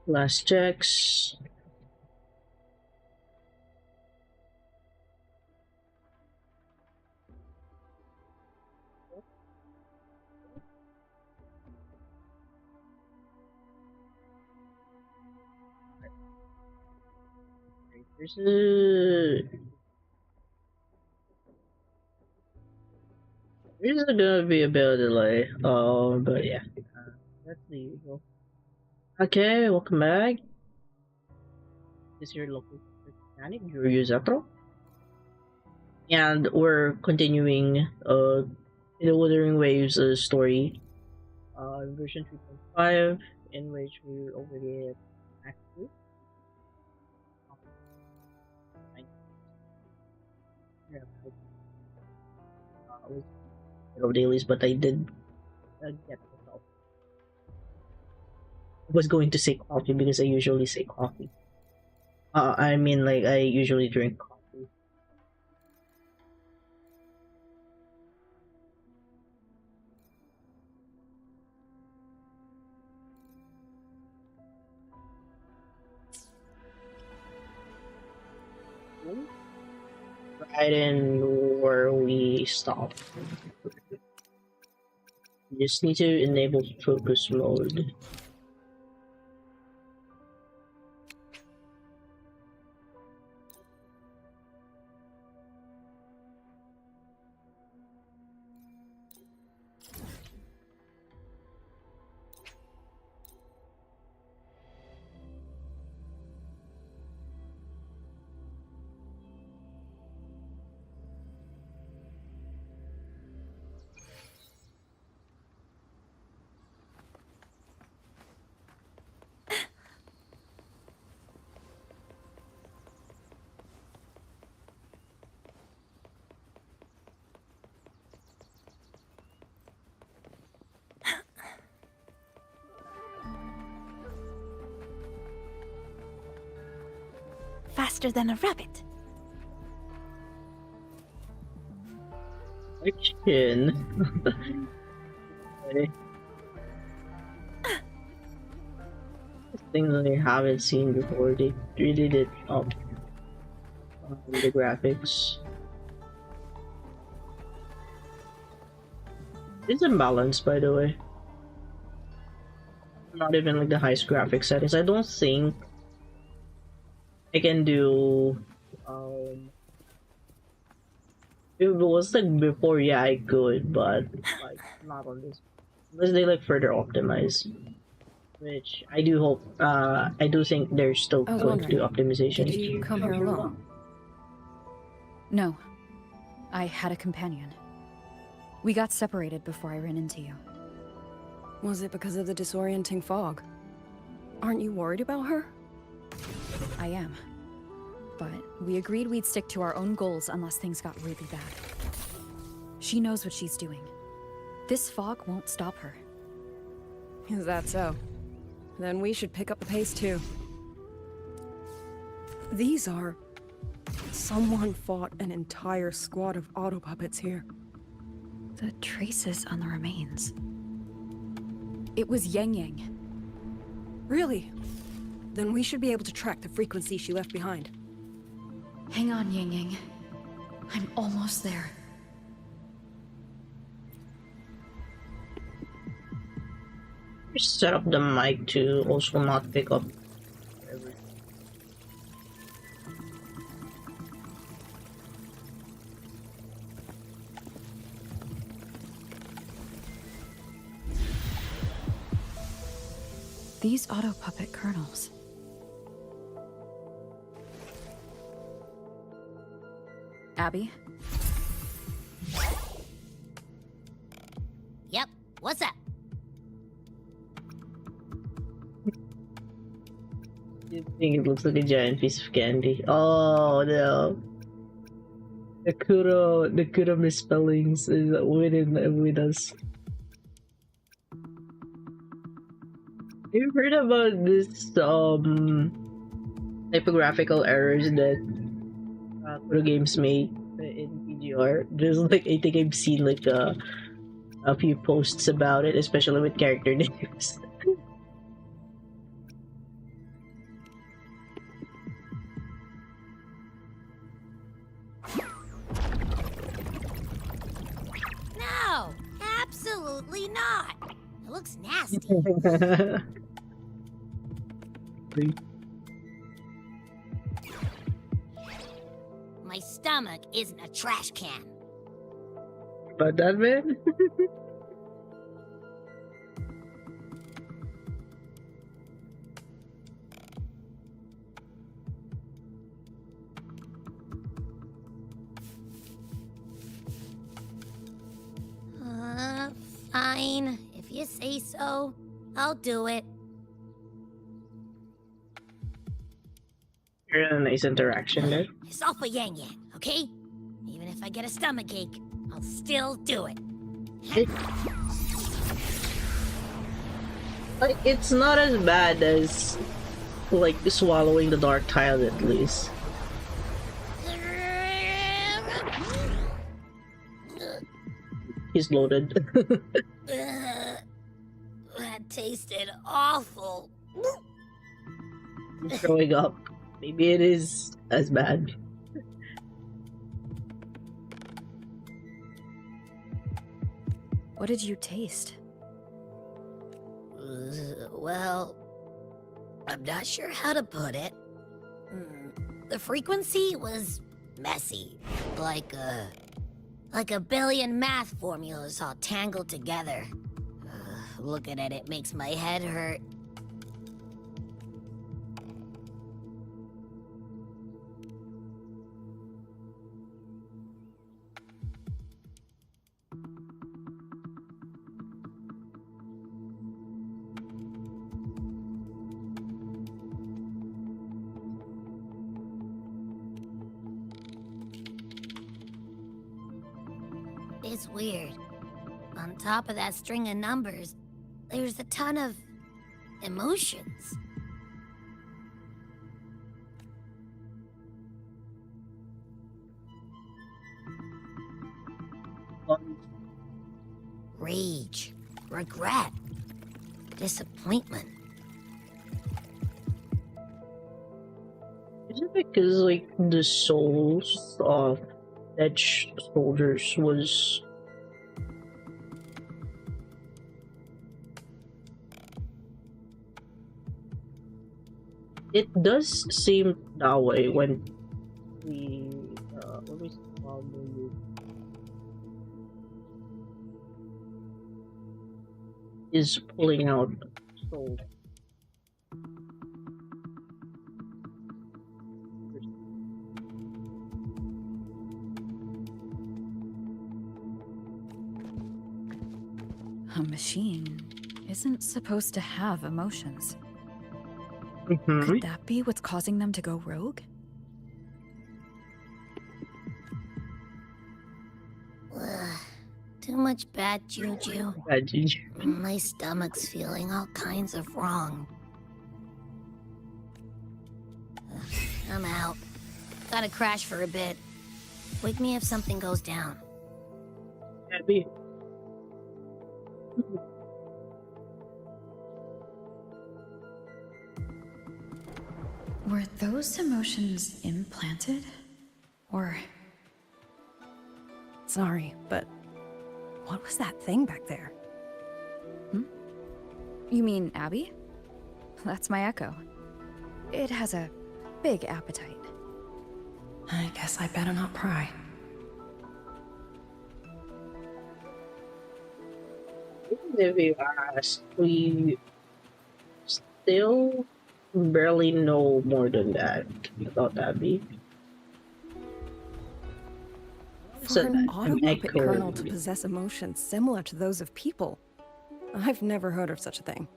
Last checks. There's gonna be a bit of delay. But yeah, that's the usual. Okay, welcome back. This is your local mechanic, your Zetto, and we're continuing the Wuthering Waves story, version 3.5, in which we're already at Act 2. Yeah, I was of dailies, but I did get myself. I was going to say coffee because I usually say coffee. I mean, like, I usually drink coffee. Right in where we stopped. You just need to enable focus mode. Faster than a rabbit. Action. Okay. Things that I haven't seen before. They really did up the graphics. It's imbalanced, by the way. Not even like the highest graphic settings. I don't think I can do. If it was like before, yeah, I could, but like not on this. Unless they like further optimize, which I do hope. I do think they're still going to do optimization. Did you come here alone? No, I had a companion. We got separated before I ran into you. Was it because of the disorienting fog? Aren't you worried about her? I am. But we agreed we'd stick to our own goals unless things got really bad. She knows what she's doing. This fog won't stop her. Is that so? Then we should pick up the pace too. These are... Someone fought an entire squad of auto puppets here. The traces on the remains. It was Yang Yang. Really? Then we should be able to track the frequency she left behind. Hang on, Yang Yang. I'm almost there. Set up the mic to also not pick up. These auto puppet kernels. Abby? Yep, what's up? You think it looks like a giant piece of candy? Oh no! The Kuro misspellings is with us. You've heard about this typographical errors that Kuro games made in PGR? Just like I think I've seen like a few posts about it, especially with character names. Absolutely not. It looks nasty. My stomach isn't a trash can. But that man? Fine. If you say so, I'll do it. You're in a nice interaction there. It's all for Yang Yang, okay? Even if I get a stomachache, I'll still do it. Like, it's not as bad as, like, swallowing the dark tile at least. He's loaded. That tasted awful. He's growing up. Maybe it is as bad. What did you taste? Well, I'm not sure how to put it. The frequency was messy, like a billion math formulas all tangled together. Looking at it makes my head hurt. It's weird. On top of that string of numbers, there's a ton of emotions. Rage, regret, disappointment. Is it because, like, the souls of dead soldiers was... It does seem that way when we saw the movie. Is pulling out soul. A machine isn't supposed to have emotions. Mm-hmm. Could that be what's causing them to go rogue? Too much bad juju. Bad juju. My stomach's feeling all kinds of wrong. I'm out. Gotta crash for a bit. Wake me if something goes down. Abby. Were those emotions implanted? Or... Sorry, but what was that thing back there? You mean Abby? That's my echo. It has a big appetite. I guess I better not pry. If you ask, we still barely know more than that about Abby. For an an autopuppet echo. kernel to possess emotions similar to those of people, I've never heard of such a thing.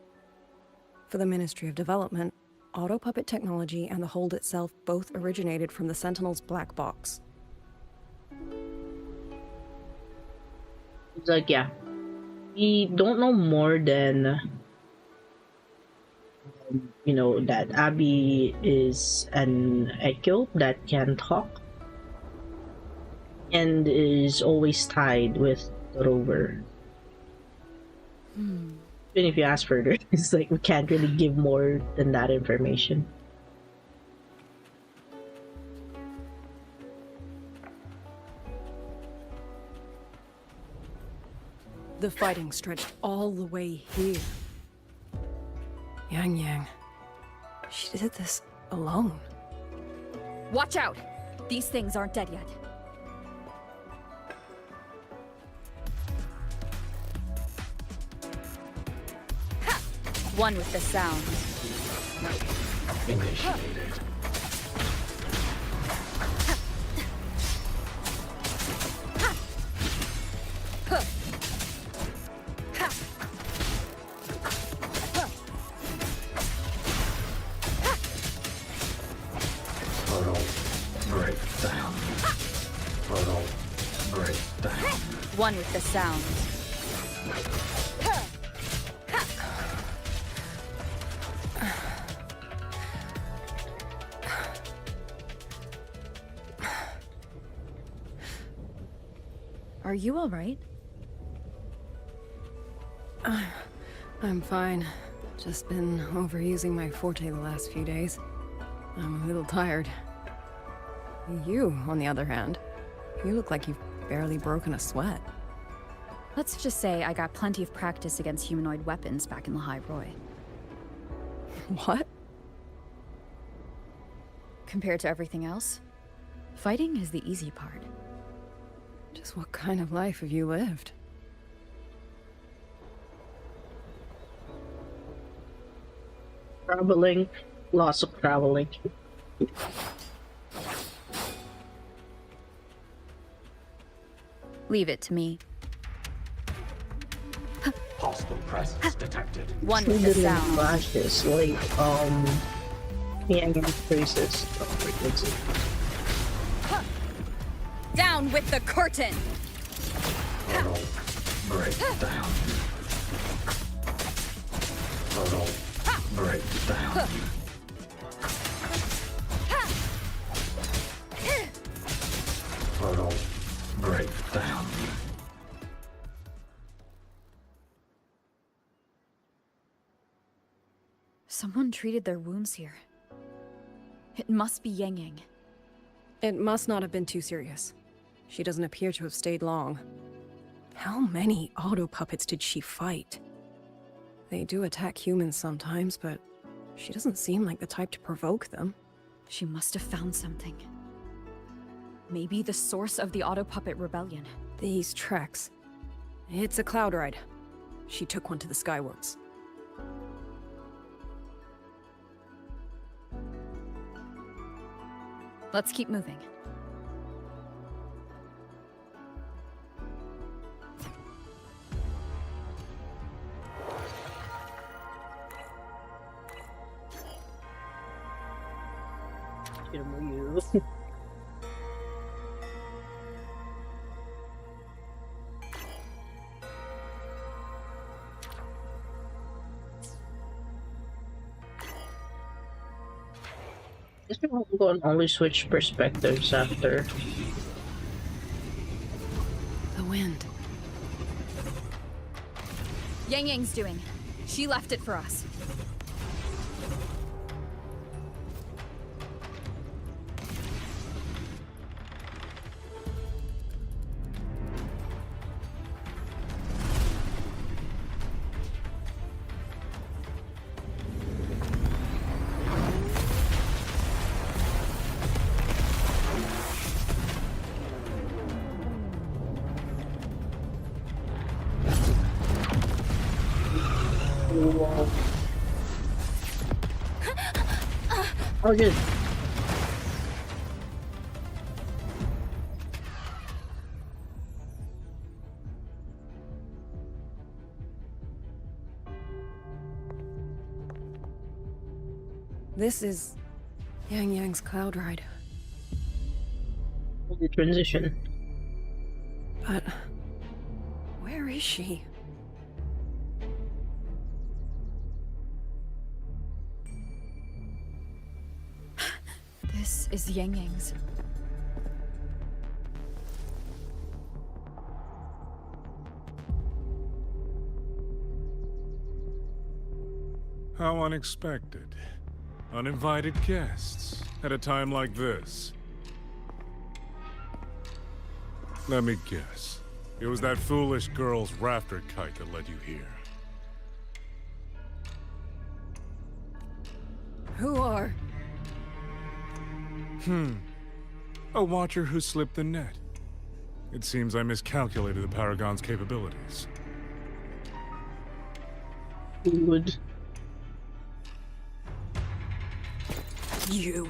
For the Ministry of Development, autopuppet technology and the hold itself both originated from the Sentinel's black box. It's like, yeah, we don't know more than that Abby is an echo that can talk and is always tied with the rover. Even if you ask further, it's like we can't really give more than that information. The fighting stretched all the way here. Yang Yang. She did this alone. Watch out! These things aren't dead yet. Ha! One with the sound. Initiated. Portal breakdown. Portal breakdown. One with the sound. Are you all right? I'm fine. Just been overusing my forte the last few days. I'm a little tired. You, on the other hand, you look like you've barely broken a sweat. Let's just say I got plenty of practice against humanoid weapons back in the High Roy. What? Compared to everything else, fighting is the easy part. Just what kind of life have you lived? Traveling. Lots of traveling. Leave it to me. Hostile presence detected. One with the Little sound. flashes, like, Yang increases the frequency. Down with the curtain! Portal breakdown. Portal breakdown. Portal breakdown. Someone treated their wounds here. It must be Yang Yang. It must not have been too serious. She doesn't appear to have stayed long. How many auto puppets did she fight? They do attack humans sometimes, but she doesn't seem like the type to provoke them. She must have found something. Maybe the source of the auto puppet rebellion. These treks. It's a cloud ride. She took one to the Skyworks. Let's keep moving. You. Guess we won't go and only switch perspectives after. The wind. Yang Yang's doing. She left it for us. Wow. Oh, good. This is Yang Yang's cloud ride. The transition. But where is she? This is Yang Yang's. How unexpected. Uninvited guests at a time like this. Let me guess. It was that foolish girl's rafter kite that led you here. Who are? A watcher who slipped the net. It seems I miscalculated the Paragon's capabilities. Good. You.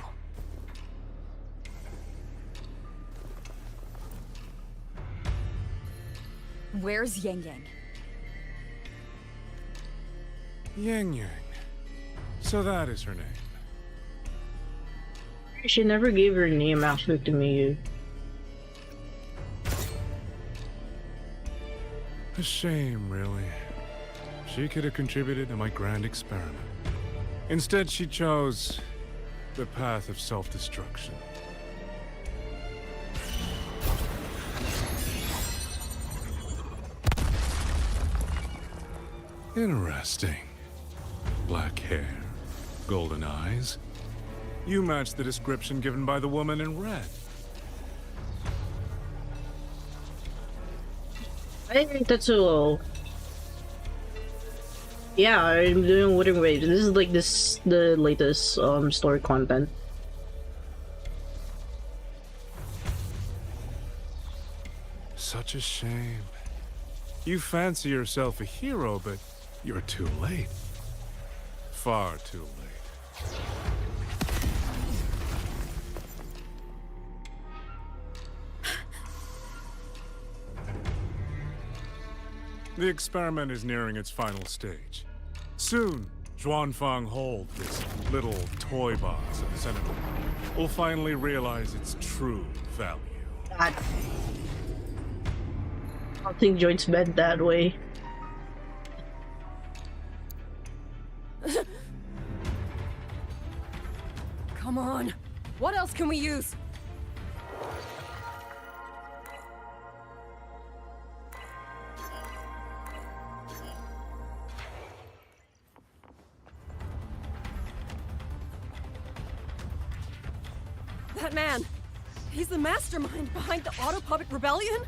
Where's Yang Yang? Yang Yang. So that is her name. She never gave her name after to me. A shame, really. She could have contributed to my grand experiment. Instead, she chose the path of self-destruction. Interesting. Black hair, golden eyes. You match the description given by the woman in red. I think that's a little... Yeah, I'm doing Wuthering Waves. This is like the latest story content. Such a shame. You fancy yourself a hero, but you're too late. Far too late. The experiment is nearing its final stage. Soon, Zhuanfang Hold, this little toy box at the center, will finally realize its true value. God. I don't think joints bent that way. Come on. What else can we use? That man! He's the mastermind behind the Auto Puppet Rebellion?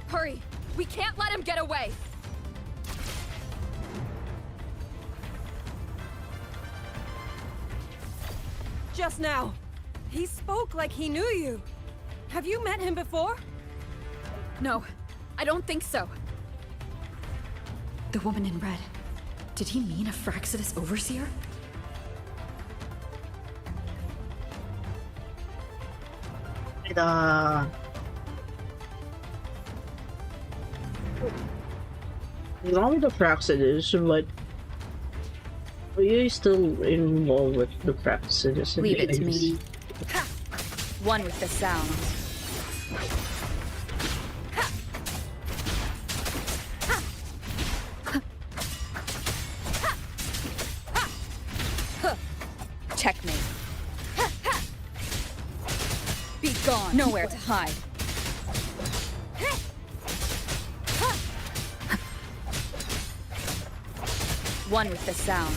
Hurry! We can't let him get away! Just now. He spoke like he knew you. Have you met him before? No, I don't think so. The woman in red. Did he mean a Fraxidus overseer? Not with the Fraxidus, but are you still involved with the Fraxidus? Leave it to me. One with the sound. Checkmate. Be gone. Nowhere to hide. One with the sound.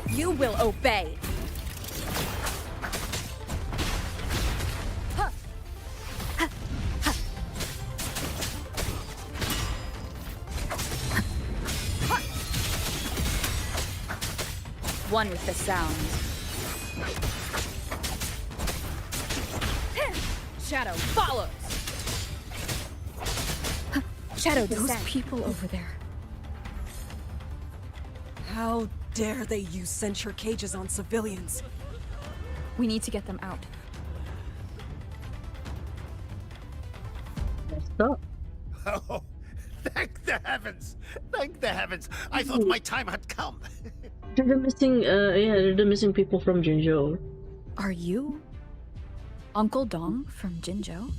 You will obey. One with the sound. Shadow follows. Shadow descends. Those people over there. How dare they use censure cages on civilians? We need to get them out. Stop. Oh, thank the heavens! Thank the heavens! I thought my time had come. They're the missing, they're the missing people from Jinzhou. Are you Uncle Dong from Jinzhou?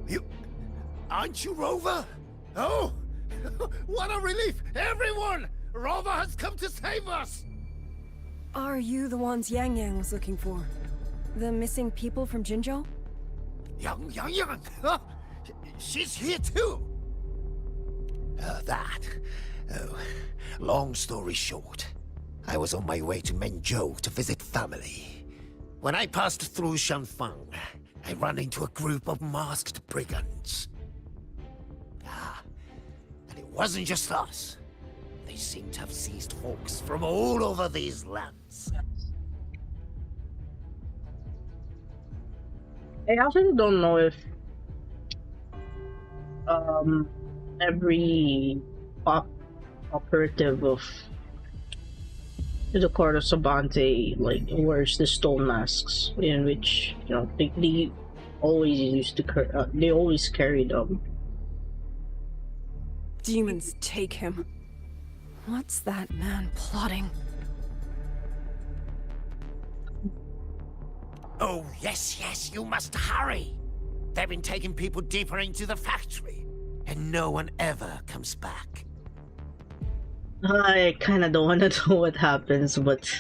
You... Aren't you Rover? Oh! What a relief! Everyone! Rover has come to save us! Are you the ones Yang Yang was looking for? The missing people from Jinzhou? Yang! Huh? She's here too! Oh, long story short, I was on my way to Menzhou to visit family. When I passed through Shanfang, I ran into a group of masked brigands. And it wasn't just us. They seem to have seized folks from all over these lands. I actually don't know if every operative of the Court of Sabante like wears the stone masks, in which they always used to they always carry them. Demons take him. What's that man plotting? Oh, yes, you must hurry. They've been taking people deeper into the factory, and no one ever comes back. I kind of don't want to know what happens, but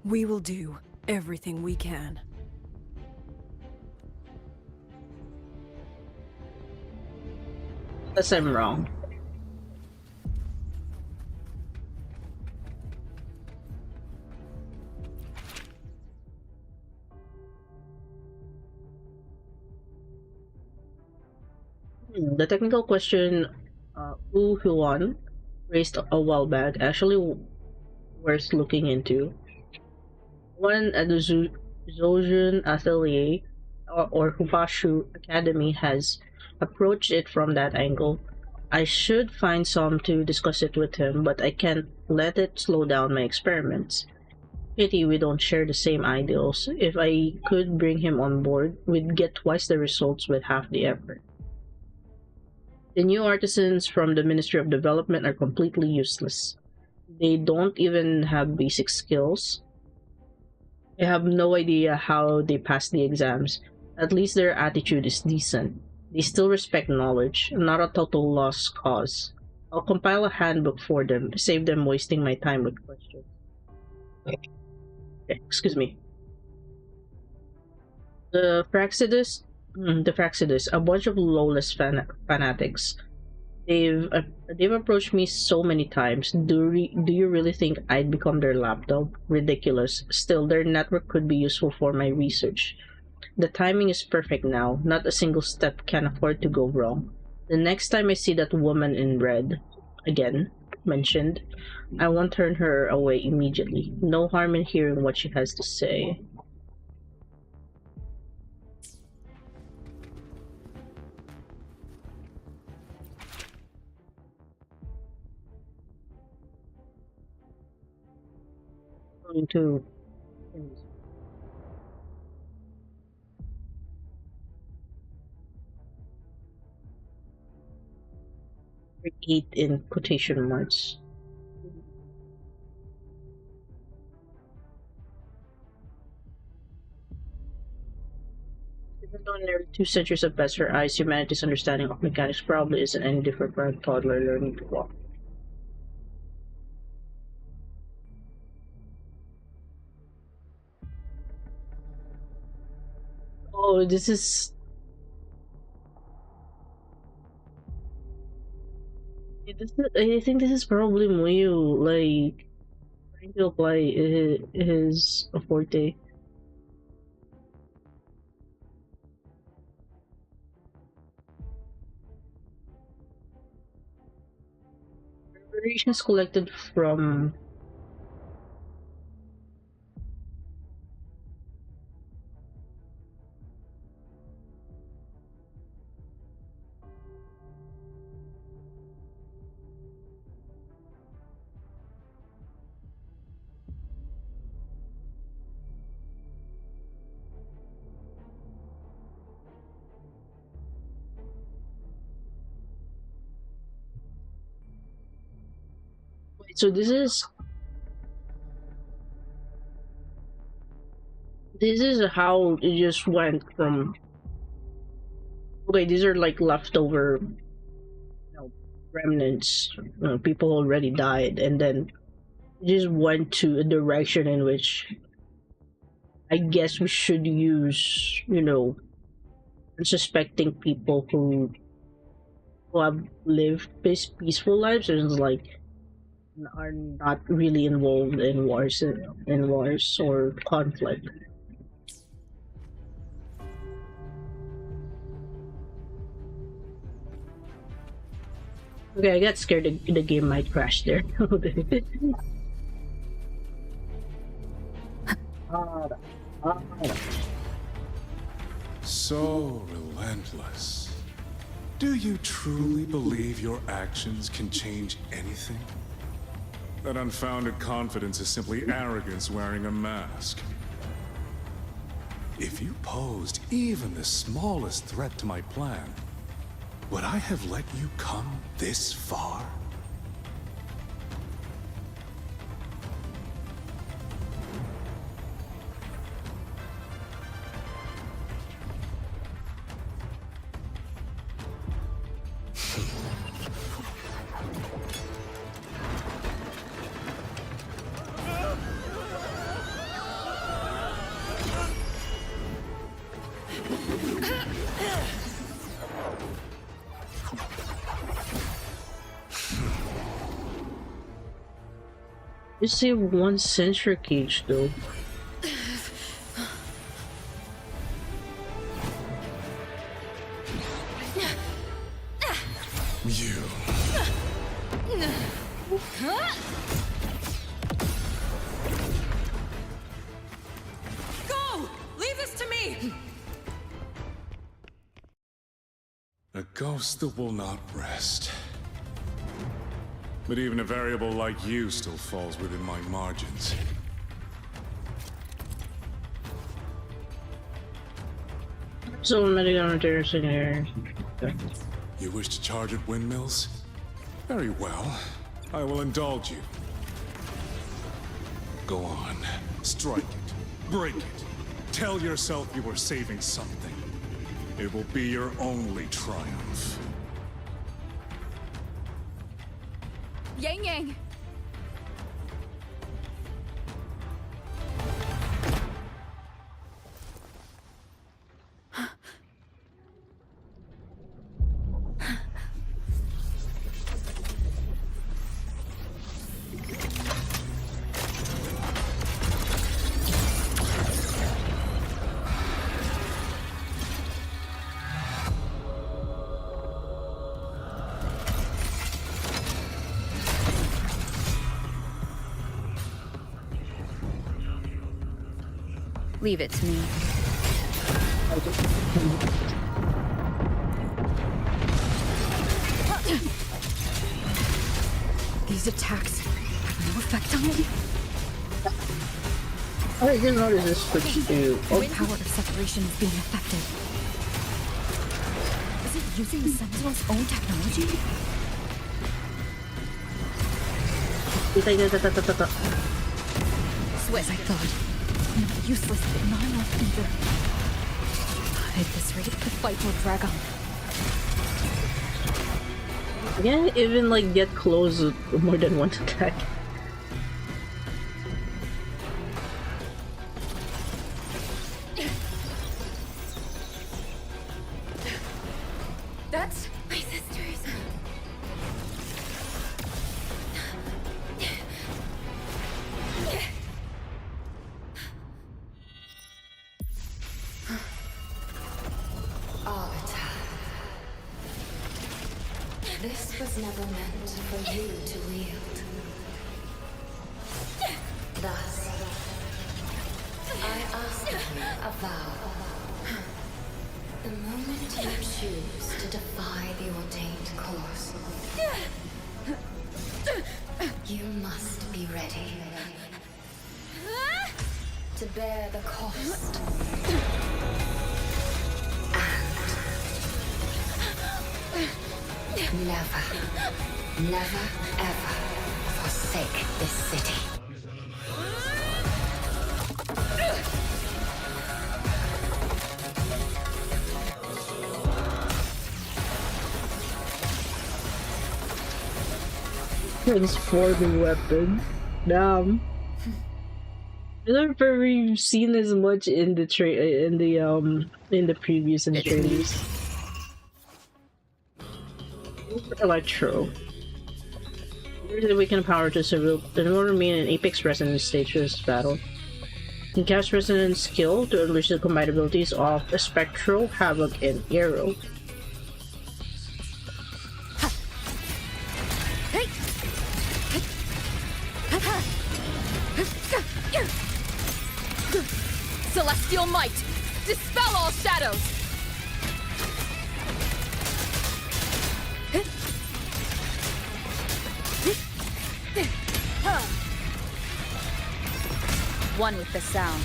We will do everything we can. unless I'm wrong. The technical question Wu Huan raised a while back actually worth looking into. One at the Zojun Atelier or Hubashu Academy has approached it from that angle. I should find some to discuss it with him, but I can't let it slow down my experiments. Pity we don't share the same ideals. If I could bring him on board, we'd get twice the results with half the effort. The new artisans from the Ministry of Development are completely useless. They don't even have basic skills. I have no idea how they pass the exams. At least their attitude is decent. They still respect knowledge, not a total lost cause. I'll compile a handbook for them, save them wasting my time with questions. Excuse me. The Fraxidus, a bunch of lawless fanatics. They've approached me so many times. Do you really think I'd become their lapdog? Ridiculous. Still, their network could be useful for my research. The timing is perfect now. Not a single step can afford to go wrong. The next time I see that woman in red, again, mentioned, I won't turn her away immediately. No harm in hearing what she has to say. Going to create in quotation marks. Even though nearly 2 centuries have passed her eyes, humanity's understanding of mechanics probably isn't any different from a toddler learning to walk. Oh, this is... I think this is probably Muyu, like, trying to apply his forte. Variations collected from... Wait, so this is how it just went from... Okay, these are like leftover, remnants. People already died, and then it just went to a direction in which I guess we should use, unsuspecting people who who have lived peaceful lives and like are not really involved in wars or conflict. Okay, I got scared the game might crash there. So relentless. Do you truly believe your actions can change anything? That unfounded confidence is simply arrogance wearing a mask. If you posed even the smallest threat to my plan, would I have let you come this far? You save one centrifuge though. You. Go! Leave this to me! A ghost that will not rest. But even a variable like you still falls within my margins. So many commentators in here. You wish to charge at windmills? Very well. I will indulge you. Go on. Strike it. Break it. Tell yourself you are saving something. It will be your only triumph. Yang Yang! Leave it to me. These attacks have no effect on me. I didn't notice this switch to. The power of separation is being affected. Is it using the Sentinel's own technology? As I thought. Not useless, but not enough either. At this rate, the fight will drag on. I can't even like get close with more than one attack. That's my sister's. This was never meant for you to wield. Thus, I ask of you a vow. The moment you choose to defy the ordained course, you must be ready to bear the cost. Never, never, ever forsake this city. Transforming weapon. Damn. I never really seen as much in the previews and the trailers. Electro. Use the weakened power to civil then will remain in Apex Resonance stage for this battle. You can cast Resonance skill to unleash the combined abilities of Spectral, Havoc, and Arrow. Celestial might! Dispel all shadows! One with the sound.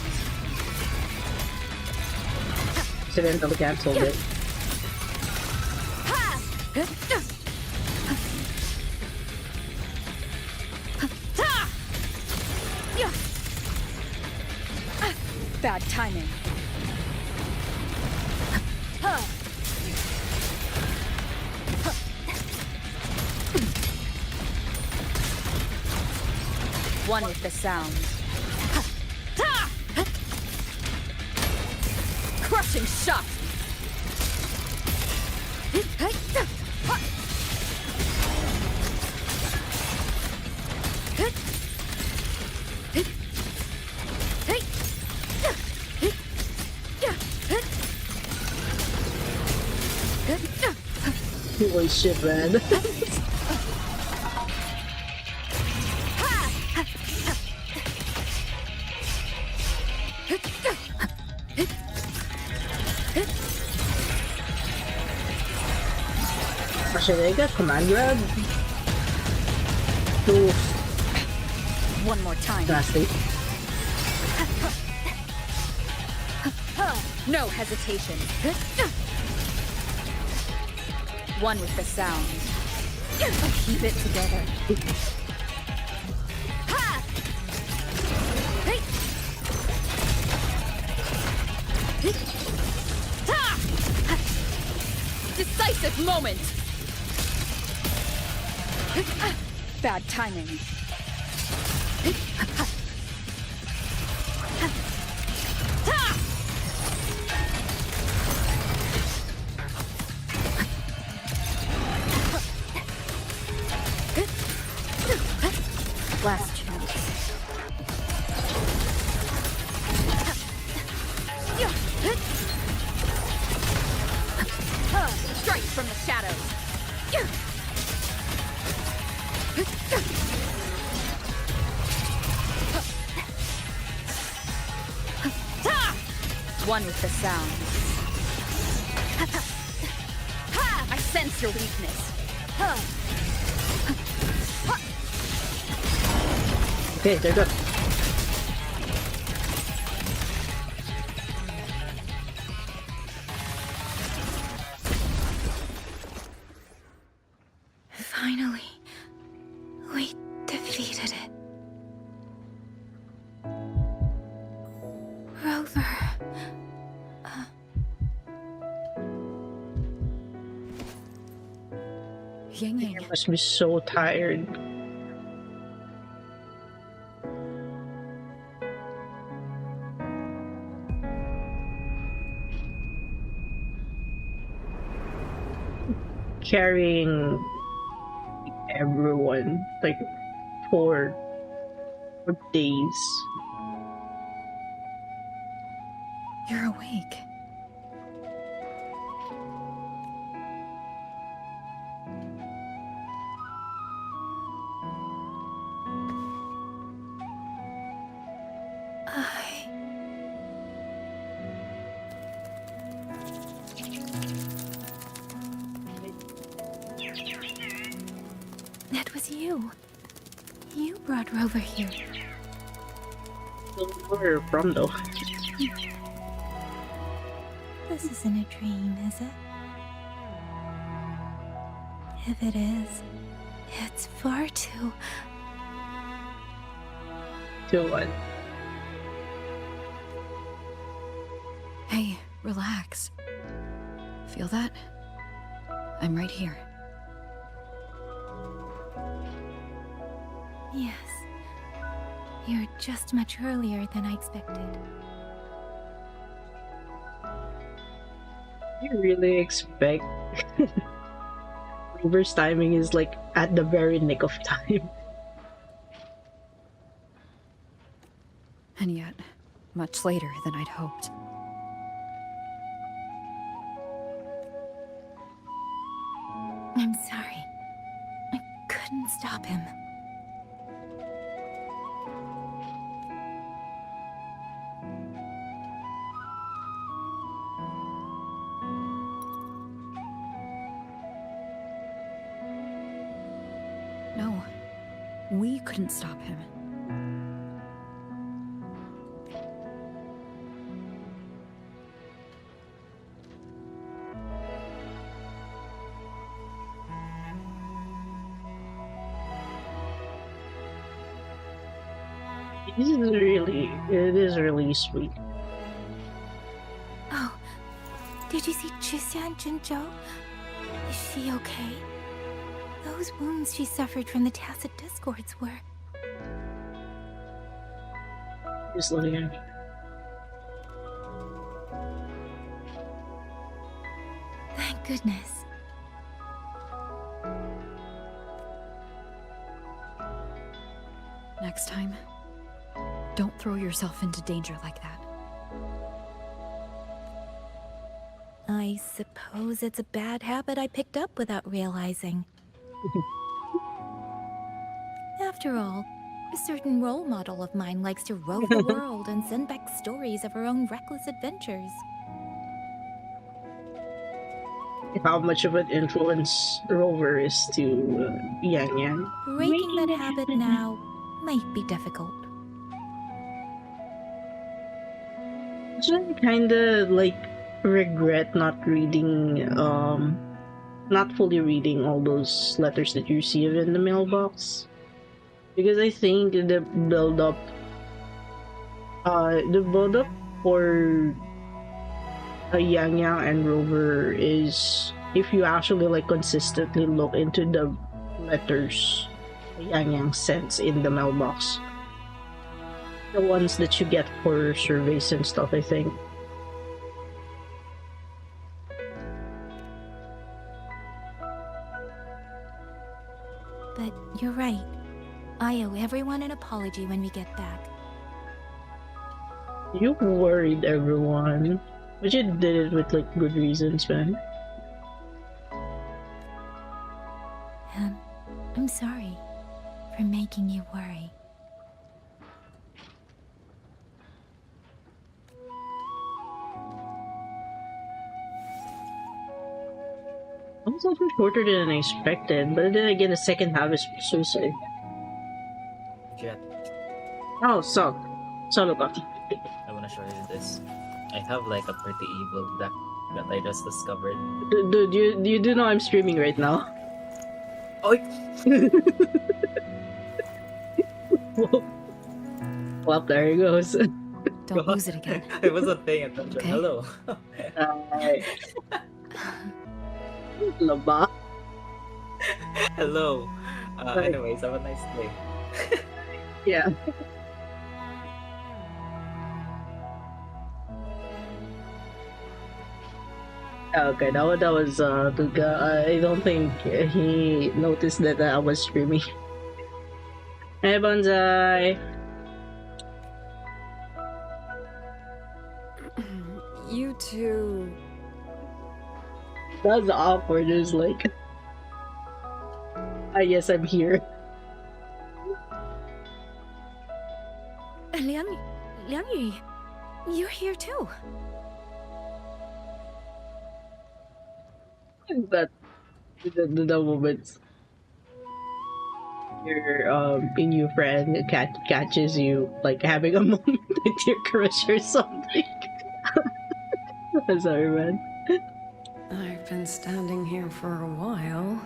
Accidentally cancelled it. Bad timing. One with the sound. Crushing shot. Holy shit, man. Actually, they got command grab. Oof, One more time. nasty. No hesitation. One with the sound. Keep it together. Decisive moment. Bad timing. Last chance. Strike from the shadows. One with the sound. I sense your weakness. Okay, they're good. Finally, we defeated it. Rover. Ying Ying. I must be so tired. Carrying everyone like for days. You're awake. It was you. You brought Rover here. Where you're from though? This isn't a dream, is it? If it is, it's far too... To what? Hey, relax. Feel that? I'm right here. Yes. You're just much earlier than I expected. You really expect Uber's timing is like at the very nick of time. And yet, much later than I'd hoped. I'm sorry. I couldn't stop him. No, we couldn't stop him. It is really sweet. Oh, did you see Chusia and Jinzhou? Is she okay? Those wounds she suffered from the Tacit Discords were... Just looking at Thank goodness. Next time, don't throw yourself into danger like that. I suppose it's a bad habit I picked up without realizing. After all, a certain role model of mine likes to rove the world and send back stories of her own reckless adventures. how much of an influence Rover is to Yang Yang. Breaking that habit now might be difficult. So I kinda like regret not reading, not fully reading all those letters that you receive in the mailbox. Because I think the build up for Yang Yang and Rover is if you actually like consistently look into the letters Yang Yang sends in the mailbox. The ones that you get for surveys and stuff, I think. But you're right. I owe everyone an apology when we get back. You worried everyone. But you did it with like good reasons, man. And I'm sorry for making you worry. It was also shorter than I expected, but then again, the second half is suicide. Jet, Oh, solo coffee. I wanna show you this. I have like a pretty evil deck that I just discovered. Dude, you do know I'm streaming right now? Oh, Well, there he goes. Don't lose it again. I wasn't paying attention. Okay. Hello. Laba. Hello. Hi. Anyways, have a nice day. Yeah. Okay, that was Duga. I don't think he noticed that I was streaming. Hey, Bonsai. You two. That was awkward. It was like, yes, I'm here. Liang Yu, you're here too. That the moments your new friend catches you like having a moment with your crush or something. I'm sorry, man. I've been standing here for a while.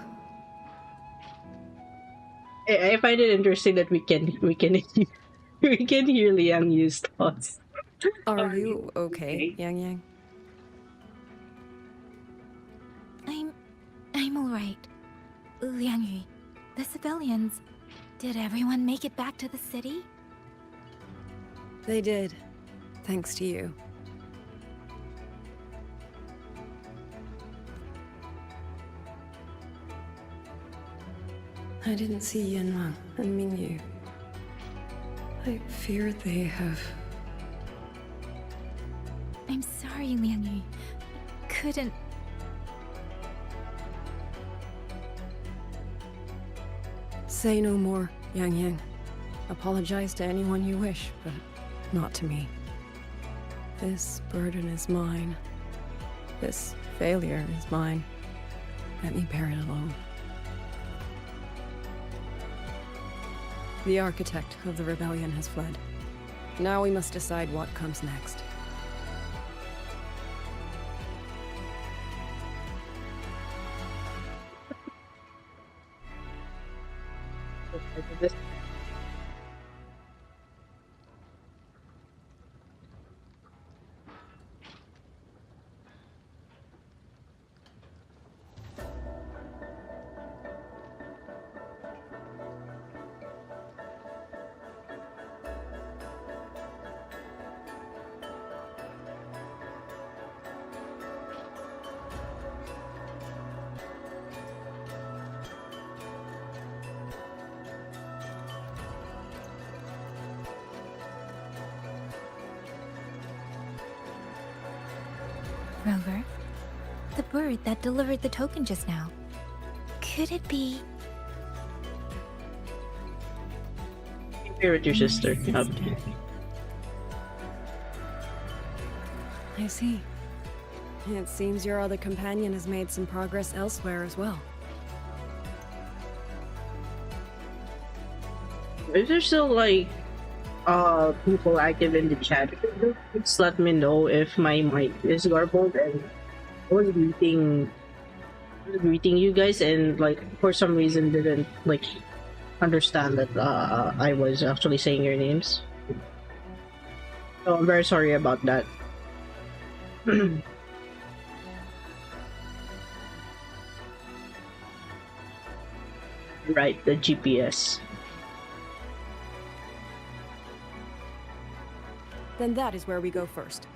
I find it interesting that we can we can hear Liang Yu's thoughts. Are you okay, Yang Yang? I'm alright. Liang Yu, the civilians, did everyone make it back to the city? They did. Thanks to you. I didn't see Yanran and Mingyu. I fear they have... I'm sorry, Liangyu. Couldn't... Say no more, Yang Yang. Apologize to anyone you wish, but not to me. This burden is mine. This failure is mine. Let me bear it alone. The architect of the rebellion has fled. Now we must decide what comes next. Rover, the bird that delivered the token just now. Could it be... Here with your sister. I see. It seems your other companion has made some progress elsewhere as well. Is there still like people active in the chat? Just let me know if my mic is garbled. And I was greeting you guys, and like for some reason didn't like understand that I was actually saying your names. So I'm very sorry about that. Right, the GPS. Then that is where we go first.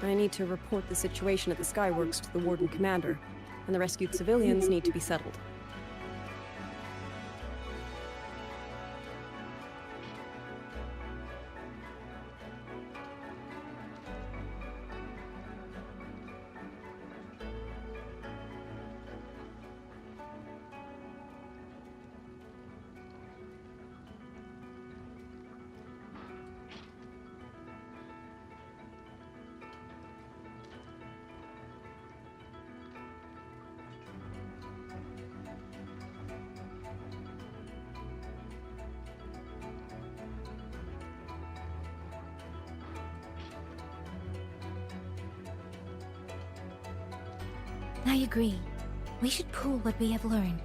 I need to report the situation at the Skyworks to the Warden Commander, and the rescued civilians need to be settled. I agree. We should pool what we have learned.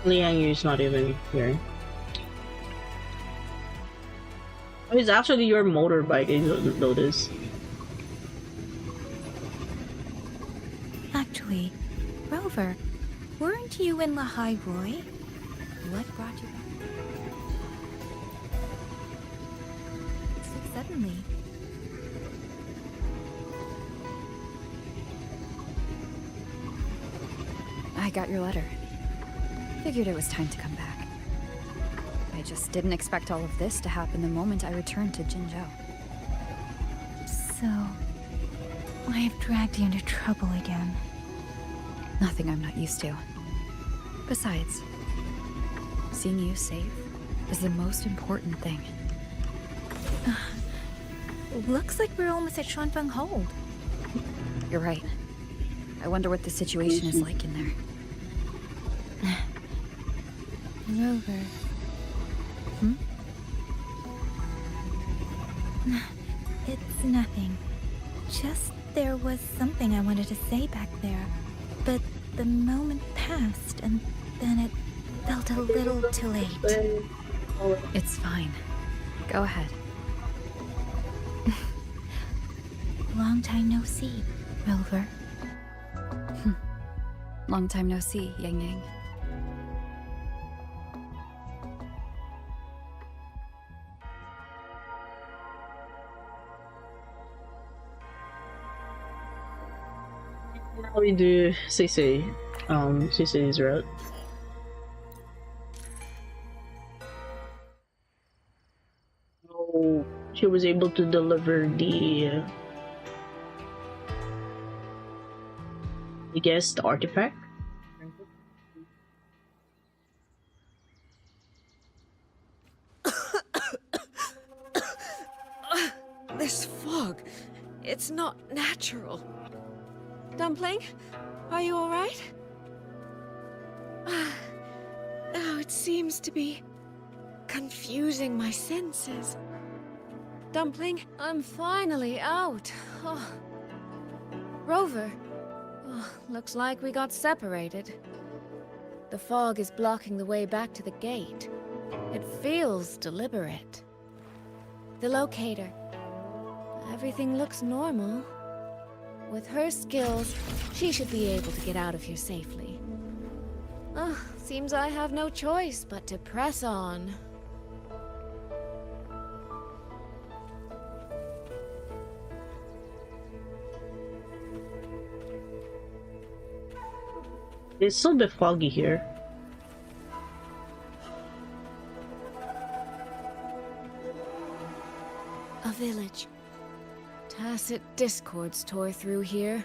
Liang Yu's not even here. Oh, it's actually your motorbike, I didn't notice. Actually, Rover, weren't you in Lahai Roy? What brought you back? So suddenly. I got your letter. Figured it was time to come back. I just didn't expect all of this to happen the moment I returned to Jinzhou. So... I have dragged you into trouble again. Nothing I'm not used to. Besides, seeing you safe is the most important thing. Looks like we're almost at Shuanfeng Hold. You're right. I wonder what the situation is like in there. Rover. It's nothing. Just there was something I wanted to say back there. But the moment passed, and then it Felt a little too late. It's fine. Go ahead. Long time no see, Rover. Long time no see, Yang Yang. Now we do CC. CC's route. So she was able to deliver the, I guess, the artifact. This fog, it's not natural. Dumpling, are you all right? Oh, it seems to be confusing my senses. Dumpling, I'm finally out. Oh. Rover. Oh, looks like we got separated. The fog is blocking the way back to the gate. It feels deliberate. The locator. Everything looks normal. With her skills, she should be able to get out of here safely. Seems I have no choice but to press on. It's still a bit foggy here. A village. Tacit discords tore through here.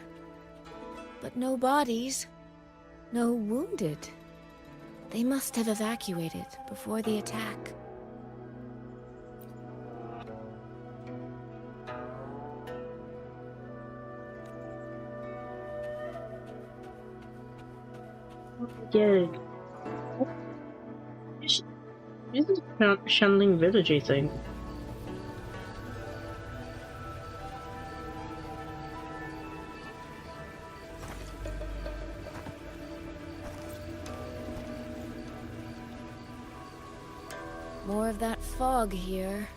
But no bodies. No wounded. They must have evacuated before the attack. Yeah. This is Shanling Village, I think. More of that fog here.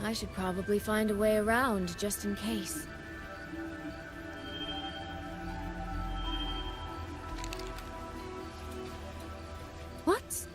I should probably find a way around just in case. What?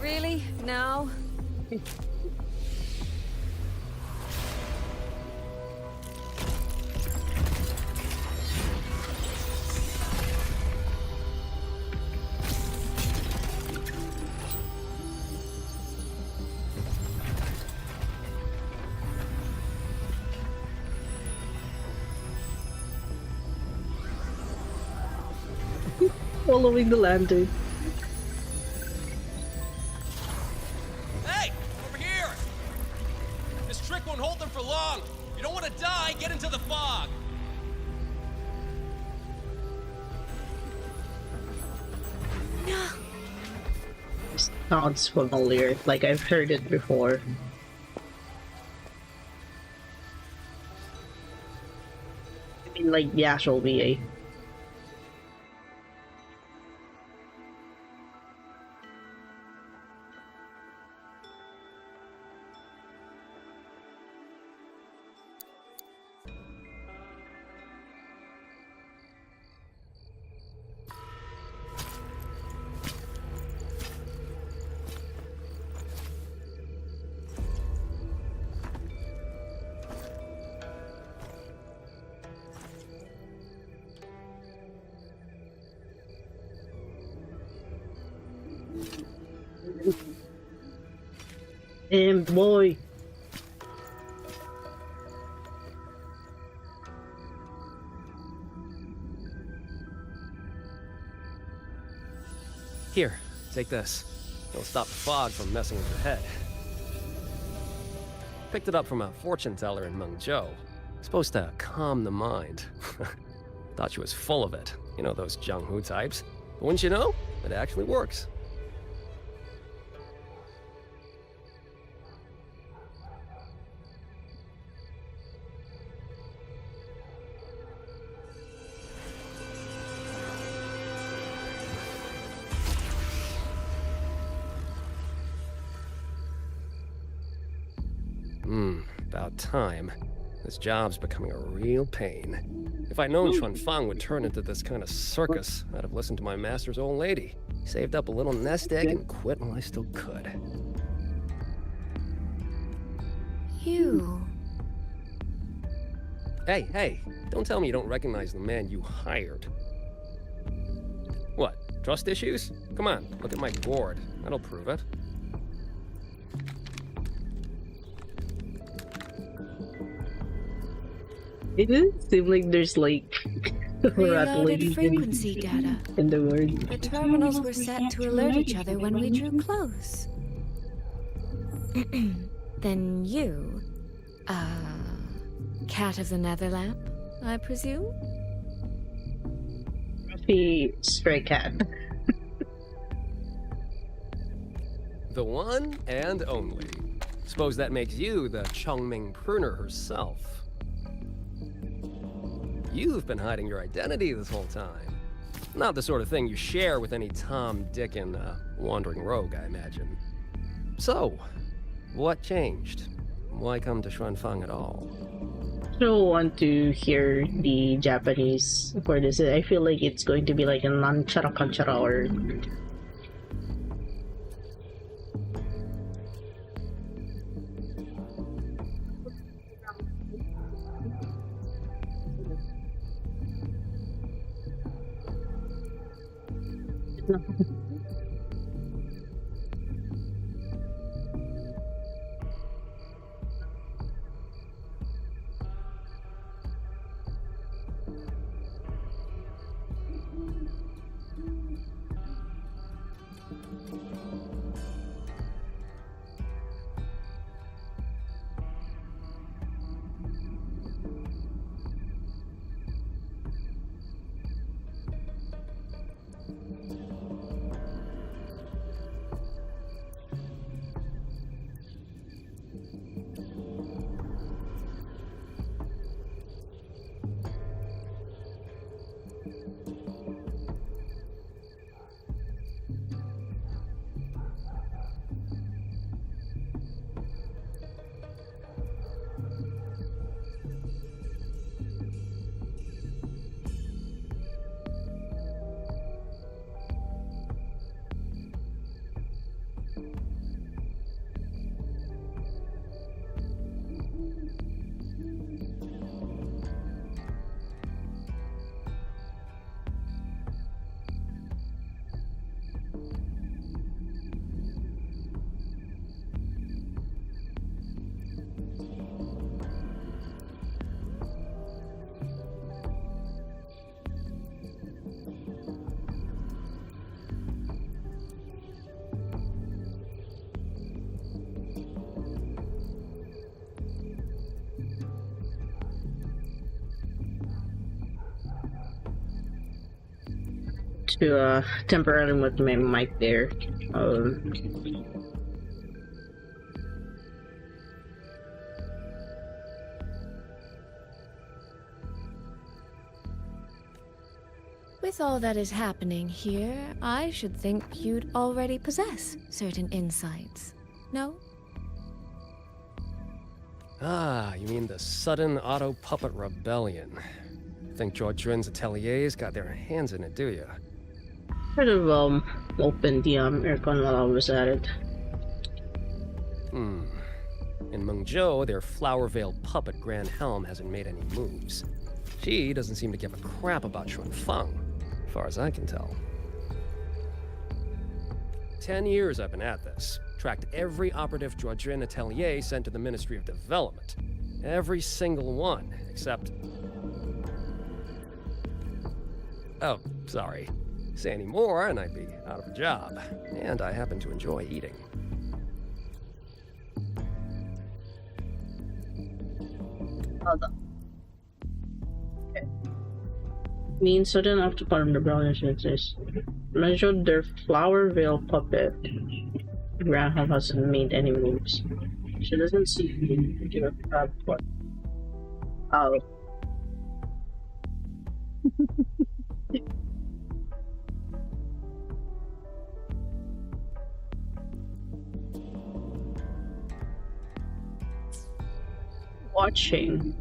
Really? Now? Following the lantern. Hey! Over here! This trick won't hold them for long! You don't want to die, get into the fog! No! Sounds familiar, like I've heard it before. mean like the actual VA. And boy. Here, take this. It'll stop the fog from messing with your head. Picked it up from a fortune teller in Mengzhou. Supposed to calm the mind. Thought she was full of it. You know those Jianghu types. But wouldn't you know? It actually works. About time. This job's becoming a real pain. If I'd known Xuanfang would turn into this kind of circus, I'd have listened to my master's old lady. Saved up a little nest egg and quit while I still could. You... Hey, don't tell me you don't recognize the man you hired. What, trust issues? Come on, look at my gourd. That'll prove it. It doesn't seem like there's like Reloaded frequency data. in the word. The terminals were set to alert each other when we drew close. Then you... cat of the Netherlamp, I presume? Ruffy Stray Cat. The one and only. Suppose that makes you the Chongming pruner herself. You've been hiding your identity this whole time. Not the sort of thing you share with any Tom, Dick, and wandering rogue, I imagine. So, what changed? Why come to Xuanfang at all? I don't want to hear the Japanese for this. I feel like it's going to be like a nanchara kanchara or... to temporarily mute my mic there. With all that is happening here, I should think you'd already possess certain insights. No? Ah, you mean the sudden auto puppet rebellion. Think Jordrin's ateliers got their hands in it, do you? Kind of opened the aircon while I was at it. In Mengzhou, their Flower Veil puppet Grand Helm hasn't made any moves. She doesn't seem to give a crap about Xuanfeng, as far as I can tell. 10 years I've been at this. Tracked every operative Jordrin atelier sent to the Ministry of Development. Every single one, except... Oh, sorry. Say any more and I'd be out of a job. And I happen to enjoy eating. Okay. Means sudden after part of the brilliance exist. Mentioned their Flower Veil puppet. Graham hasn't made any moves. She doesn't seem to give a crap what. Oh. Watching.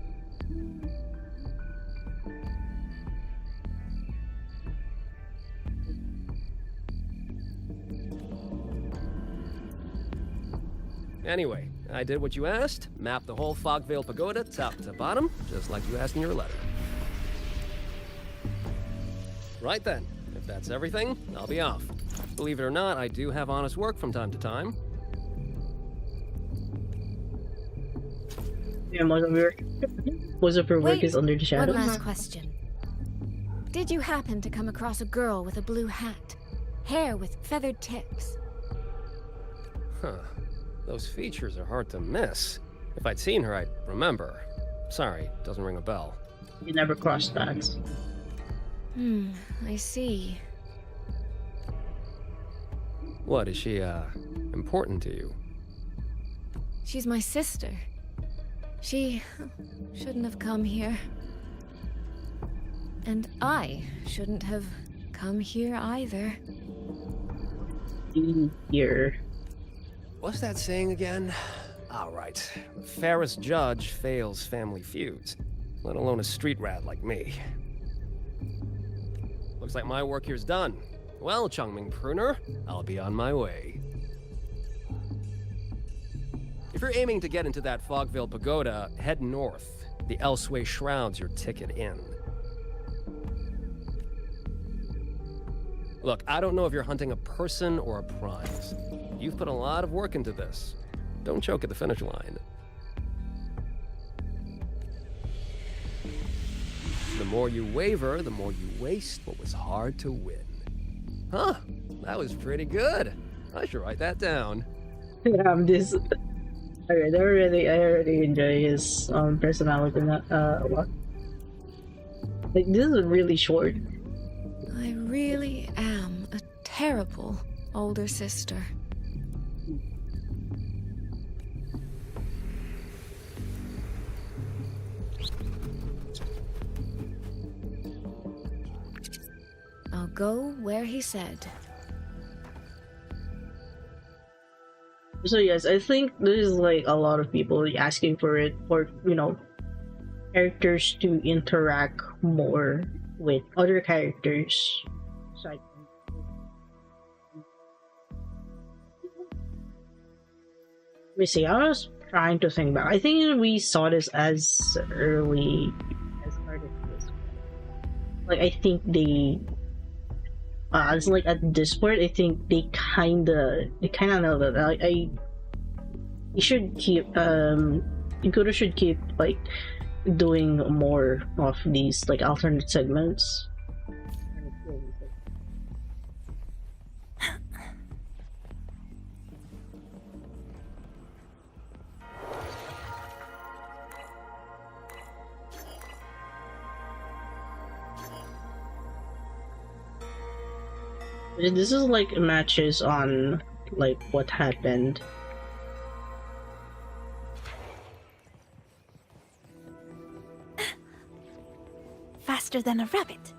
Anyway, I did what you asked, mapped the whole Fogvale Pagoda top to bottom, just like you asked in your letter. Right then, if that's everything, I'll be off. Believe it or not, I do have honest work from time to time. Yeah, most of her work is under the shadow. One last question. Did you happen to come across a girl with a blue hat? Hair with feathered tips? Huh. Those features are hard to miss. If I'd seen her, I'd remember. Sorry, doesn't ring a bell. You never crossed paths. I see. What, is she, important to you? She's my sister. She shouldn't have come here. And I shouldn't have come here either. Here. What's that saying again? All right. The fairest judge fails family feuds, let alone a street rat like me. Looks like my work here's done. Well, Chongming Pruner, I'll be on my way. If you're aiming to get into that Fogvale Pagoda, head north. The Elseway Shroud's your ticket in. Look, I don't know if you're hunting a person or a prize. You've put a lot of work into this. Don't choke at the finish line. The more you waver, the more you waste what was hard to win. Huh, that was pretty good. I should write that down. Yeah, Alright, I already enjoy his personality in that a lot. Like, this is really short. I really am a terrible older sister. I'll go where he said. So yes, I think there's like a lot of people asking for it, for, you know, characters to interact more with other characters. So let me see, I was trying to think back. I think we saw this as early as part of this. Like, I think they it's like at this point, I think they kinda know that you should keep Ikuto should keep like doing more of these like alternate segments. This is like matches on like what happened. Faster than a rabbit.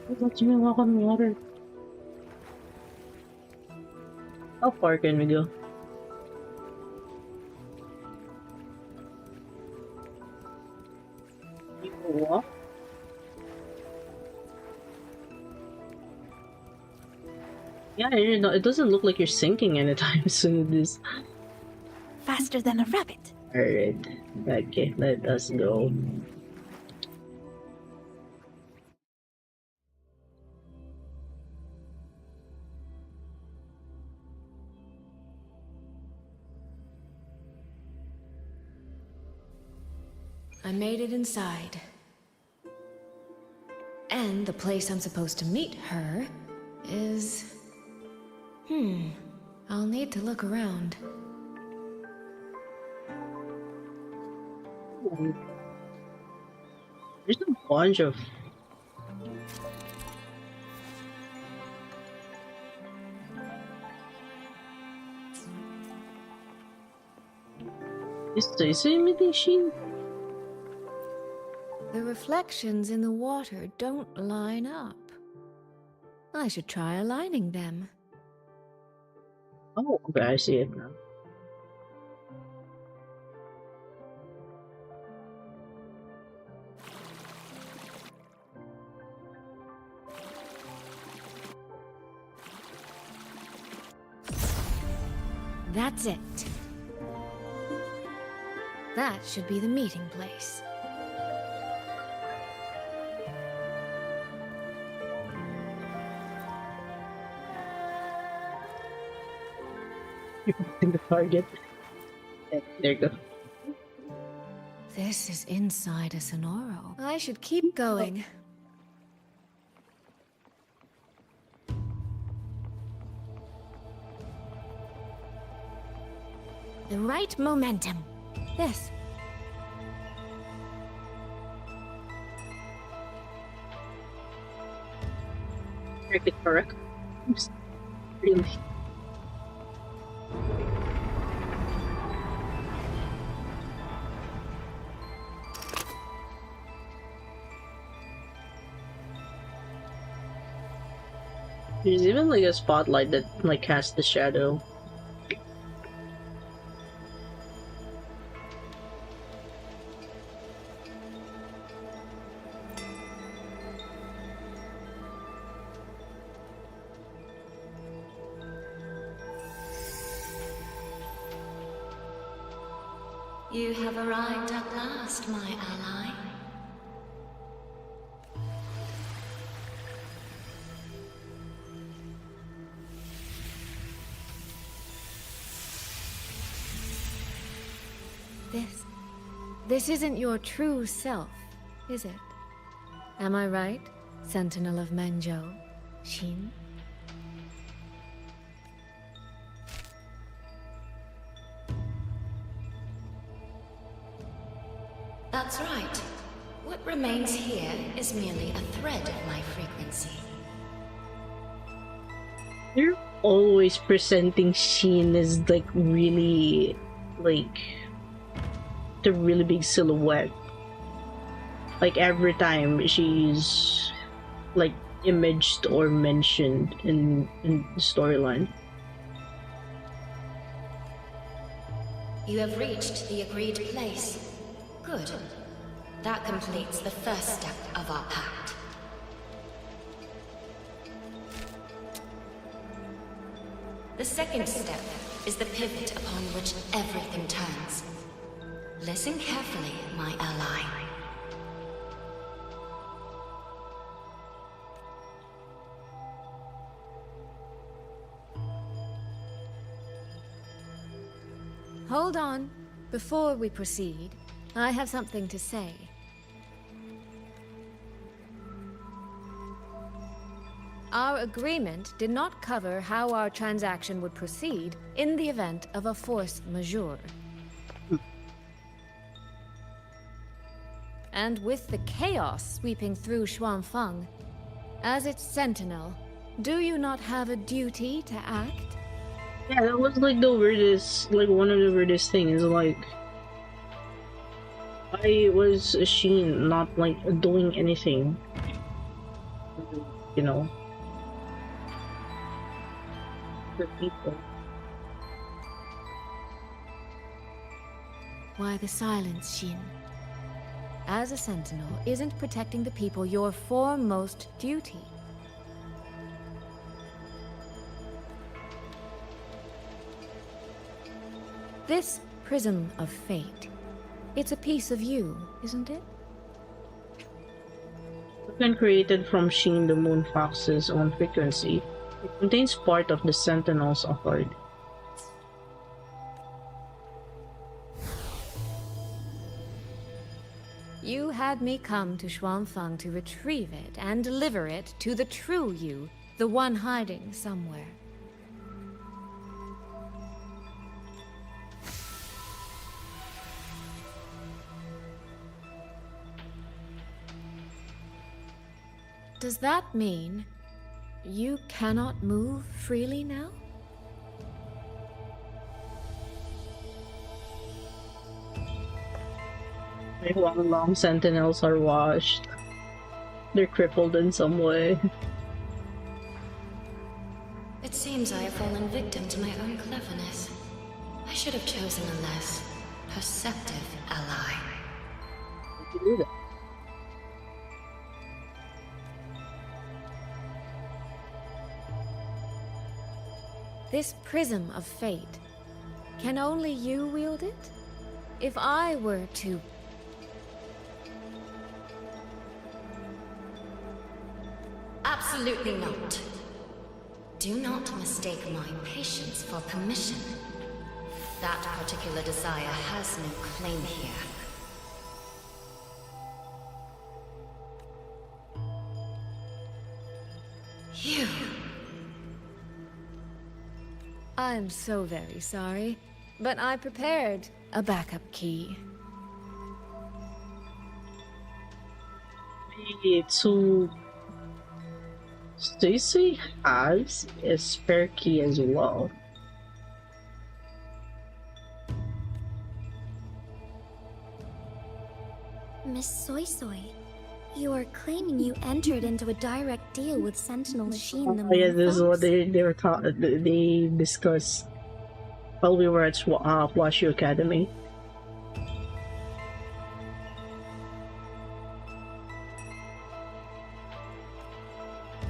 Let's walk on water. How far can we go? You can walk? Yeah, you know, it doesn't look like you're sinking anytime soon. This Faster than a rabbit. alright. Okay, let us go. I made it inside. And the place I'm supposed to meet her is... I'll need to look around. There's a bunch of... Is this imitation? The reflections in the water don't line up. I should try aligning them. Oh, okay, I see it now. That's it. That should be the meeting place. You're in the target. There you go. This is inside a Sonoro. I should keep going. The right momentum. This. Correct. Oops. Really? There's even like a spotlight that like casts the shadow. You have arrived at last, my ally. This isn't your true self, is it? Am I right, Sentinel of Menjo, Shin? That's right. What remains here is merely a thread of my frequency. You're always presenting Shin as like really like the really big silhouette. Like every time she's like imaged or mentioned in the storyline. You have reached the agreed place. Good. That completes the first step of our pact. The second step is the pivot upon which everything turns. Listen carefully, my ally. Hold on. Before we proceed, I have something to say. Our agreement did not cover how our transaction would proceed in the event of a force majeure. And with the chaos sweeping through Xuanfeng, as its sentinel, do you not have a duty to act? Yeah, that was like the weirdest, like one of the weirdest things. Like, why was Shin not like doing anything? you know, the people. Why the silence, Shin? As a sentinel, isn't protecting the people your foremost duty? This prism of fate, it's a piece of you, isn't it? Token created from Shin the Moon Fox's own frequency. It contains part of the Sentinel's authority. You had me come to Xuanfeng to retrieve it and deliver it to the true you, the one hiding somewhere. Does that mean you cannot move freely now? Like one long sentinels are washed. They're crippled in some way. It seems I have fallen victim to my own cleverness. I should have chosen a less perceptive ally. You do that. This prism of fate, can only you wield it? If I were to... Absolutely not. Do not mistake my patience for permission. That particular desire has no claim here. You... I'm so very sorry, but I prepared a backup key. To Stacy has a spare key as well. Miss Soy Soy, you are claiming you entered into a direct deal with Sentinel Sheen the Oh, yeah, Moon this is what Fox? they were they discussed while we were at Washu Academy.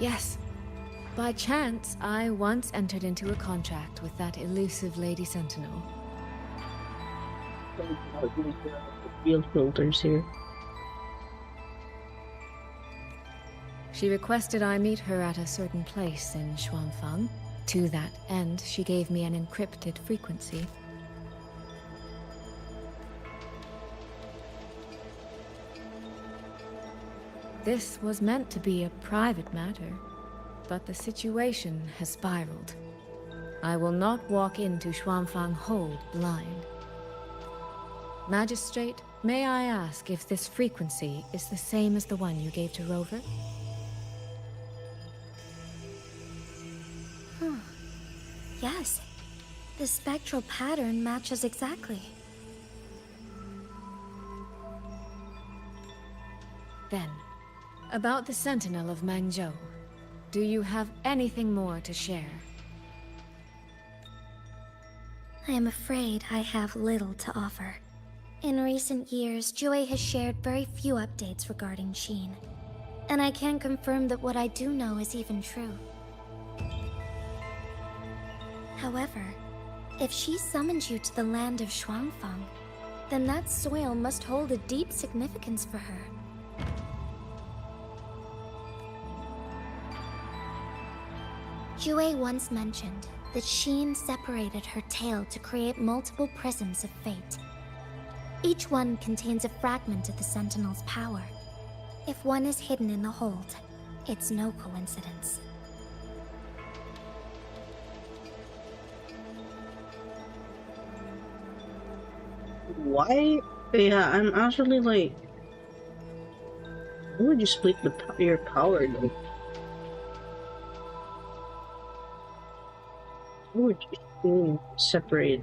Yes. By chance, I once entered into a contract with that elusive Lady Sentinel. Field filters here. She requested I meet her at a certain place in Xuanfeng. To that end, she gave me an encrypted frequency. This was meant to be a private matter, but the situation has spiraled. I will not walk into Xuanfang Hold blind. Magistrate, may I ask if this frequency is the same as the one you gave to Rover? Yes. The spectral pattern matches exactly. Then, about the Sentinel of Mangzhou, do you have anything more to share? I am afraid I have little to offer. In recent years, Jue has shared very few updates regarding Sheen. And I can confirm that what I do know is even true. However, if she summoned you to the land of Xuanfang, then that soil must hold a deep significance for her. Jue once mentioned that Sheen separated her tail to create multiple prisms of fate. Each one contains a fragment of the Sentinel's power. If one is hidden in the hold, it's no coincidence. Why? Yeah, I'm actually like, why would you split your power though? Why would you separate?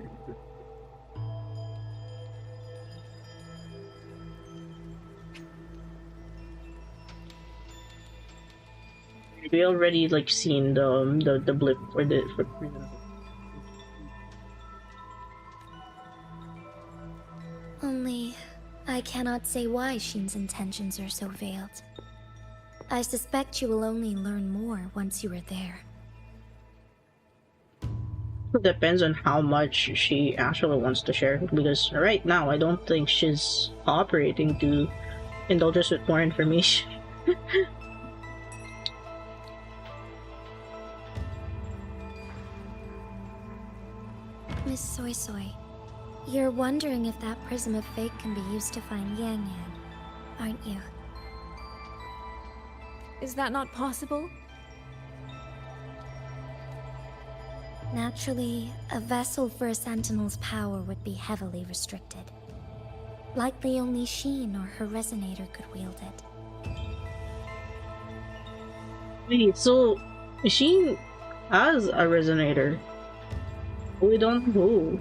We already like seen the blip for the for prison. Only, I cannot say why Sheen's intentions are so veiled. I suspect you will only learn more once you are there. It depends on how much she actually wants to share, because right now I don't think she's operating to indulge us with more information. Miss Soy Soy, you're wondering if that prism of fate can be used to find Yang Yang, aren't you? Is that not possible? Naturally, a vessel for a Sentinel's power would be heavily restricted. Likely only Sheen or her resonator could wield it. Wait, so Sheen has a resonator. We don't know.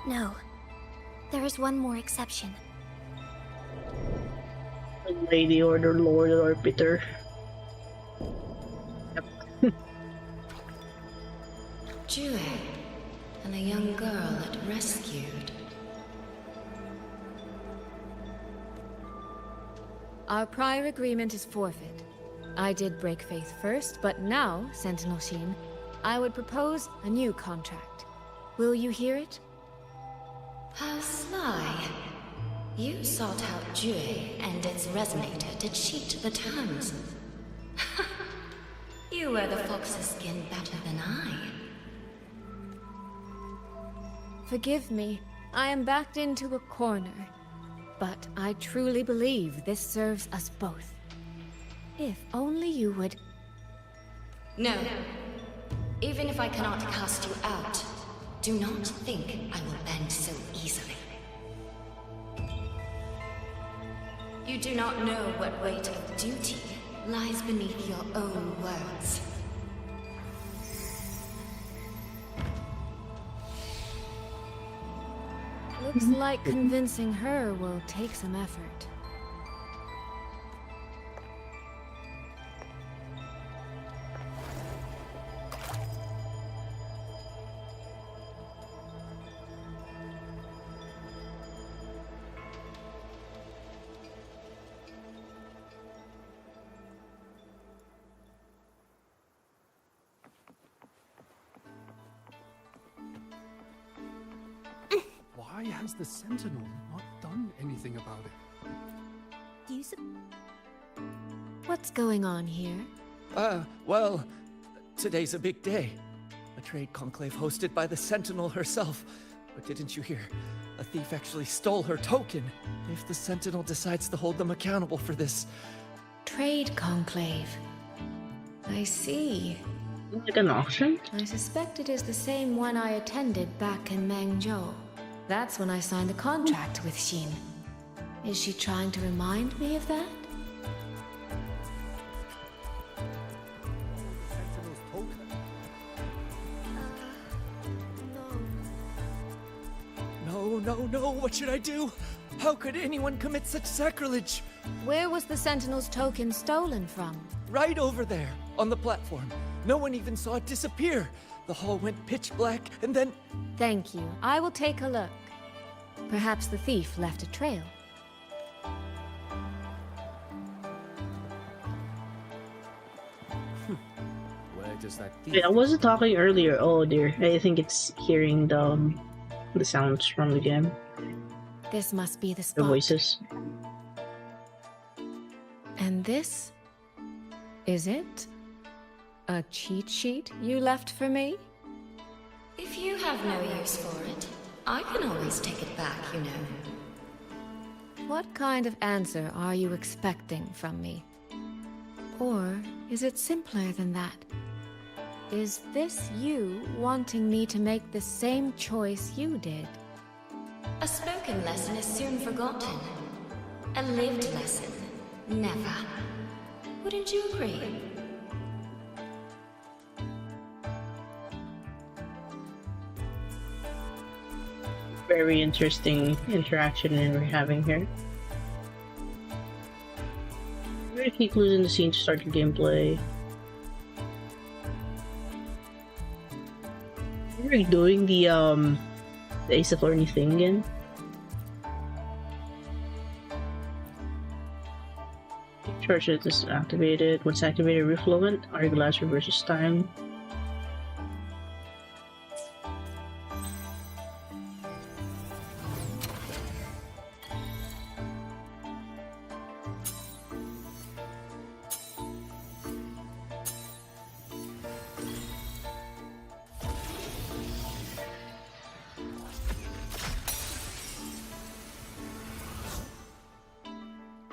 No. There is one more exception. Lady or the Lord or Peter. Jue, and a young girl it rescued. Our prior agreement is forfeit. I did break faith first, but now, Sentinel Sheen, I would propose a new contract. Will you hear it? How sly. You sought out Jue and its resonator to cheat the terms. You wear the fox's skin better than I. Forgive me. I am backed into a corner. But I truly believe this serves us both. If only you would... No. Even if I cannot cast you out, do not think I will bend so easily. You do not know what weight of duty lies beneath your own words. Looks like convincing her will take some effort. Why has the Sentinel not done anything about it? Do you What's going on here? Well, today's a big day. A trade conclave hosted by the Sentinel herself. But didn't you hear? A thief actually stole her token. If the Sentinel decides to hold them accountable for this... Trade conclave. I see. Like an auction? I suspect it is the same one I attended back in Mengzhou. That's when I signed the contract with Sheen. Is she trying to remind me of that? No, what should I do? How could anyone commit such sacrilege? Where was the Sentinel's token stolen from? Right over there, on the platform. No one even saw it disappear. The hall went pitch black, and then... Thank you. I will take a look. Perhaps the thief left a trail. Where does that thief... Wait, I wasn't talking earlier. Oh dear. I think it's hearing the sounds from the game. This must be the spot. The voices. And this? Is it? A cheat sheet you left for me? If you have no use for it, I can always take it back, you know. What kind of answer are you expecting from me? Or is it simpler than that? Is this you wanting me to make the same choice you did? A spoken lesson is soon forgotten. A lived lesson, never. Wouldn't you agree? Very interesting interaction we're having here. Very key clues in the scene to start your gameplay. We're doing the Ace of Orny thing again. Charge it is activated. Once activated, refluent, hourglass reverses time.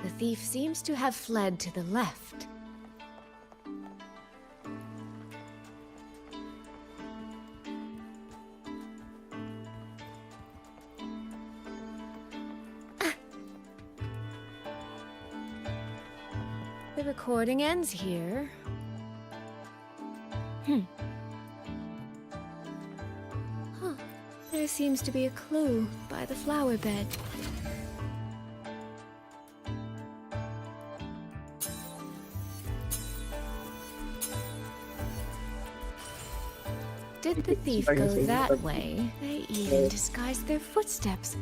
The thief seems to have fled to the left. The recording ends here. Huh. There seems to be a clue by the flower bed. Did the thief go that way? They even disguised their footsteps.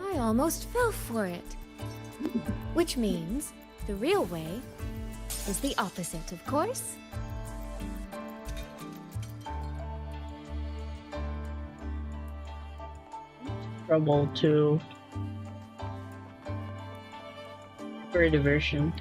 I almost fell for it. Which means the real way is the opposite, of course. Trouble to for a diversion.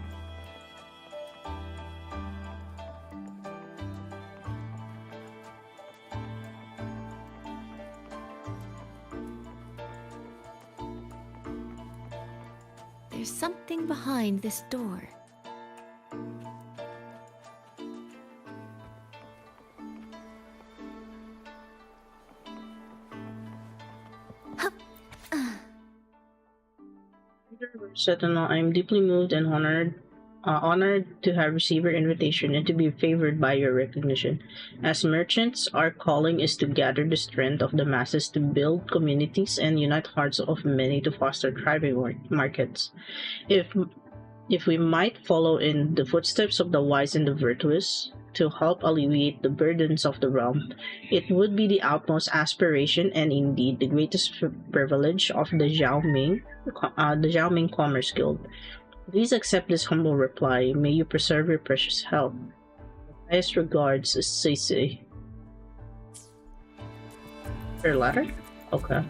There's something behind this door. Zetto, I am deeply moved and honored to have received your invitation and to be favored by your recognition. As merchants, our calling is to gather the strength of the masses to build communities and unite hearts of many to foster thriving markets. If we might follow in the footsteps of the wise and the virtuous to help alleviate the burdens of the realm, it would be the utmost aspiration and indeed the greatest privilege of the Xiaoming Commerce Guild. Please accept this humble reply. May you preserve your precious health. Highest regards, Sisi. Her letter? Okay.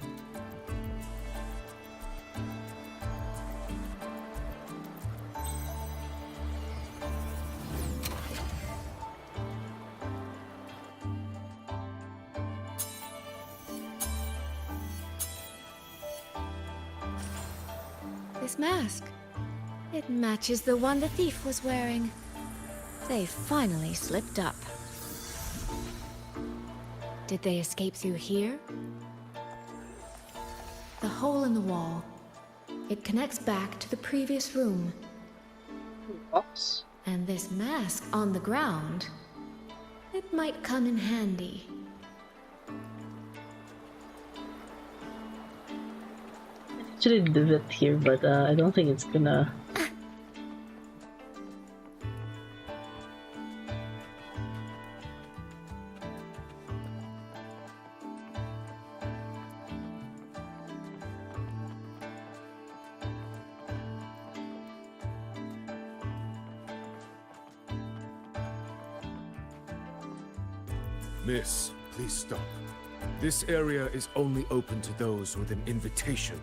This mask. It matches the one the thief was wearing. They finally slipped up. Did they escape through here? The hole in the wall. It connects back to the previous room. Oops. And this mask on the ground. It might come in handy. Actually did it here, but I don't think it's gonna. Miss, please stop. This area is only open to those with an invitation.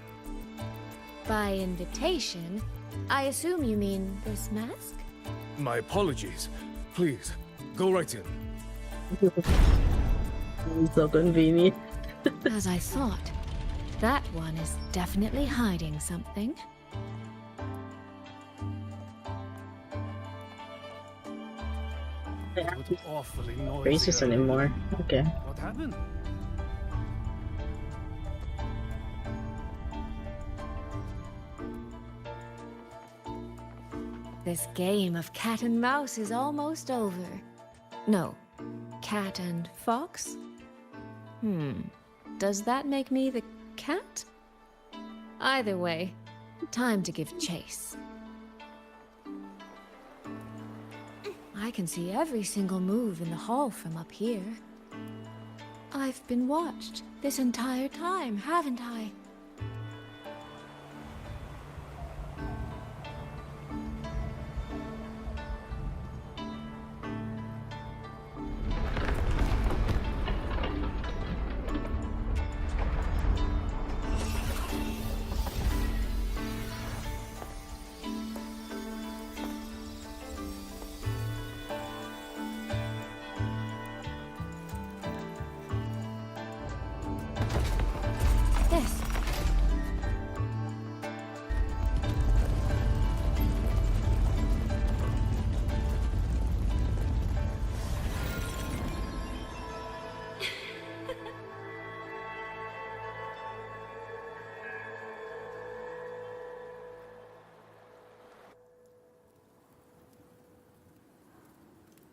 By invitation, I assume you mean this mask? My apologies. Please, go right in. So convenient. As I thought. That one is definitely hiding something. Awfully noisy. Racist anymore. Okay. What happened? This game of cat and mouse is almost over. No, cat and fox? Does that make me the cat? Either way, time to give chase. I can see every single move in the hall from up here. I've been watched this entire time, haven't I? This.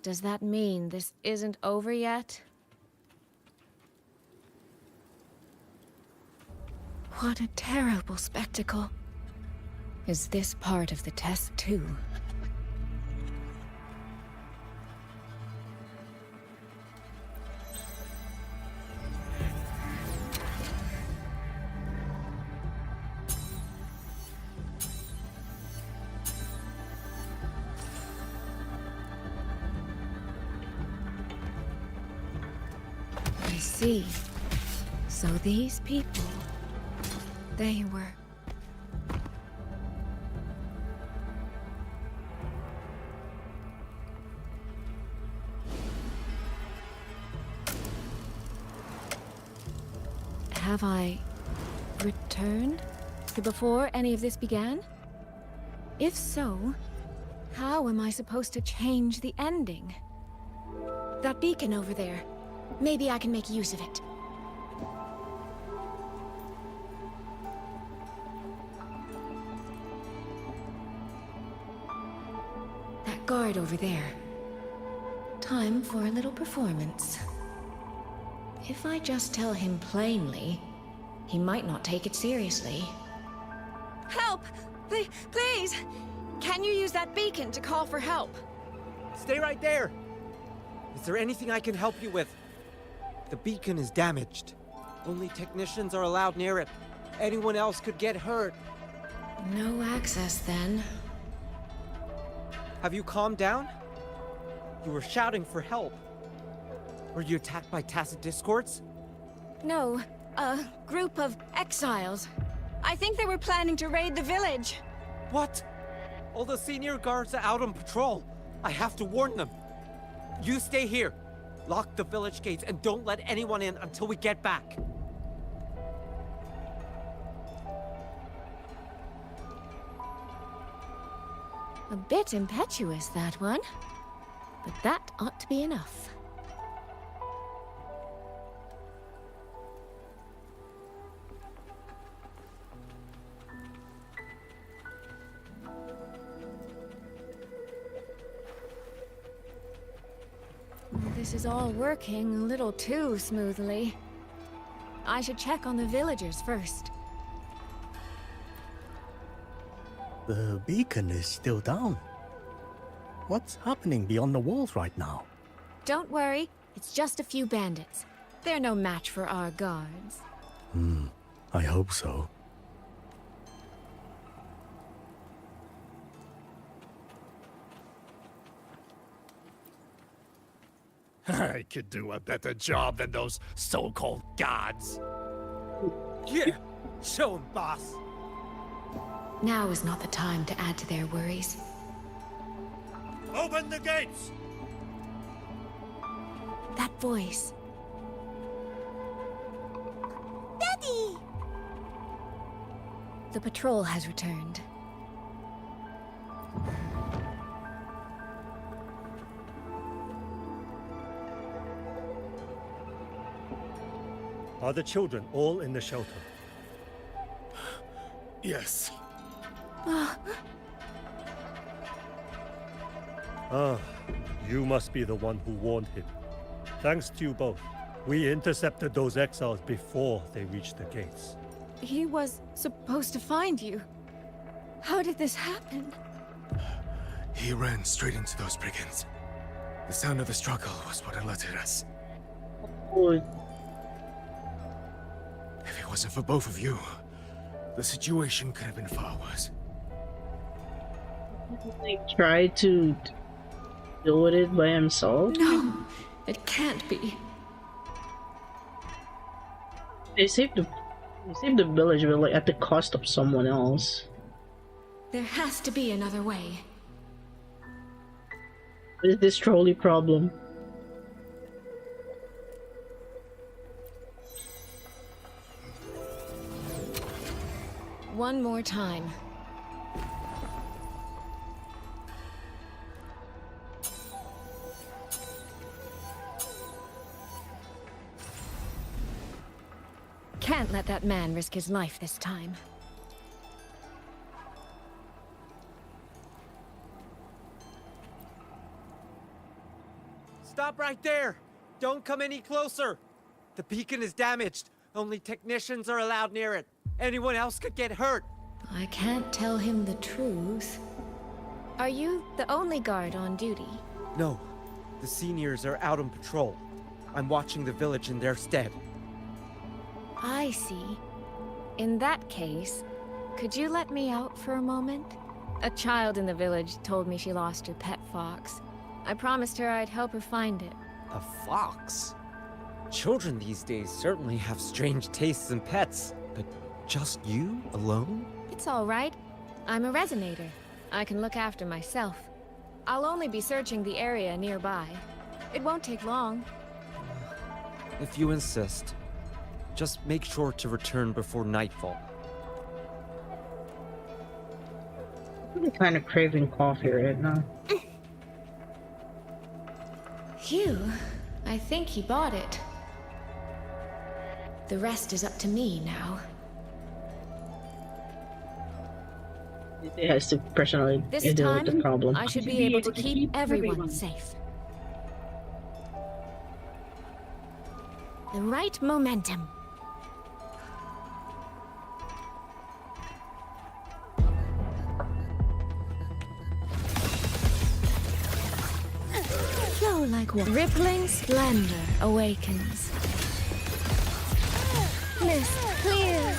Does that mean this isn't over yet? What a terrible spectacle. Is this part of the test too? I see. So these people, they were... Have I returned to before any of this began? If so, how am I supposed to change the ending? That beacon over there. Maybe I can make use of it. That guard over there. Time for a little performance. If I just tell him plainly, he might not take it seriously. Help! Please! Can you use that beacon to call for help? Stay right there! Is there anything I can help you with? The beacon is damaged. Only technicians are allowed near it. Anyone else could get hurt. No access, then. Have you calmed down? You were shouting for help. Were you attacked by tacit discords? No, a group of exiles. I think they were planning to raid the village. What? All the senior guards are out on patrol. I have to warn them. You stay here. Lock the village gates and don't let anyone in until we get back. A bit impetuous, that one. But that ought to be enough. This is all working a little too smoothly. I should check on the villagers first. The beacon is still down. What's happening beyond the walls right now? Don't worry, it's just a few bandits. They're no match for our guards. I hope so. I could do a better job than those so-called gods. Yeah, show 'em, boss. Now is not the time to add to their worries. Open the gates! That voice. Daddy! The patrol has returned. Are the children all in the shelter? Yes. You must be the one who warned him. Thanks to you both, we intercepted those exiles before they reached the gates. he was supposed to find you. How did this happen? He ran straight into those brigands. The sound of the struggle was what alerted us. Oh, If it wasn't for both of you, the situation could have been far worse. like try to deal with it by himself. No, it can't be. They saved the village, but like at the cost of someone else. There has to be another way. What is this trolley problem? One more time. Can't let that man risk his life this time. Stop right there! Don't come any closer! The beacon is damaged. Only technicians are allowed near it. Anyone else could get hurt. I can't tell him the truth. Are you the only guard on duty? No, the seniors are out on patrol. I'm watching the village in their stead. I see. In that case, could you let me out for a moment? A child in the village told me she lost her pet fox. I promised her I'd help her find it. A fox? Children these days certainly have strange tastes in pets, but just you alone? It's all right. I'm a resonator. I can look after myself. I'll only be searching the area nearby. It won't take long. If you insist. Just make sure to return before nightfall. I'm kind of craving coffee right now. Phew. I think he bought it. The rest is up to me now. It has to personally This deal with the time, problem. I should be able to keep everyone safe. The right momentum. Flow like water. Rippling splendor awakens. Mist clears.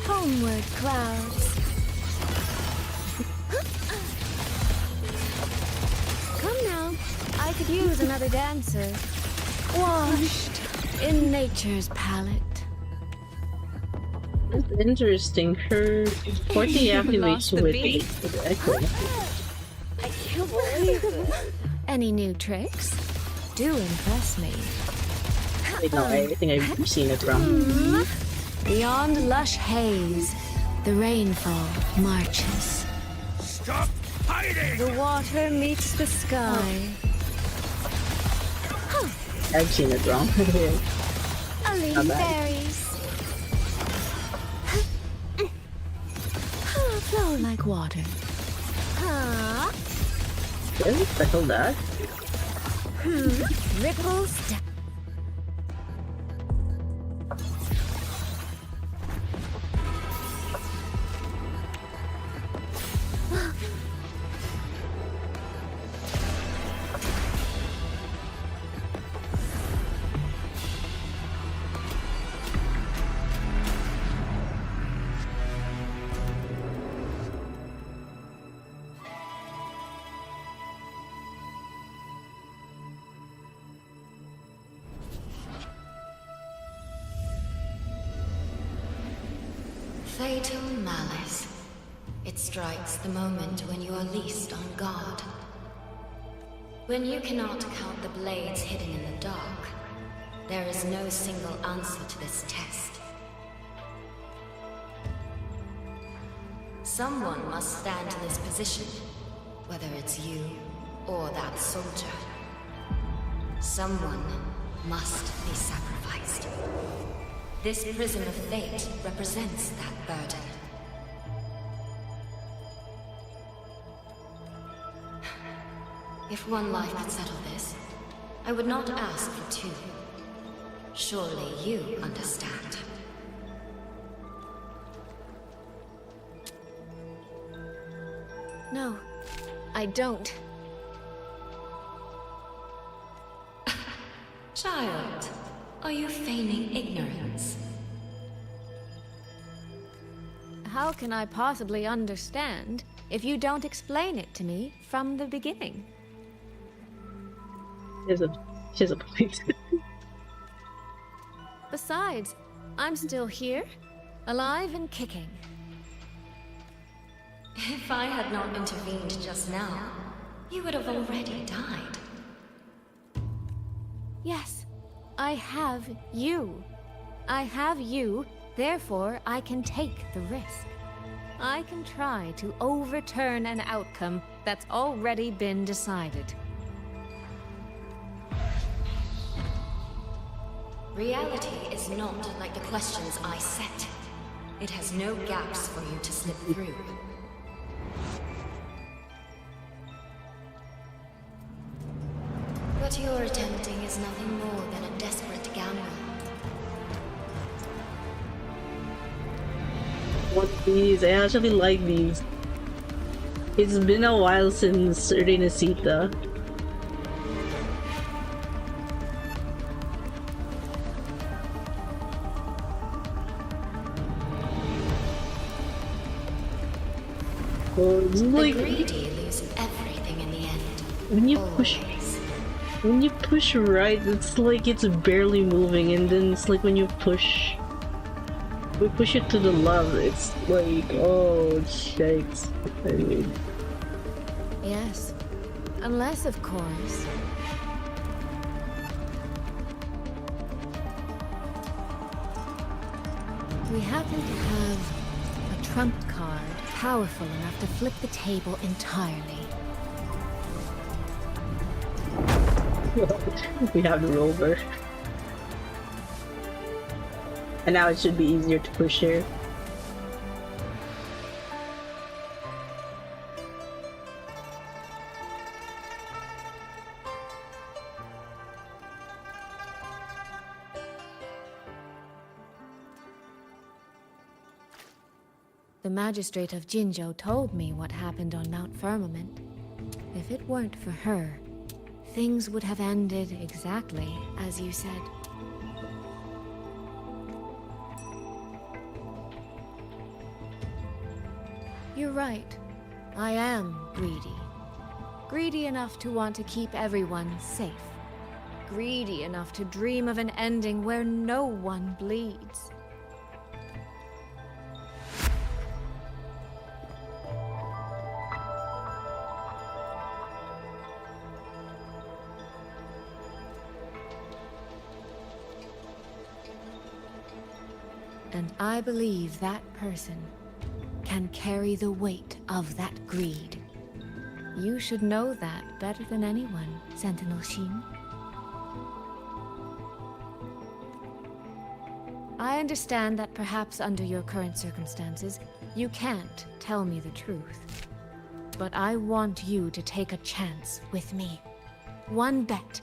Homeward clouds. Come now. I could use another dancer. Washed in nature's palette. That's interesting. Her 40 activates with the echo. I can't believe it. Any new tricks? Do impress me. Wait, no, I think I've seen it wrong. Beyond lush haze, the rainfall marches. Stop hiding! The water meets the sky. I've seen it wrong. A leaf Not bad. berries. Flow like water. Huh? Really? Settle that? Ripples down. Fatal malice. It strikes the moment when you are least on guard. When you cannot count the blades hidden in the dark, there is no single answer to this test. Someone must stand in this position, whether it's you or that soldier. Someone must be sacrificed. This prison of fate represents that burden. If one life could settle this, I would not ask for two. Surely you understand. No, I don't. Child, are you feigning ignorance? How can I possibly understand if you don't explain it to me from the beginning? She has a point. Besides, I'm still here, alive and kicking. If I had not intervened just now, you would have already died. Yes, I have you. I have you, therefore I can take the risk. I can try to overturn an outcome that's already been decided. Reality is not like the questions I set. It has no gaps for you to slip through. What you're attempting is nothing more than a desperate gamble. What these? I actually like these. It's been a while since Renacita. Oh, it's like the greedy lose everything in the end. when you push right, it's like it's barely moving, and then it's like when you push it to the left, it's like, oh shakes. I mean, Yes, unless, of course, we happen to have a trump card powerful enough to flip the table entirely. we have the rover. And now it should be easier to push here. The magistrate of Jinzhou told me what happened on Mount Firmament. If it weren't for her, things would have ended exactly as you said. You're right. I am greedy. Greedy enough to want to keep everyone safe. Greedy enough to dream of an ending where no one bleeds. And I believe that person can carry the weight of that greed. You should know that better than anyone, Sentinel Shin. I understand that perhaps under your current circumstances, you can't tell me the truth. But I want you to take a chance with me. One bet.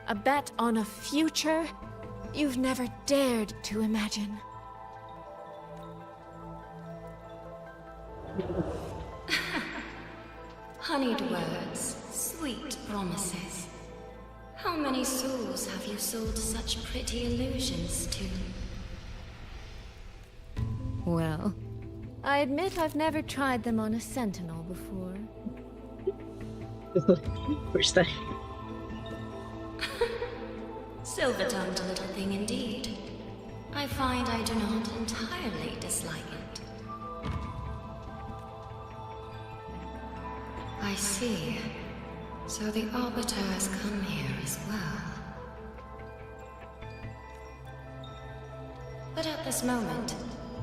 A bet on a future you've never dared to imagine. Honeyed words, sweet promises. How many souls have you sold such pretty illusions to? Well, I admit I've never tried them on a sentinel before. First time. Silver-tongued little thing indeed. I find I do not entirely dislike it. I see. So the Arbiter has come here as well. But at this moment,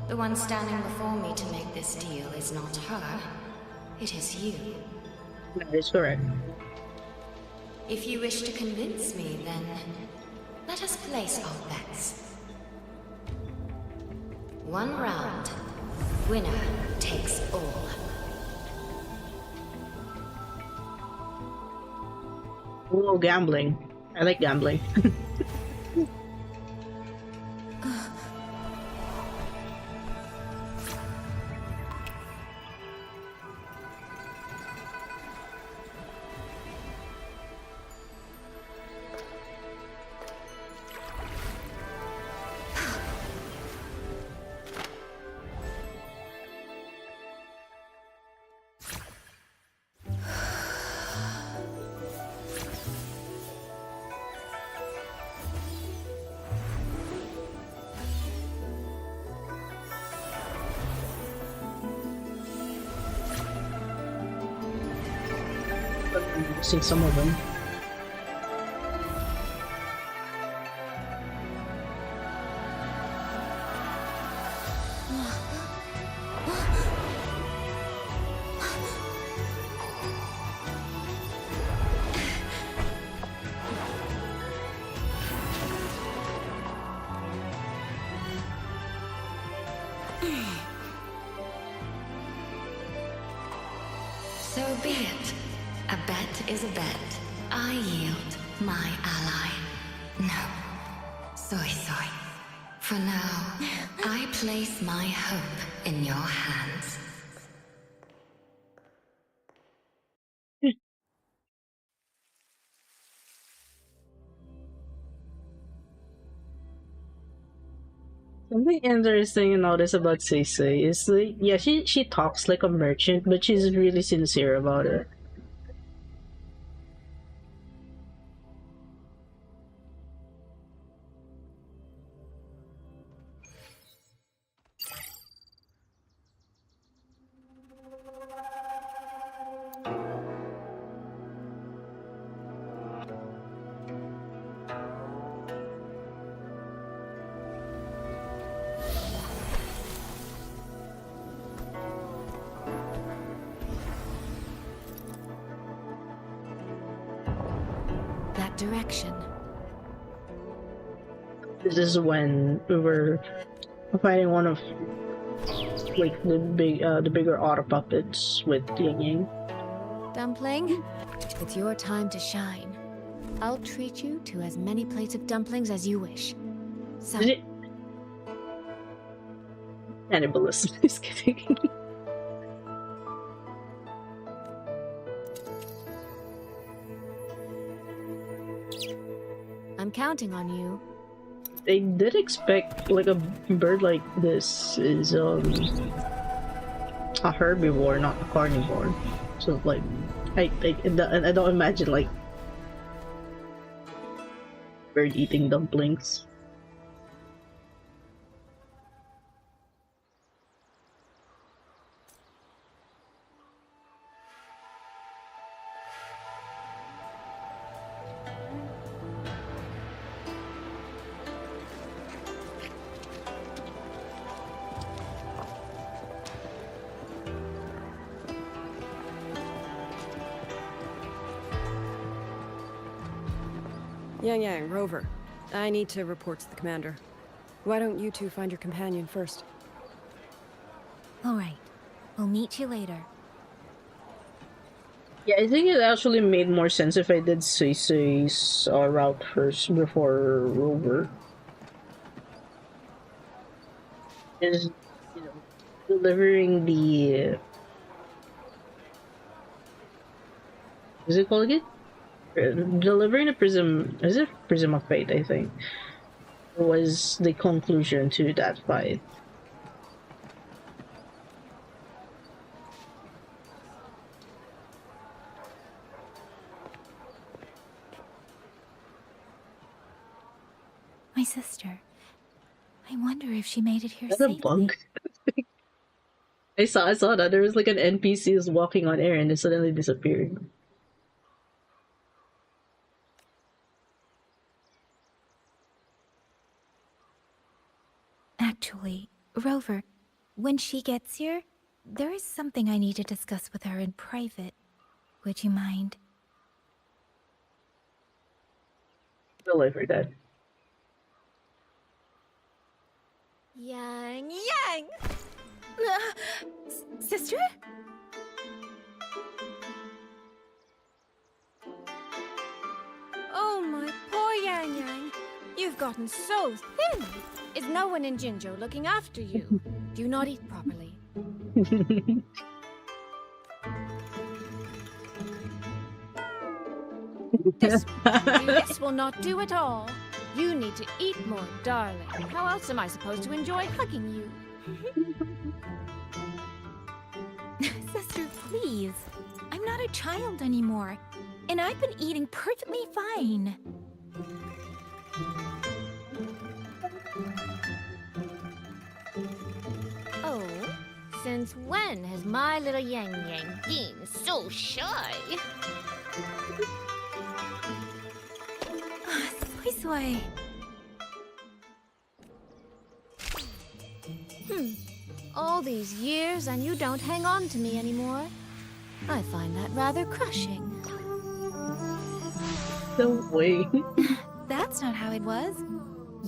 the one standing before me to make this deal is not her. It is you. That is correct. If you wish to convince me, then let us place our bets. One round. Winner takes all. Oh, gambling. I like gambling. seen some of them. So be it. A bet is a bet. I yield my ally. No. Soy. For now, I place my hope in your hands. Something interesting to notice about Sisei is like, yeah, she talks like a merchant, but she's really sincere about it. That direction. This is when we were fighting one of like the bigger otter puppets with Yang Yang. Dumpling, it's your time to shine. I'll treat you to as many plates of dumplings as you wish. So, Is it cannibalism? Just kidding. I'm counting on you. I did expect like a bird like this is a herbivore, not a carnivore. So like, I don't imagine like bird eating dumplings. Yang, Rover. I need to report to the commander. Why don't you two find your companion first? All right. We'll meet you later. Yeah, I think it actually made more sense if I did Sisei's route first before Rover. Is, you know, delivering the is it called again? Delivering the prism, is it Prism of Fate, I think, was the conclusion to that fight. My sister. I wonder if she made it here Is that a safely. bug? I saw that there was like an NPC was walking on air and it suddenly disappeared. Actually, Rover, when she gets here, there is something I need to discuss with her in private. Would you mind? Deliver that. Yang! Sister? Oh, my poor Yang. You've gotten so thin. Is no one in Jinzhou looking after you? Do you not eat properly? This will not do at all. You need to eat more, darling. How else am I supposed to enjoy hugging you? Sister, please. I'm not a child anymore. And I've been eating perfectly fine. Oh, since when has my little Yang been so shy? Soy. All these years and you don't hang on to me anymore. I find that rather crushing. No way. That's not how it was.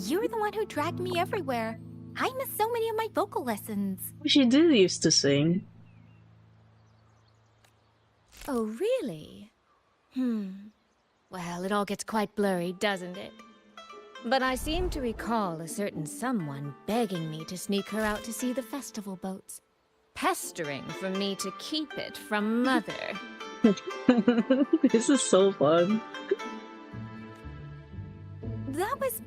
You're the one who dragged me everywhere. I missed so many of my vocal lessons. She did used to sing. Oh, really? Well, it all gets quite blurry, doesn't it? But I seem to recall a certain someone begging me to sneak her out to see the festival boats. Pestering for me to keep it from Mother. This is so fun. That was...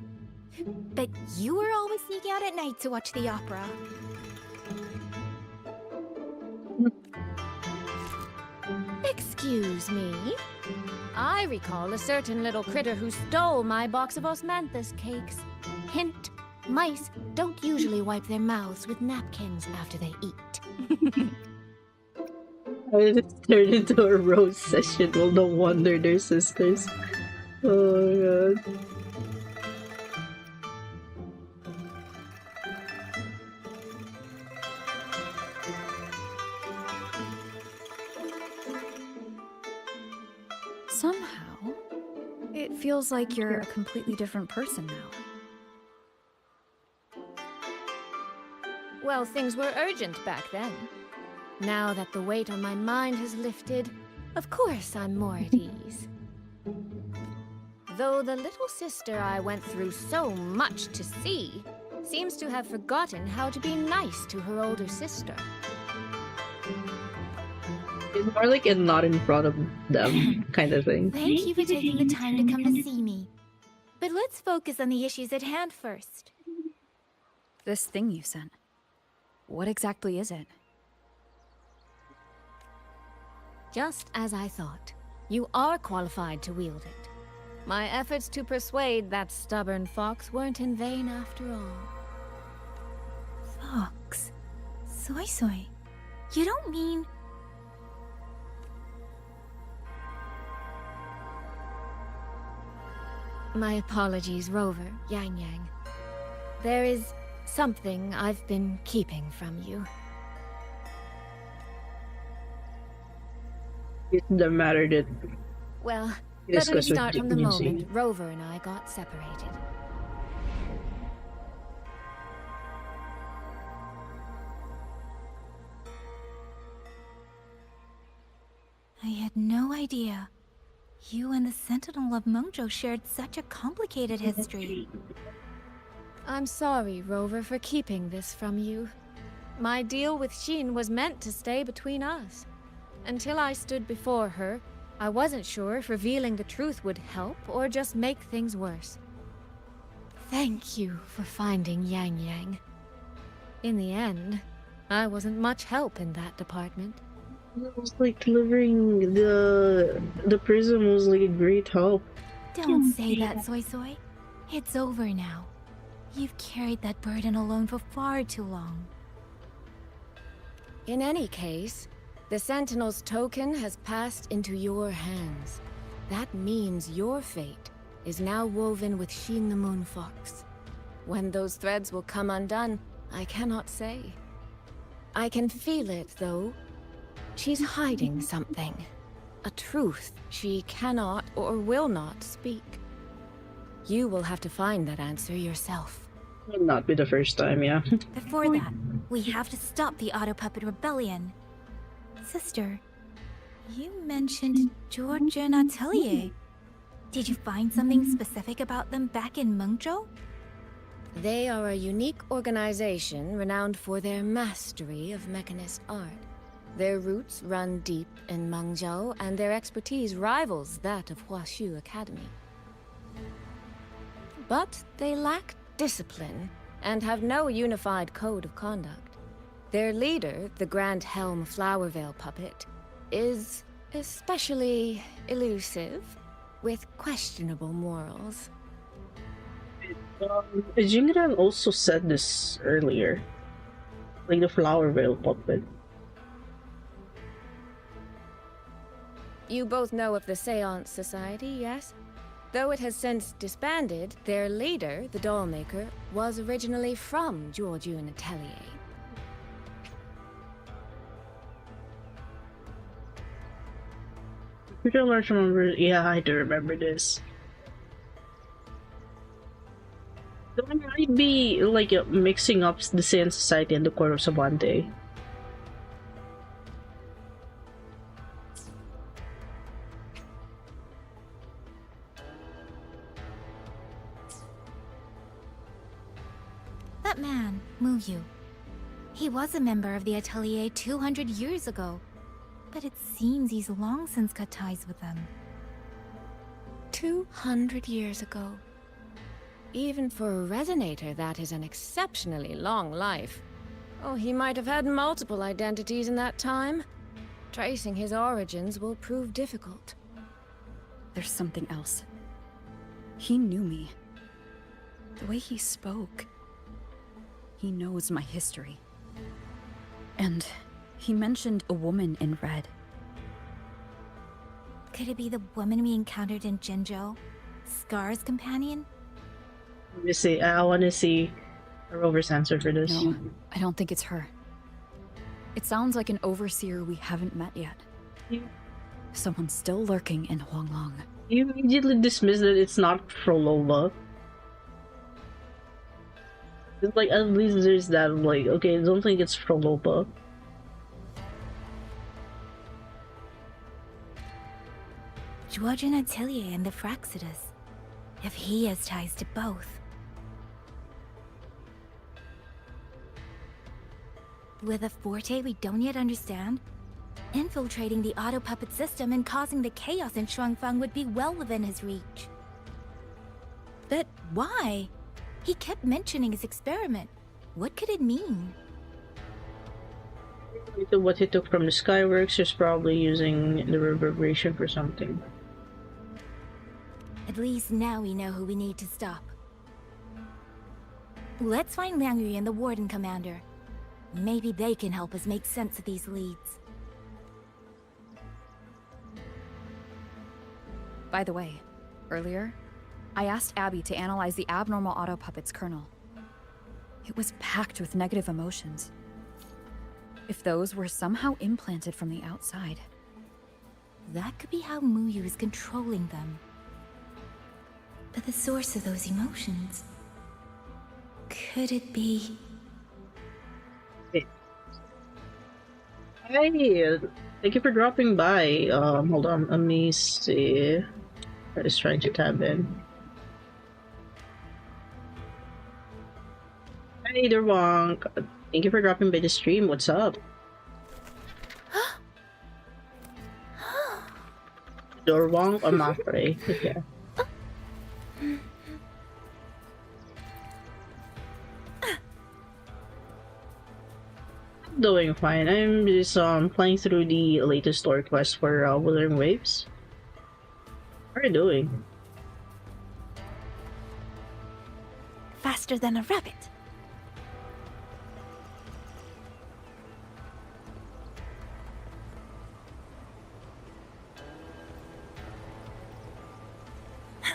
But you were always sneaking out at night to watch the opera. Excuse me? I recall a certain little critter who stole my box of osmanthus cakes. Hint, mice don't usually wipe their mouths with napkins after they eat. I just turned into a rose session. Well, no wonder they're sisters. Oh my god. Somehow, it feels like you're a completely different person now. Well, things were urgent back then. Now that the weight on my mind has lifted, of course I'm more at ease. Though the little sister I went through so much to see seems to have forgotten how to be nice to her older sister. It's more like a not in front of them kind of thing. Thank you for taking the time to come to see me. But let's focus on the issues at hand first. This thing you sent. What exactly is it? Just as I thought. You are qualified to wield it. My efforts to persuade that stubborn fox weren't in vain after all. Fox? Soy. You don't mean... My apologies, Rover, Yang Yang. There is something I've been keeping from you. It's the matter that... Well, It let me discussed with start from the Jiggy. moment Rover and I got separated. I had no idea. You and the Sentinel of Mengzhou shared such a complicated history. I'm sorry, Rover, for keeping this from you. My deal with Xin was meant to stay between us. Until I stood before her, I wasn't sure if revealing the truth would help or just make things worse. Thank you for finding Yang Yang. In the end, I wasn't much help in that department. It was like delivering the prism was like a great help. Don't say that, Soy. It's over now. You've carried that burden alone for far too long. In any case, the Sentinel's token has passed into your hands. That means your fate is now woven with Xin the Moon Fox. When those threads will come undone, I cannot say. I can feel it, though. She's hiding something. A truth she cannot or will not speak. You will have to find that answer yourself. Will not be the first time, yeah. Before that, we have to stop the Auto Puppet Rebellion. Sister, you mentioned George and Atelier. Did you find something specific about them back in Mengzhou? They are a unique organization renowned for their mastery of mechanist art. Their roots run deep in Mengzhou, and their expertise rivals that of Huaxu Academy. But they lack discipline and have no unified code of conduct. Their leader, the Grand Helm Flowervale puppet, is especially elusive, with questionable morals. Jingran also said this earlier. Like the Flowervale puppet. You both know of the Seance Society, yes? Though it has since disbanded, their leader, the dollmaker, was originally from Georgian Atelier. Pretty much remember. Yeah, I do remember this. So I might be like mixing up the Saiyan Society and the Court of Sabante. That man, Muyu. He was a member of the Atelier 200 years ago, but it seems he's long since cut ties with them. 200 years ago. Even for a resonator, that is an exceptionally long life. Oh, he might have had multiple identities in that time. Tracing his origins will prove difficult. There's something else. He knew me. The way he spoke. He knows my history. And he mentioned a woman in red. Could it be the woman we encountered in Jinzhou? Scar's companion? Let me see. I want to see a Rover's answer for this. No, I don't think it's her. It sounds like an overseer we haven't met yet. Someone still lurking in Huanglong. You immediately dismiss that it's not Frolova. It's like, at least there's that, like, okay, I don't think it's Frolova. Georgian Atelier and the Fraxidus. If he has ties to both. With a forte we don't yet understand, infiltrating the auto puppet system and causing the chaos in Shuangfang would be well within his reach. But why? He kept mentioning his experiment. What could it mean? What he took from the Skyworks is probably using the reverberation for something. At least now we know who we need to stop. Let's find Liang Yu and the Warden Commander. Maybe they can help us make sense of these leads. By the way, earlier, I asked Abby to analyze the abnormal auto puppet's kernel. It was packed with negative emotions. If those were somehow implanted from the outside. That could be how Muyu is controlling them. But the source of those emotions... could it be... Hey, thank you for dropping by. Hold on, let me see. I'm just trying to tab in. Hey, Derwong. Thank you for dropping by the stream. What's up? Dorwong or Mafre? Yeah. Doing fine. I'm just playing through the latest story quest for Wuthering Waves. How are you doing? Faster than a rabbit.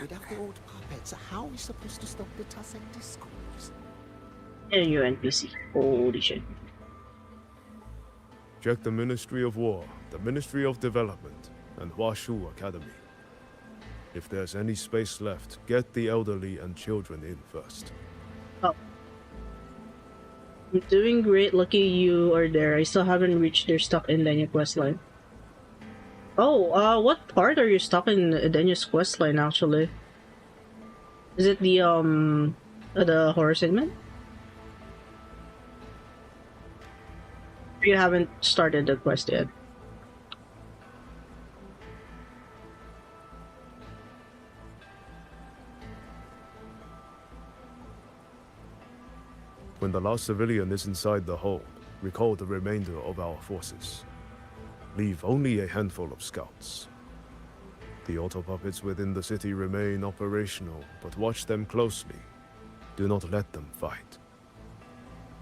Without the old puppets, how are we supposed to stop the Tusek discourse? Yeah, you NPC. Holy shit. Check the Ministry of War, the Ministry of Development, and Huashu Academy. If there's any space left, get the elderly and children in first. Oh. I'm doing great, lucky you are there. I still haven't reached their stuck in Denya questline. Oh, what part are you stuck in Denya's questline actually? Is it the horror segment? You haven't started the quest yet. When the last civilian is inside the hold, recall the remainder of our forces. Leave only a handful of scouts. The auto puppets within the city remain operational, but watch them closely. Do not let them fight.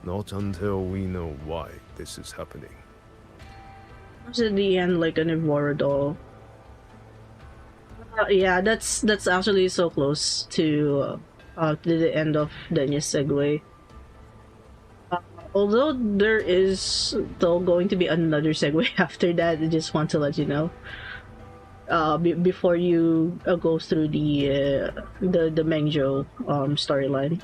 Not until we know why this is happening. Was at the end like an Evora doll? Yeah, that's actually so close to the end of Danya's segue. Although there is still going to be another segue after that, I just want to let you know. Before you go through the Mengzhou storyline.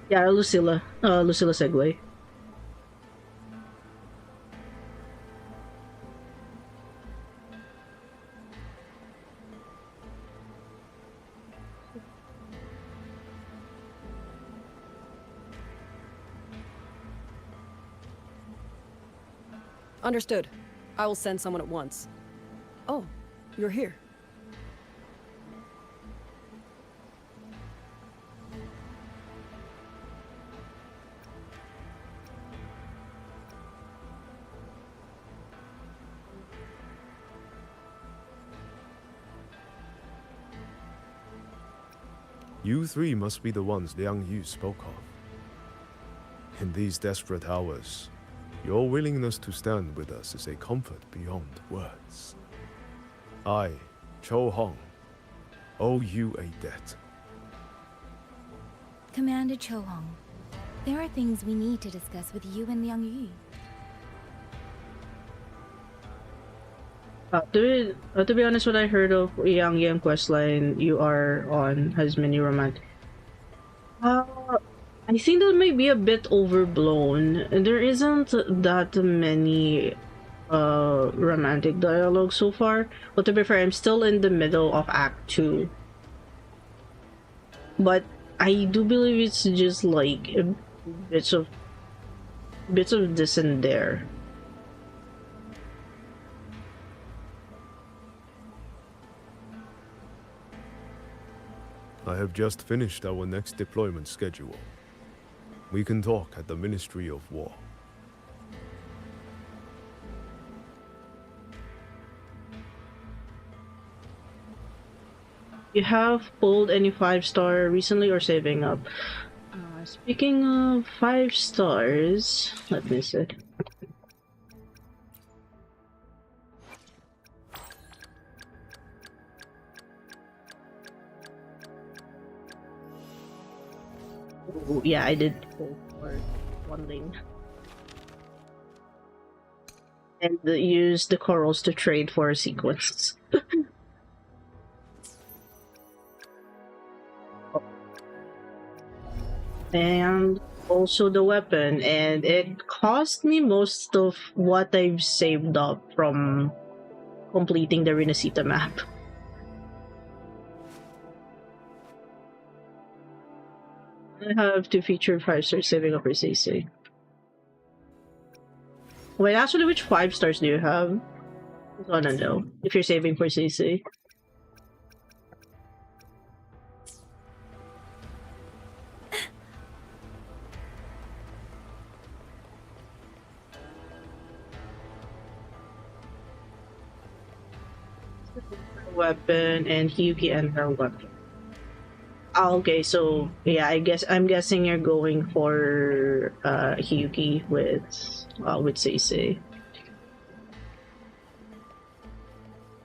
Yeah, Lucilla segue. Understood. I will send someone at once. Oh, you're here. You three must be the ones Liang Yu spoke of. In these desperate hours, your willingness to stand with us is a comfort beyond words. I, Cho Hong, owe you a debt. Commander Cho Hong, there are things we need to discuss with you and Liang Yu. To be honest, what I heard of Yang Yang questline you are on has many romantic. I think that might be a bit overblown. There isn't that many romantic dialogue so far. But to be fair, I'm still in the middle of Act 2. But I do believe it's just like bits of this and there. I have just finished our next deployment schedule. We can talk at the Ministry of War. You have pulled any 5-star recently or saving up? Speaking of 5 stars, let me see. Ooh, yeah, I did pull for one thing. And use the corals to trade for a sequence. And also the weapon, and it cost me most of what I've saved up from completing the Renacita map. I have to feature 5-star saving up for CC. Wait, actually, which 5 stars do you have? I wanna know if you're saving for CC. Weapon and Hyuki and her weapon. Okay, so yeah, I'm guessing you're going for Hyuki with CC.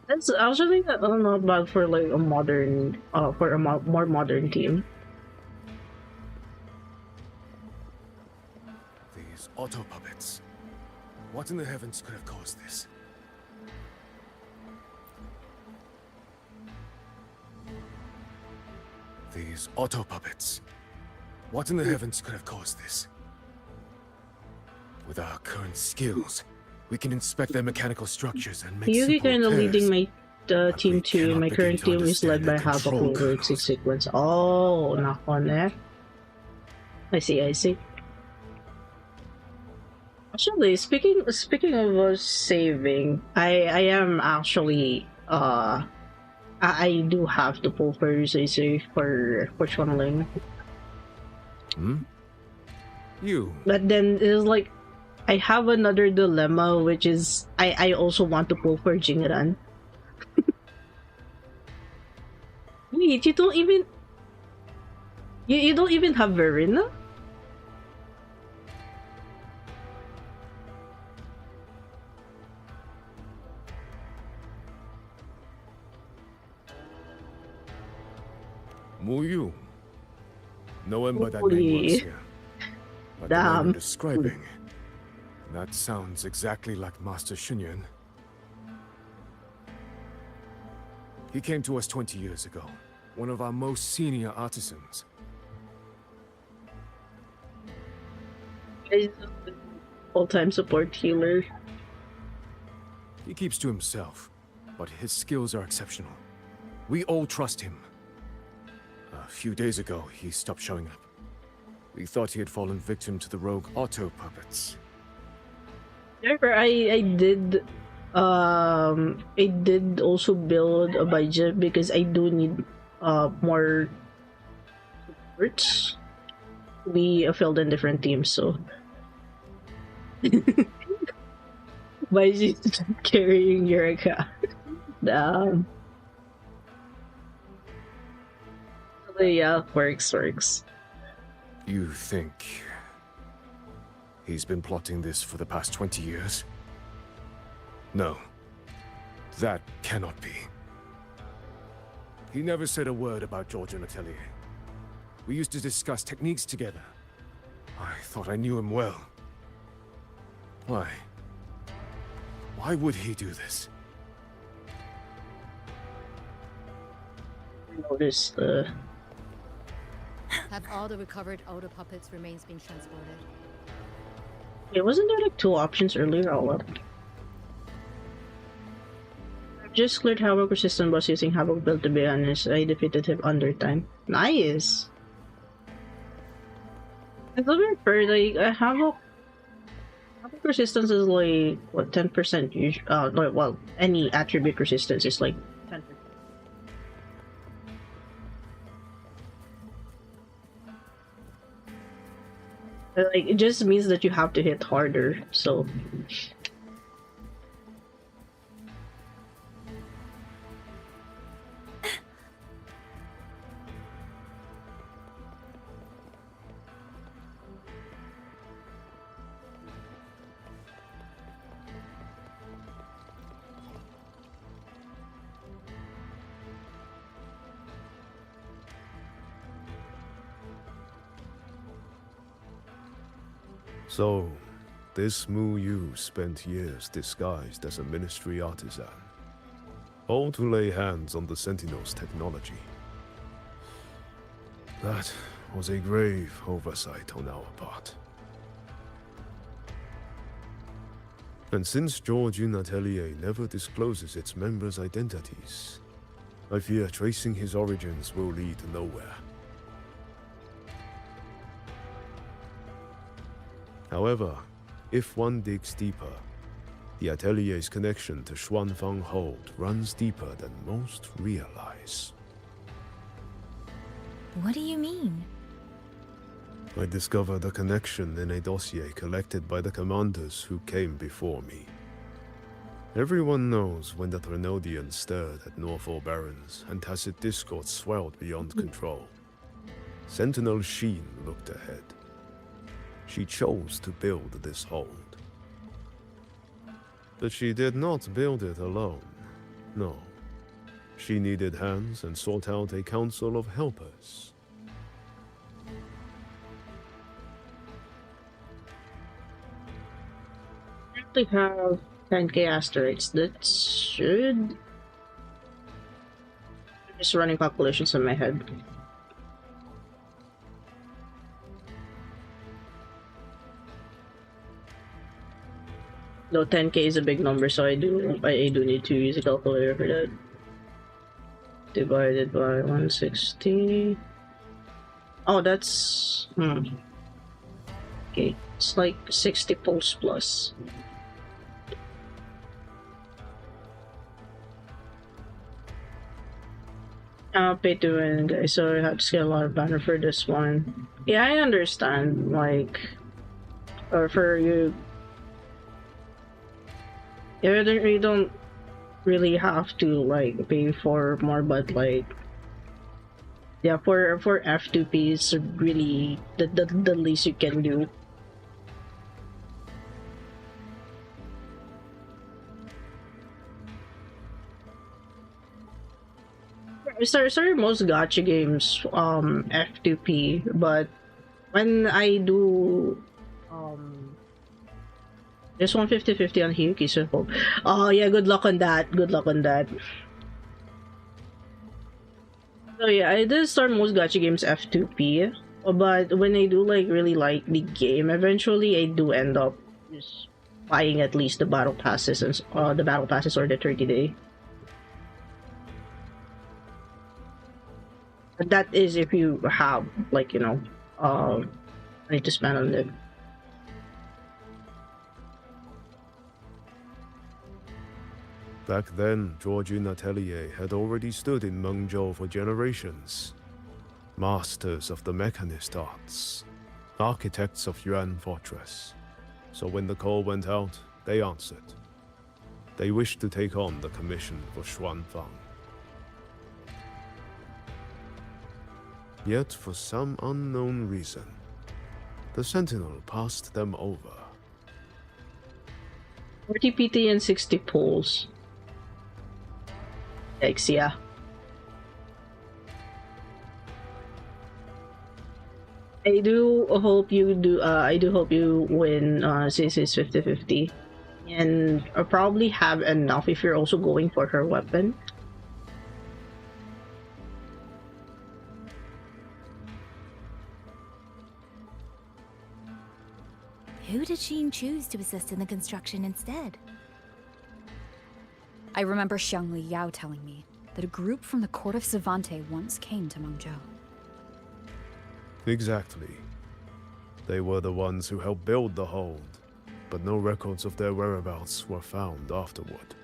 That's actually not bad for like a modern more modern team. These auto puppets. What in the heavens could have caused this? These auto puppets. What in the heavens could have caused this? With our current skills, we can inspect their mechanical structures and make Hyuki simple kind of repairs. leading my team too. My current team is led by control Hapakuro 6 sequence. Oh, knock on there. I see. Actually, speaking of saving, I am actually I do have to pull for CC for channeling. You. But then it's like I have another dilemma, which is I also want to pull for Jingran. Wait, you don't even you don't even have Verena? Muyu. No one but that name works here. But the man you're describing, that sounds exactly like Master Shunyuan. He came to us 20 years ago, one of our most senior artisans. He's a full-time support healer. He keeps to himself, but his skills are exceptional. We all trust him. A few days ago, he stopped showing up. We thought he had fallen victim to the rogue auto puppets. However, I did also build a budget because I do need more supports. We filled in different teams, so Baiji's carrying your account. Yeah, works. You think he's been plotting this for the past 20 years? No, that cannot be. He never said a word about Georgian Atelier. We used to discuss techniques together. I thought I knew him well. Why? Why would he do this? Notice the... Have all the recovered auto puppets' remains been transported? Yeah, wasn't there like 2 options earlier? Oh, well. I've just cleared Havoc resistant boss using Havoc build, to be honest. I defeated him under time. Nice! I love it for like Havoc resistance is like what 10% well, any attribute resistance is like 10%. Like it just means that you have to hit harder, so So, this Mu Yu spent years disguised as a ministry artisan, all to lay hands on the Sentinel's technology. That was a grave oversight on our part. And since Georgian Atelier never discloses its members' identities, I fear tracing his origins will lead nowhere. However, if one digs deeper, the Atelier's connection to Xuanfang Hold runs deeper than most realize. What do you mean? I discovered a connection in a dossier collected by the commanders who came before me. Everyone knows when the Trinodians stirred at Norfolk Barrens and tacit discord swelled beyond control. Sentinel Sheen looked ahead. She chose to build this hold. But she did not build it alone. No. She needed hands and sought out a council of helpers. We have 10k asteroids. That should... I'm just running calculations in my head. No, 10k is a big number, so I do need to use a calculator for that. Divided by 160. Oh, that's okay. It's like 60 pulse plus. I'll pay to win, guys, so I have to get a lot of banner for this one. Yeah, I understand, like, or for you. Yeah, you don't really have to like pay for more, but like, yeah, for F2P is really the least you can do. I started most gacha games F2P, but when I do there's 150-50 on Hiyuki, so oh yeah, good luck on that. Good luck on that. So yeah, I did start most gacha games F2P, but when I do like really like the game, eventually I do end up just buying at least the battle passes and the battle passes or the 30-day. That is if you have like, you know, money to spend on it. Back then, Georgian Atelier had already stood in Mengzhou for generations. Masters of the mechanist arts, architects of Yuan Fortress. So when the call went out, they answered. They wished to take on the commission for Xuanfang. Yet, for some unknown reason, the Sentinel passed them over. 40 PT and 60 pulls. Yikes, yeah. I do hope you win since it's 50-50. And I'll probably have enough if you're also going for her weapon. Who did Sheen choose to assist in the construction instead? I remember Xiangli Yao telling me that a group from the court of Savante once came to Mengzhou. Exactly. They were the ones who helped build the hold, but no records of their whereabouts were found afterward.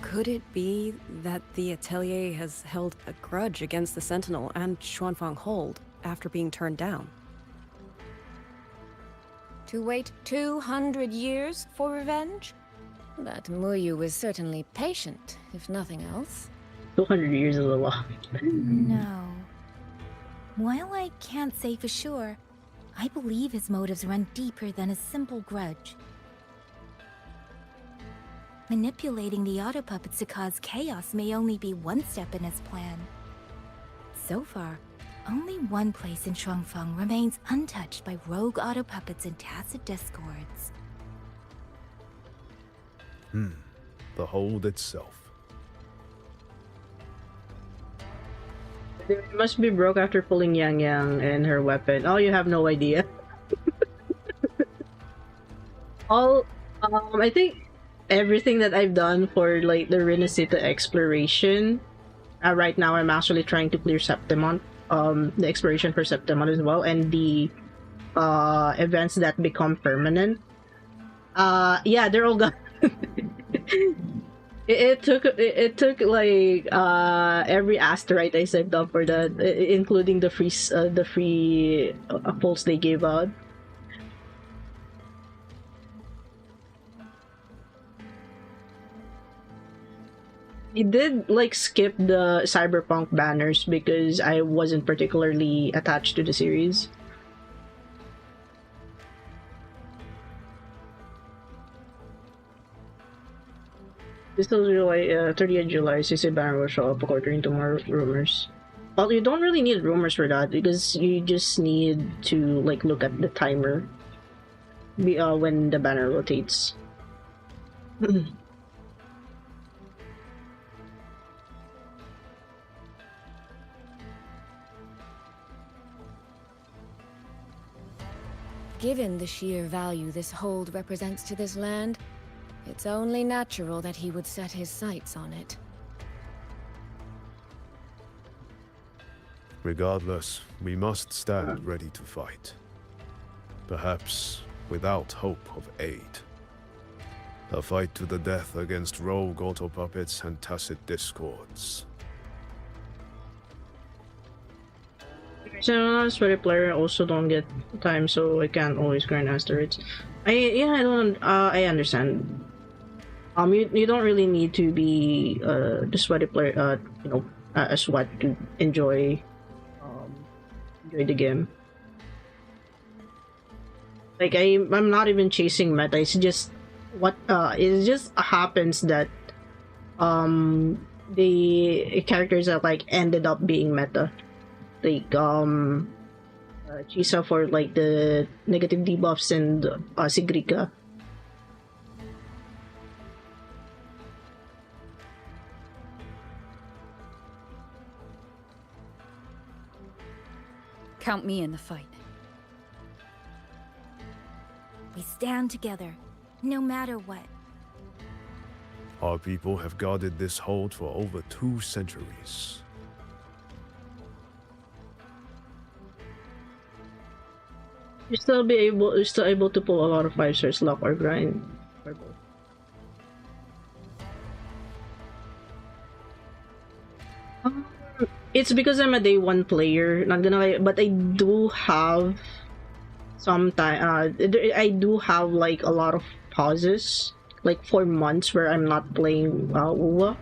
Could it be that the Atelier has held a grudge against the Sentinel and Xuanfang Hold after being turned down? To wait 200 years for revenge? That Muyu was certainly patient, if nothing else. 200 years is a lot. No. While I can't say for sure, I believe his motives run deeper than a simple grudge. Manipulating the auto puppets to cause chaos may only be one step in his plan. So far, only one place in Shuangfeng remains untouched by rogue auto puppets and tacit discords. The hold itself. It must be broke after pulling Yang Yang and her weapon. Oh, you have no idea. I think everything that I've done for like the Renacita exploration, right now I'm actually trying to clear Septimon, the exploration for Septimon as well, and the events that become permanent. Yeah, they're all gone. It took like every asteroid I saved up for that, including the free pulse they gave out. I did like skip the cyberpunk banners because I wasn't particularly attached to the series. This is July, 30th July, CC banner will show up according to more rumors. Well, you don't really need rumors for that because you just need to like look at the timer when the banner rotates. Given the sheer value this hold represents to this land, it's only natural that he would set his sights on it. Regardless, we must stand ready to fight. Perhaps without hope of aid. A fight to the death against rogue auto puppets and tacit discords. So I'm not a sweaty player, I also don't get time, so I can't always grind asteroids. I understand. You don't really need to be the sweaty player, you know, a sweat to enjoy the game. Like I'm not even chasing meta. It's just it just happens that the characters that like ended up being meta, like Chisa for like the negative debuffs and Sigrika. Count me in the fight. We stand together, no matter what. Our people have guarded this hold for over 2 centuries. You're still able to pull a lot of 5 stars luck or grind. Or both. It's because I'm a day 1 player. Not gonna lie, but I do have some time. I do have like a lot of pauses, like 4 months where I'm not playing Wuwa.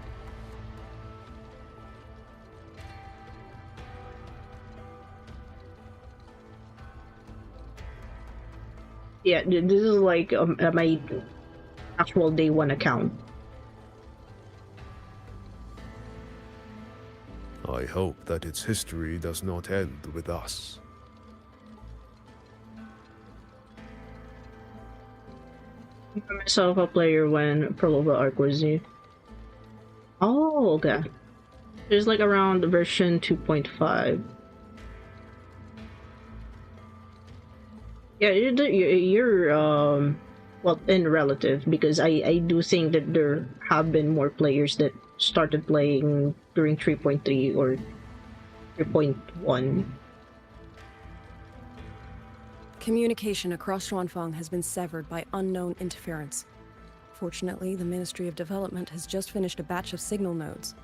Yeah, this is like my actual day 1 account. I hope that its history does not end with us. I made myself a player when Prolova arc was new. Oh, okay. There's like around version 2.5. Yeah, you're well, in relative, because I do think that there have been more players that started playing during 3.3 or 3.1. Communication across Xuanfang has been severed by unknown interference. Fortunately, the Ministry of Development has just finished a batch of signal nodes.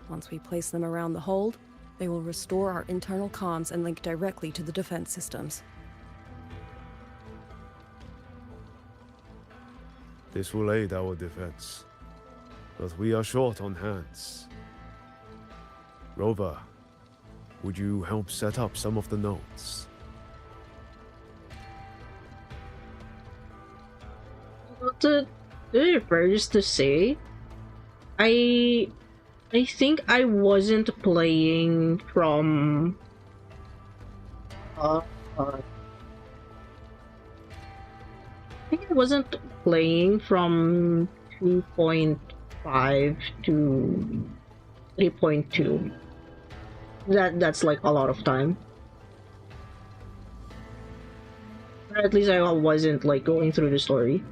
Once we place them around the hold, they will restore our internal comms and link directly to the defense systems. This will aid our defense, but we are short on hands. Rover, would you help set up some of the nodes? To first to say, I think I wasn't playing from I think I wasn't playing from 2.5 to 3.2. That's like a lot of time. Or at least I wasn't like going through the story.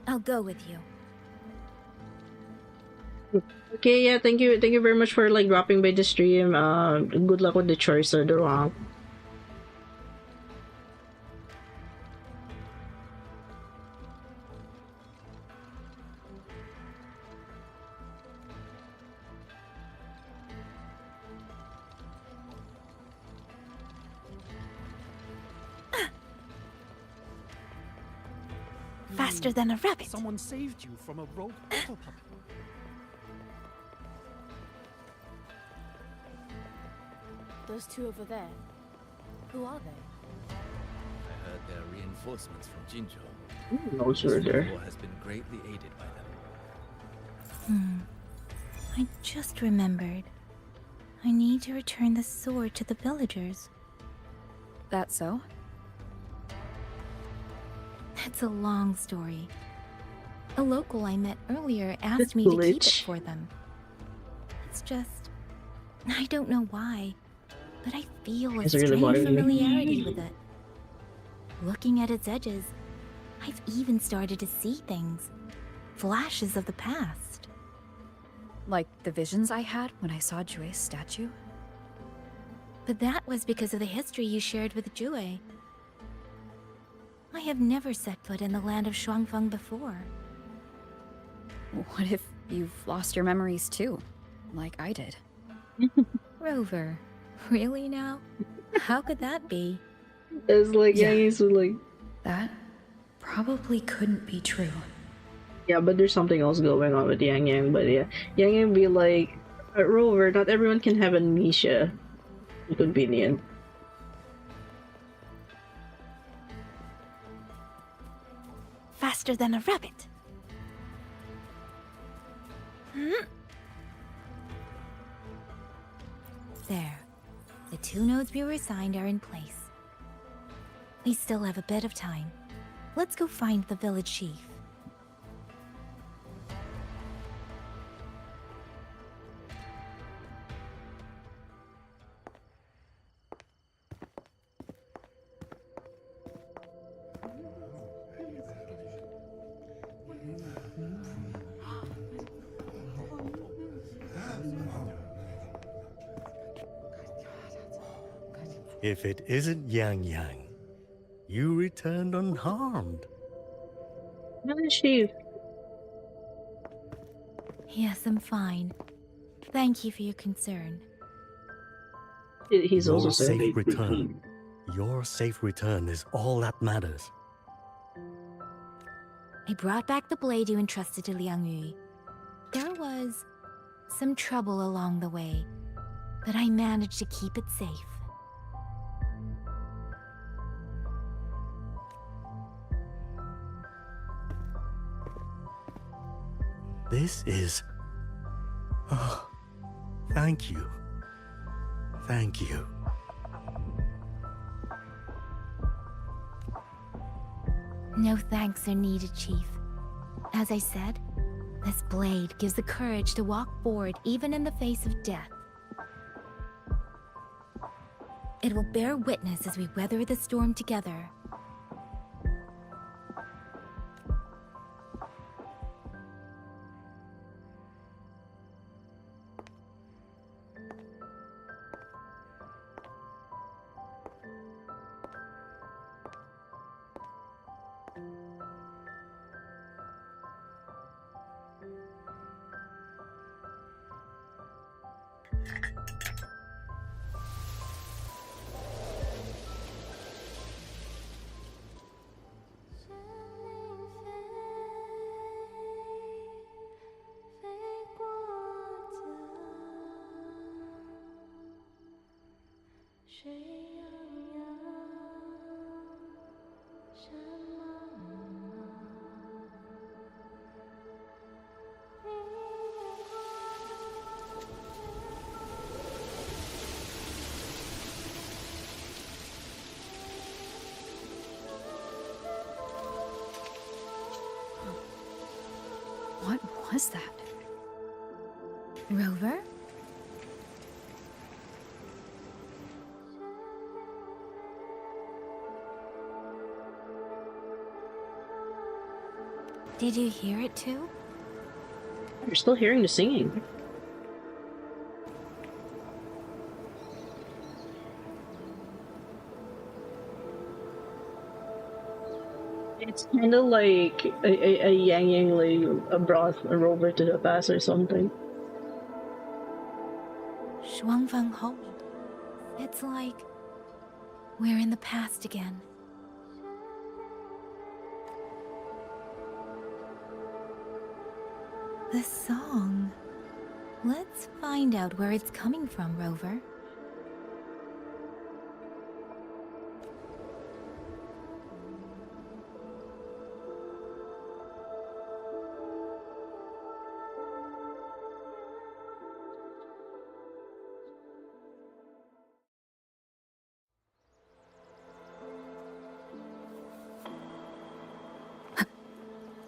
I'll go with you. Okay, yeah, thank you very much for like dropping by the stream. Good luck with the choice or the wrong. Faster than a rabbit. Someone saved you from a rogue auto puppet. Those two over there. Who are they? I heard they're reinforcements from Jinzhou. Those were there. War has been greatly aided by them. I just remembered. I need to return the sword to the villagers. That so? It's a long story. A local I met earlier asked That's me to keep it glitch. for them. It's just... I don't know why, but I feel a Is it really strange bothering you? familiarity with it. Looking at its edges, I've even started to see things. Flashes of the past. Like the visions I had when I saw Jue's statue? But that was because of the history you shared with Jue. I have never set foot in the land of Xuanfang before. What if you've lost your memories too? Like I did. Rover, really now? How could that be? It's like, yeah, Yeah. he's like... probably couldn't be true. Yeah, but there's something else going on with Yang Yang. But yeah, Yang Yang be like, Rover, not everyone can have amnesia. Convenient. Faster than a rabbit. There. The 2 nodes we were assigned are in place. We still have a bit of time. Let's go find the village chief. If it isn't Yang Yang, you returned unharmed. Village chief. Yes, I'm fine. Thank you for your concern. He's also Your saying safe return. Your safe return is all that matters. I brought back the blade you entrusted to Liang Yu. There was some trouble along the way, but I managed to keep it safe. This is... Oh, thank you. Thank you. No thanks are needed, Chief. As I said, this blade gives the courage to walk forward even in the face of death. It will bear witness as we weather the storm together. What was that? Rover? Did you hear it too? You're still hearing the singing. It's kind of like a Yang Yang like brought a Rover to the past or something. Shuangfang Hold. It's like we're in the past again. The song. Let's find out where it's coming from, Rover.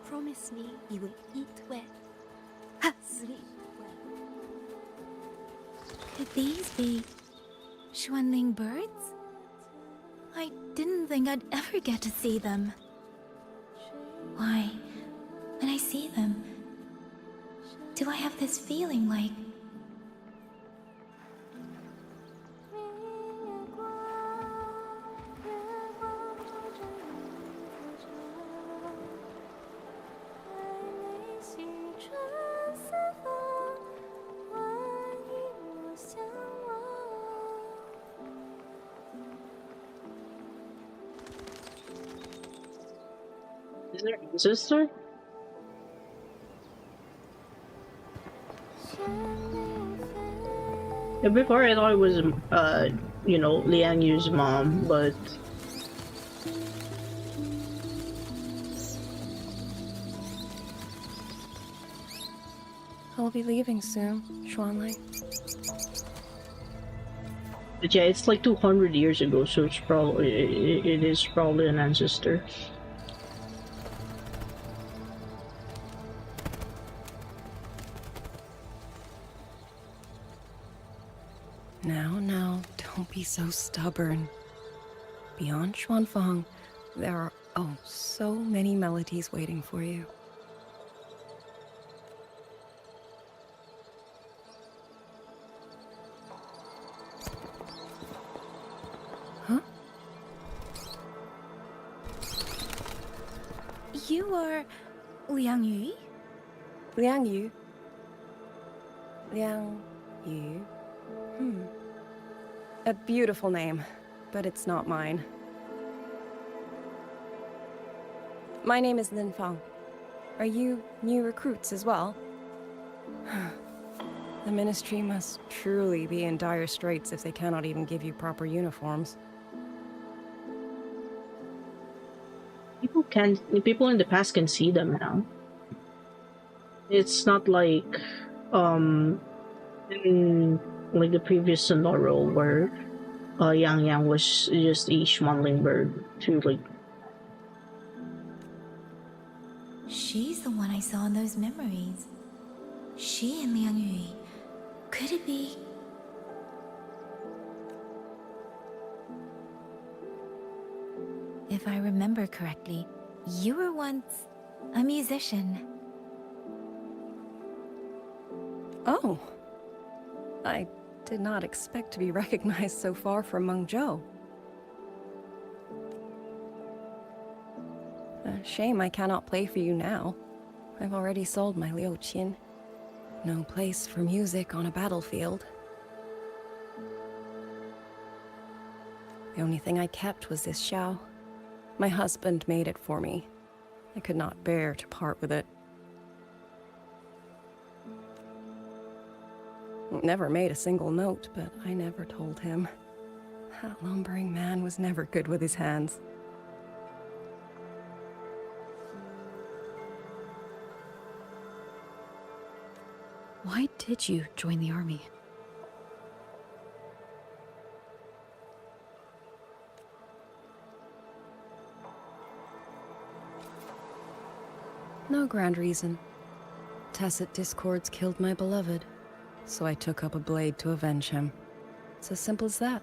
Promise me you will eat well. Sleep well. Could these be Xuanling birds? I didn't think I'd ever get to see them. Why, when I see them, do I have this feeling like... Is there a sister? Yeah, before I thought it was, you know, Liang Yu's mom, but I'll be leaving soon, Xuanlei. yeah, it's like 200 years ago, so it's probably it is probably an ancestor. Now, don't be so stubborn. Beyond Xuanfang, there are, oh, so many melodies waiting for you. Huh? You are Liang Yu? Liang Yu? Liang Yu? A beautiful name, but it's not mine. My name is Lin Fang. Are you new recruits as well? The Ministry must truly be in dire straits if they cannot even give you proper uniforms. People in the past can see them now. It's not like in like the previous Sonoro where Yang Yang was just a schmuddling bird to like. She's the one I saw in those memories. She and Liang Yu. Could it be? If I remember correctly, you were once a musician. Oh. I did not expect to be recognized so far from Mengzhou. A shame I cannot play for you now. I've already sold my Liuqin. No place for music on a battlefield. The only thing I kept was this xiao. My husband made it for me. I could not bear to part with it. Never made a single note, but I never told him. That lumbering man was never good with his hands. Why did you join the army? No grand reason. Tacit discords killed my beloved, so I took up a blade to avenge him. It's as simple as that.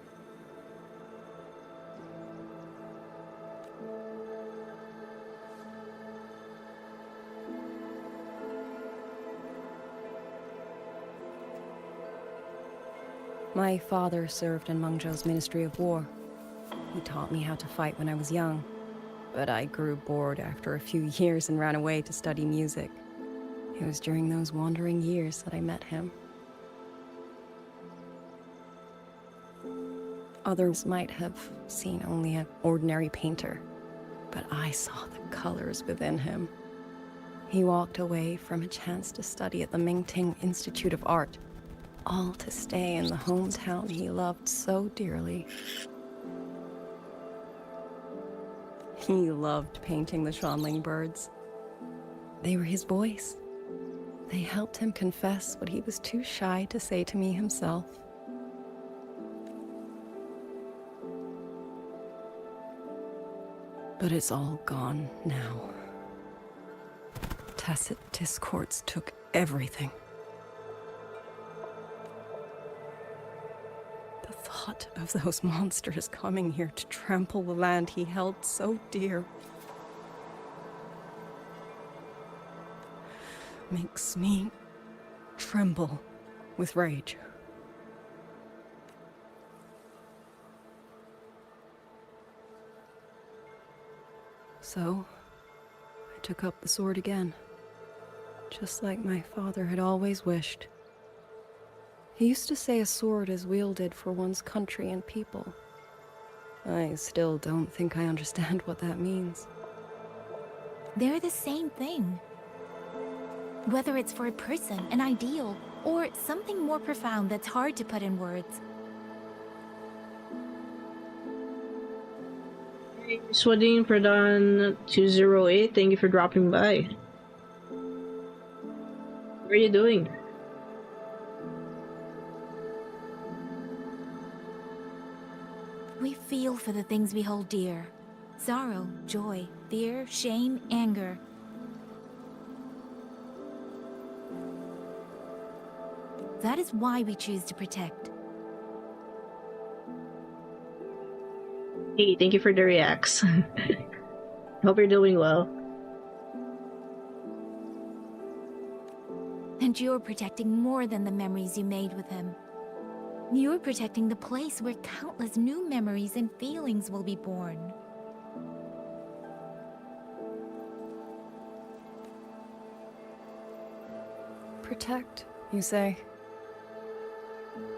My father served in Mengzhou's Ministry of War. He taught me how to fight when I was young, but I grew bored after a few years and ran away to study music. It was during those wandering years that I met him. Others might have seen only an ordinary painter, but I saw the colors within him. He walked away from a chance to study at the Mingting Institute of Art, all to stay in the hometown he loved so dearly. He loved painting the Shanling birds. They were his voice. They helped him confess what he was too shy to say to me himself. But it's all gone now. Tacit discords took everything. The thought of those monsters coming here to trample the land he held so dear makes me tremble with rage. So, I took up the sword again, just like my father had always wished. He used to say a sword is wielded for one's country and people. I still don't think I understand what that means. They're the same thing. Whether it's for a person, an ideal, or something more profound that's hard to put in words. Swadin Pradhan 208, thank you for dropping by. What are you doing? We feel for the things we hold dear. Sorrow, joy, fear, shame, anger. That is why we choose to protect. Hey, thank you for the reacts. Hope you're doing well. And you're protecting more than the memories you made with him. You're protecting the place where countless new memories and feelings will be born. Protect, you say?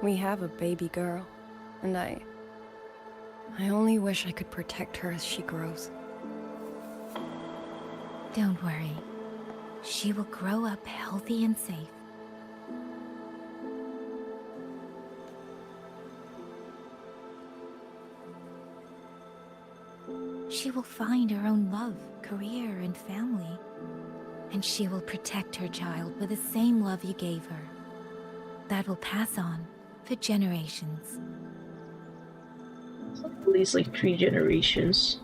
We have a baby girl, and I only wish I could protect her as she grows. Don't worry. She will grow up healthy and safe. She will find her own love, career, and family. And she will protect her child with the same love you gave her. That will pass on for generations. At least like 3 generations.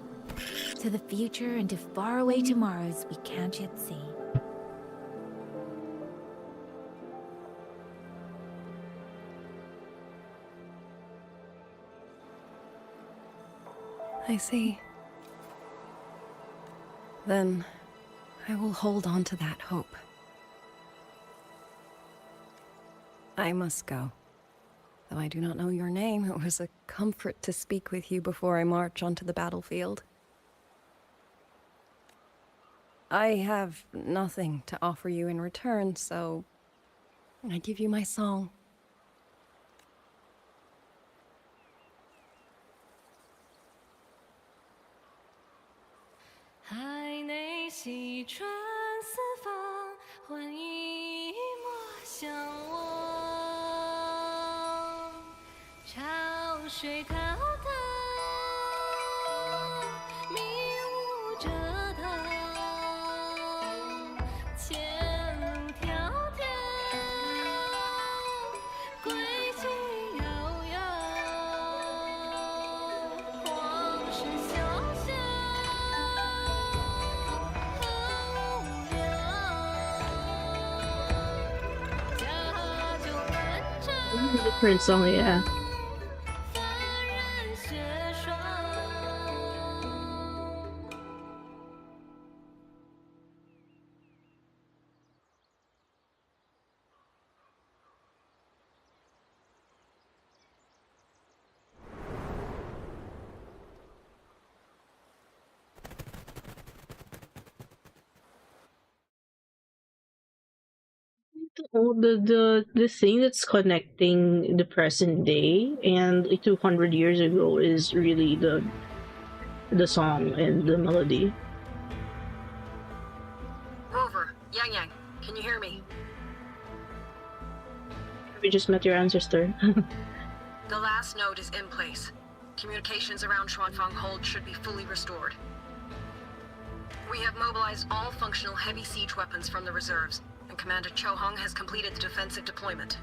To the future and to faraway tomorrows we can't yet see. I see. Then I will hold on to that hope. I must go. Though I do not know your name, it was a comfort to speak with you before I march onto the battlefield. I have nothing to offer you in return, so I give you my song. Different song, yeah. Oh, the thing that's connecting the present day and like 200 years ago is really the song and the melody. Rover, Yang Yang, can you hear me? We just met your ancestor. The last node is in place. Communications around Xuanfang Hold should be fully restored. We have mobilized all functional heavy siege weapons from the reserves, and Commander Cho Hong has completed the defensive deployment.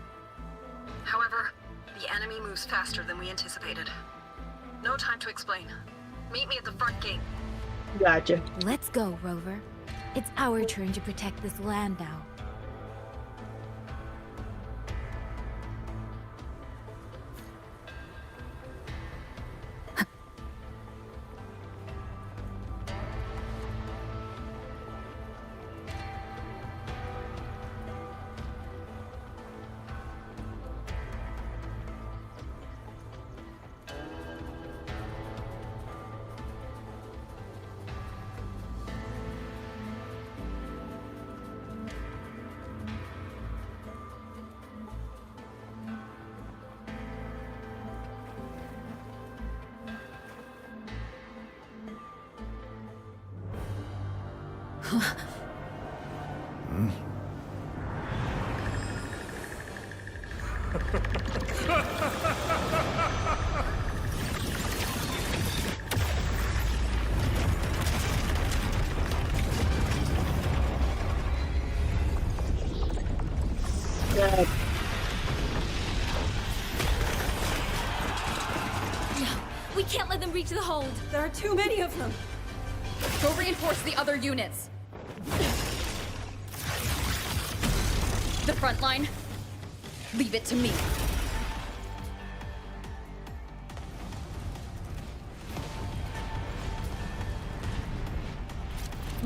However, the enemy moves faster than we anticipated. No time to explain. Meet me at the front gate. Gotcha. Let's go, Rover. It's our turn to protect this land now. Hmm? Yeah. No, we can't let them reach the hold. There are too many of them. Go reinforce the other units. The front line, leave it to me.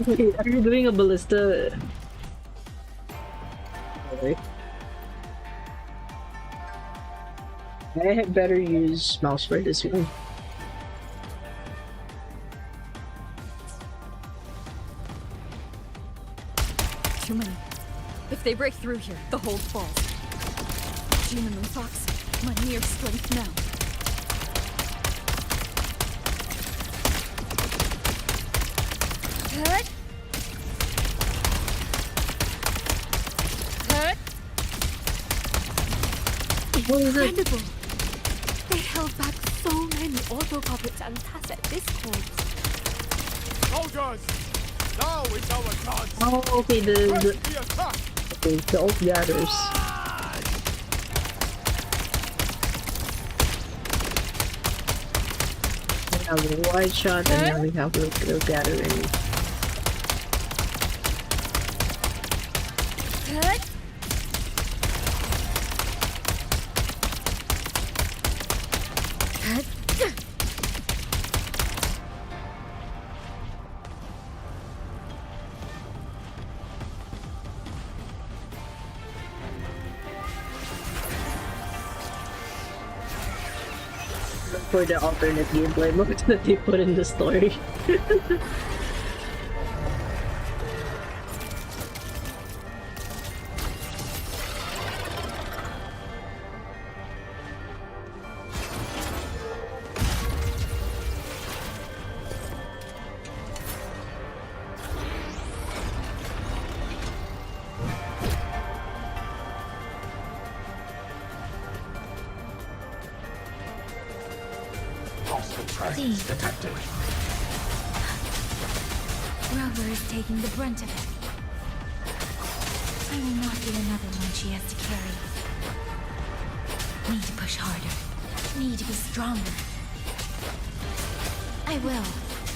Wait, are you doing a ballista? Okay. I had better use mouse for this one. Too many. If they break through here, the hold falls. Jin and Fox, my near strength now. Good. Good. Incredible! They held back so many auto puppets and tacit discords. Soldiers! Now is our chance! Oh, okay, the old gathers. We have a wide shot and then we have the gathering. Good. For the alternate gameplay mode that they put in the story. Please. Detected. Rover is taking the brunt of it. I will not be another one she has to carry. Need to push harder. Need to be stronger. I will.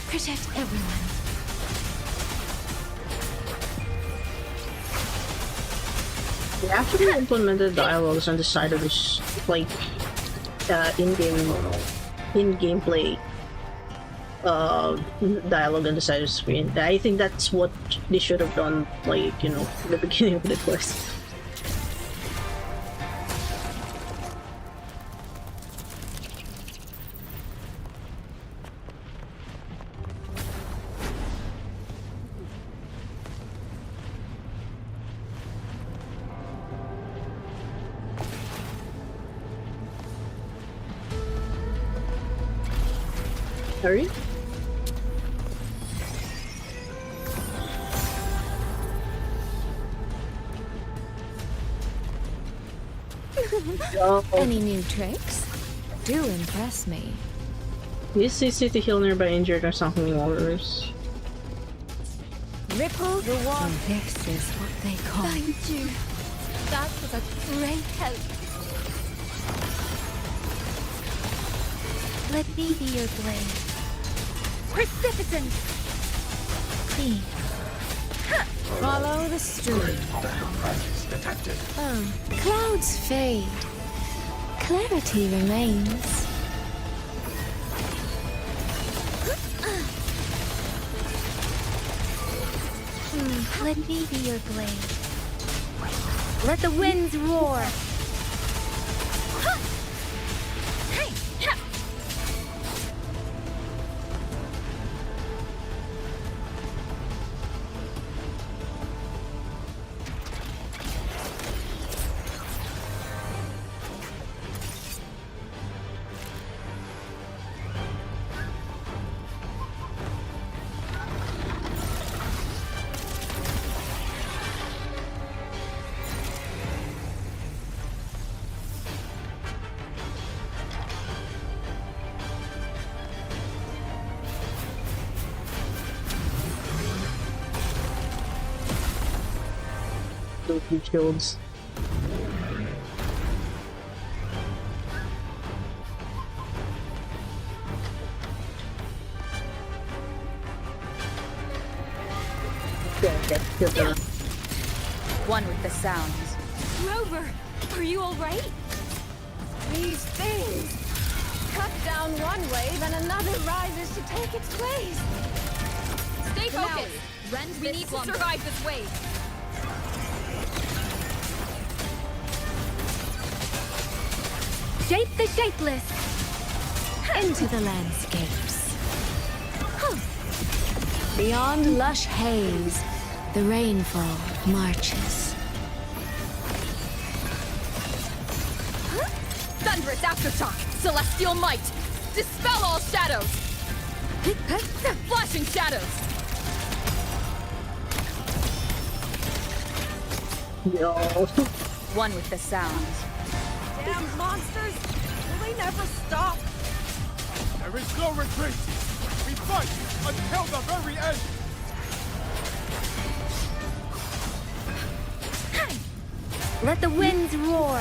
Protect everyone. They actually implemented dialogues on the side of this, like, in-gameplay dialogue on the side of the screen. I think that's what they should have done, like, you know, in the beginning of the quest. Sorry? Any new tricks? Do impress me. This is city heal nearby injured or something orders. Ripple the water. This is what they call. Thank you. That was a great help. Let me be your blade. Precipitant. Please. Follow the stream. Oh, clouds fade. Clarity remains. Let me be your blade. Let the winds roar. two shields. One with the sounds. Rover, are you alright? These things cut down one wave and another rises to take its place. Stay focused. Rend, We need to survive this wave. Shape the shapeless into the landscapes. Beyond lush haze, the rainfall marches. Thunderous aftershock. Celestial might. Dispel all shadows. Flashing shadows. Yo. One with the sounds. Damn monsters! Will they never stop? There is no retreat! We fight until the very end! Let the winds roar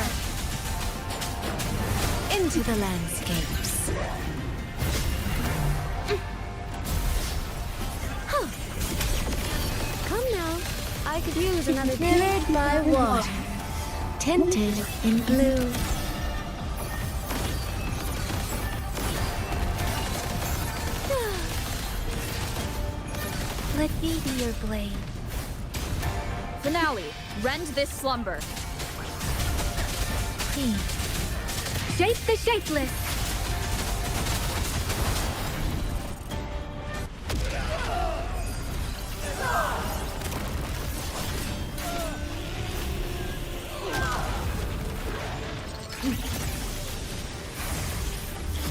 into the landscapes. Come now, I could use another pillared by water, tinted in blue. Let me be your blade. Finale. Rend this slumber. Shape the shapeless.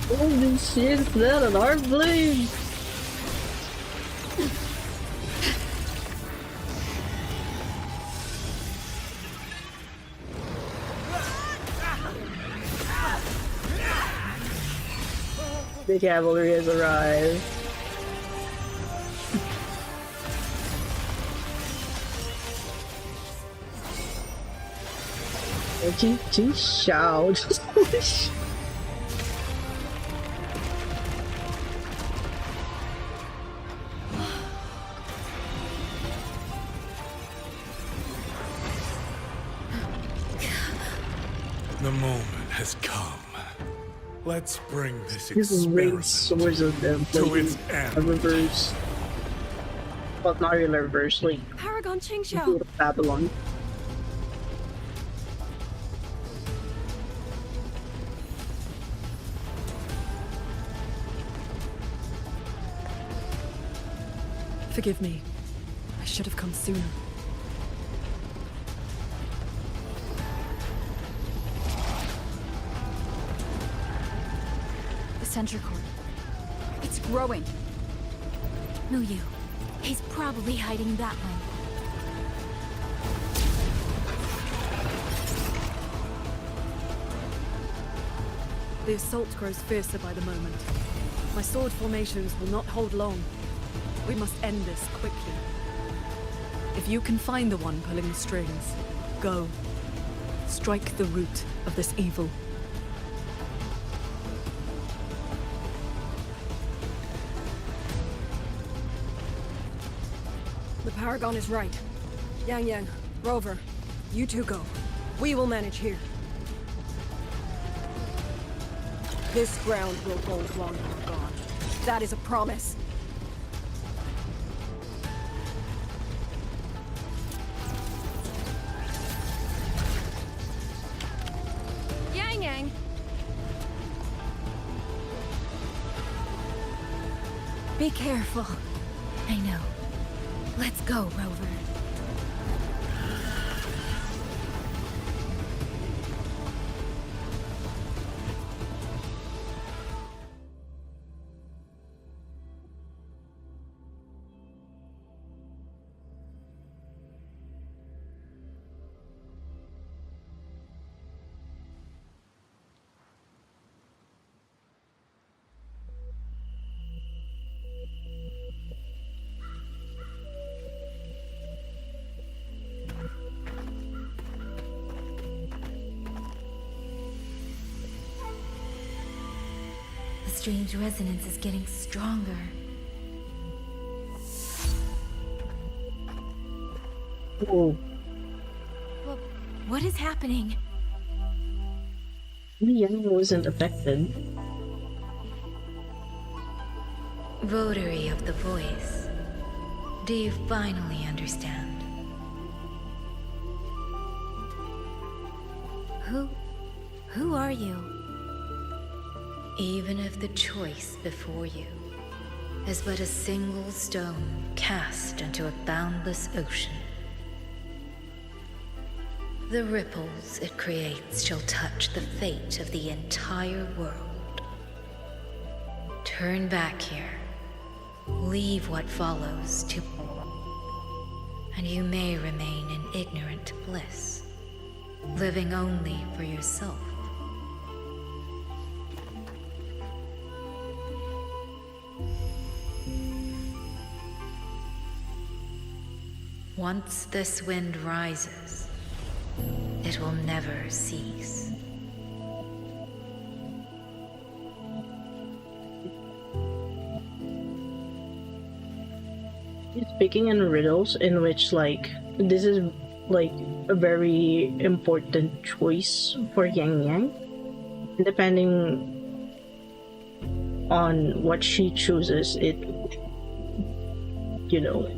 Holy shit, is that an art blade? The cavalry has arrived. Shout. The moment has come. Let's bring this This raid experiment swords of them to its end. a reverse. Well, not really a reverse, like Paragon Qingxiao. Babylon. Forgive me. I should have come sooner. The sentry cord. It's growing. Muyu. He's probably hiding that one. The assault grows fiercer by the moment. My sword formations will not hold long. We must end this quickly. If you can find the one pulling the strings, go. Strike the root of this evil. The Paragon is right. Yang Yang, Rover, you two go. We will manage here. This ground will hold long you're gone. That is a promise. Yang Yang. Be careful. I know. Let's go, Rover. strange resonance is getting stronger. Oh. What is happening? Yang wasn't affected. Votary of the voice, do you finally understand? Who are you? Even if the choice before you is but a single stone cast into a boundless ocean, the ripples it creates shall touch the fate of the entire world. Turn back here. Leave what follows to... and you may remain in ignorant bliss, living only for yourself. Once this wind rises, it will never cease. Speaking in riddles, in which like this is like a very important choice for Yang Yang. Depending on what she chooses, it, you know,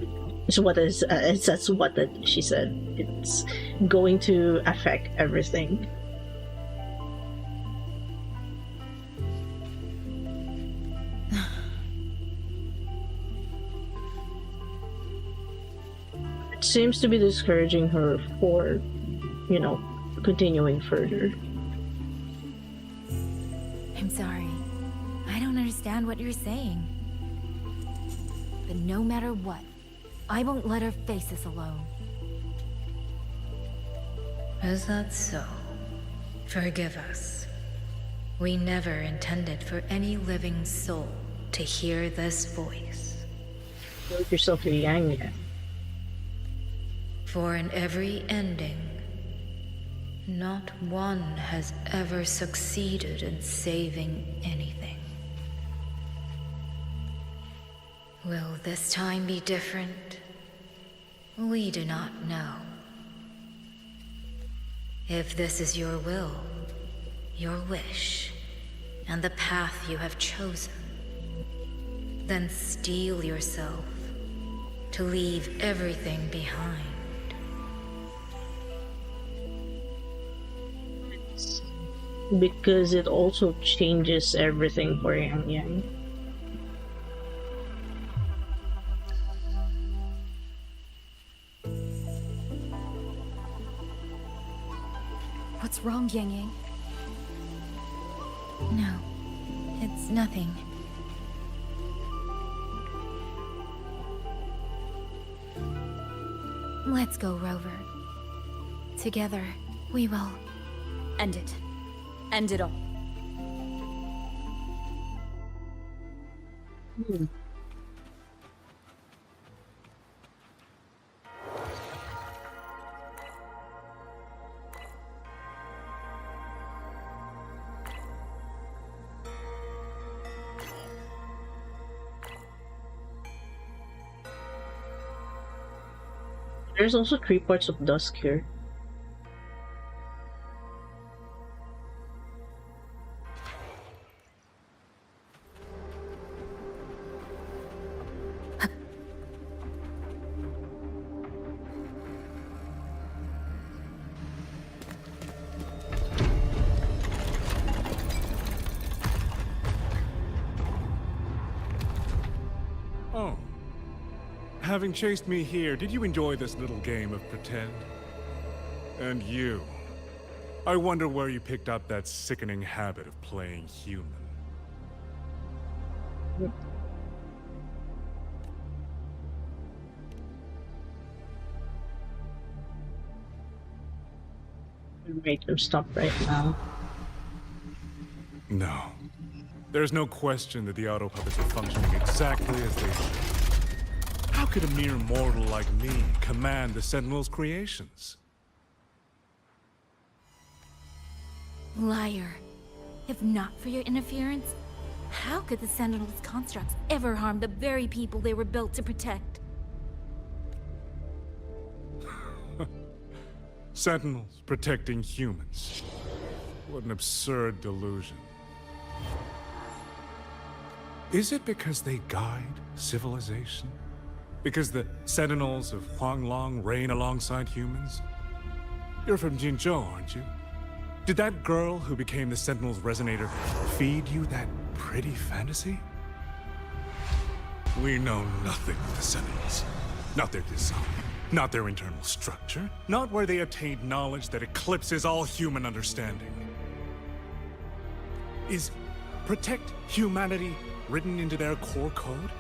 is what is that's what that she said. It's going to affect everything. It seems to be discouraging her for, you know, continuing further. I'm sorry. I don't understand what you're saying. But no matter what, I won't let her face this alone. Is that so? Forgive us. We never intended for any living soul to hear this voice. Make yourself a Yang Yang. For in every ending, not one has ever succeeded in saving anything. Will this time be different? We do not know. If this is your will, your wish, and the path you have chosen, then steel yourself to leave everything behind. Because it also changes everything for Yang Yang. What's wrong, Yang Yang? No, it's nothing. Let's go, Rover. Together, we will... End it. End it all. There's also 3 parts of dusk here. Oh. Having chased me here, did you enjoy this little game of pretend? And you? I wonder where you picked up that sickening habit of playing human. Make them stop right now. No. There's no question that the auto puppets are functioning exactly as they should. How could a mere mortal like me command the Sentinel's creations? Liar. If not for your interference, How could the Sentinels' constructs ever harm the very people they were built to protect? Sentinels protecting humans. What an absurd delusion. Is it because they guide civilization? Because the Sentinels of Huanglong reign alongside humans? You're from Jinzhou, aren't you? Did that girl who became the Sentinel's resonator feed you that pretty fantasy? We know nothing of the Sentinels. Not their design, not their internal structure, not where they obtained knowledge that eclipses all human understanding. Is protect humanity written into their core code?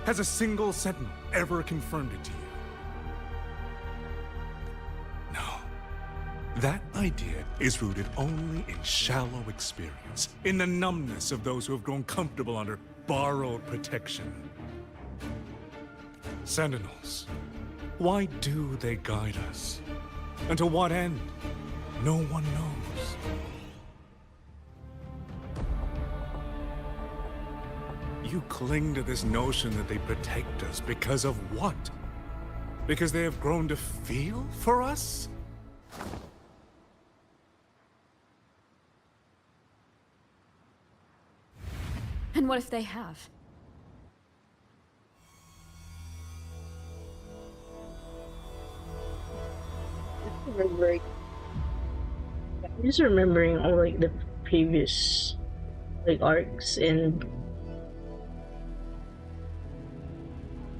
Has a single Sentinel ever confirmed it to you? No. That idea is rooted only in shallow experience, in the numbness of those who have grown comfortable under borrowed protection. Sentinels, why do they guide us? And to what end? No one knows. You cling to this notion that they protect us because of what? Because they have grown to feel for us? And what if they have? I'm just remembering all like the previous like arcs, and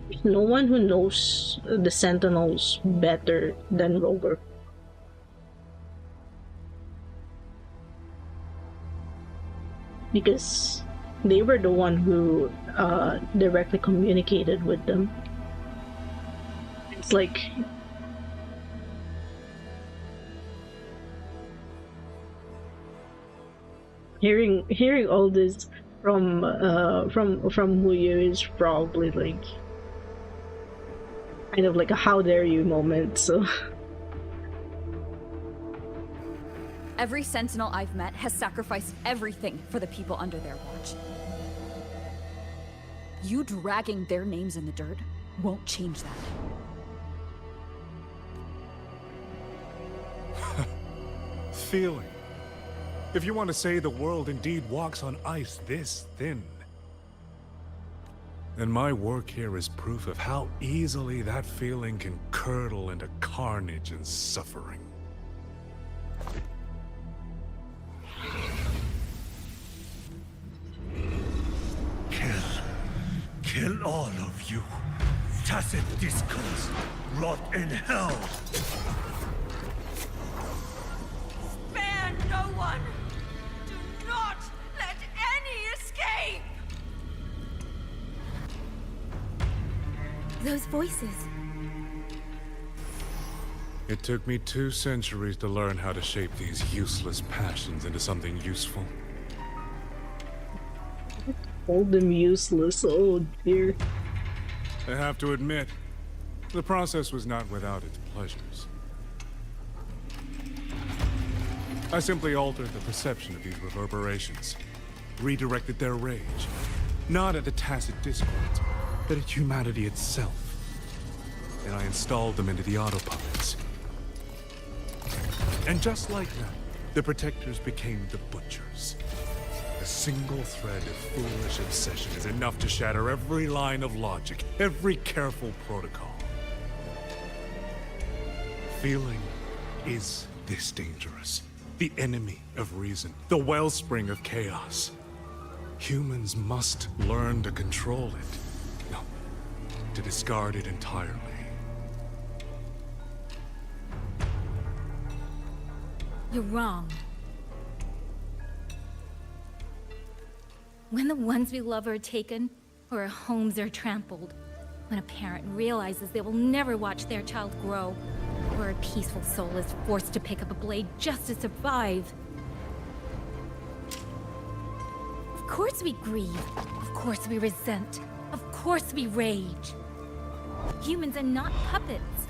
there's no one who knows the Sentinels better than Rover. Because they were the one who directly communicated with them. It's like hearing all this from Wuyu is probably like kind of like a how dare you moment. So Every Sentinel I've met has sacrificed everything for the people under their watch. You dragging their names in the dirt won't change that. Feeling. If you want to say the world indeed walks on ice this thin, then my work here is proof of how easily that feeling can curdle into carnage and suffering. Kill all of you. Tacit discourse, rot in hell. Spare no one! Do not let any escape! Those voices. It took me 2 centuries to learn how to shape these useless passions into something useful. Hold them useless, oh dear. I have to admit, the process was not without its pleasures. I simply altered the perception of these reverberations, redirected their rage, not at the tacit discords, but at humanity itself. And I installed them into the auto-puppets. And just like that, the protectors became the butchers. A single thread of foolish obsession is enough to shatter every line of logic, every careful protocol. Feeling is this dangerous. The enemy of reason, the wellspring of chaos. Humans must learn to control it. No, to discard it entirely. You're wrong. When the ones we love are taken, or our homes are trampled, when a parent realizes they will never watch their child grow, or a peaceful soul is forced to pick up a blade just to survive. Of course we grieve. Of course we resent. Of course we rage. Humans are not puppets.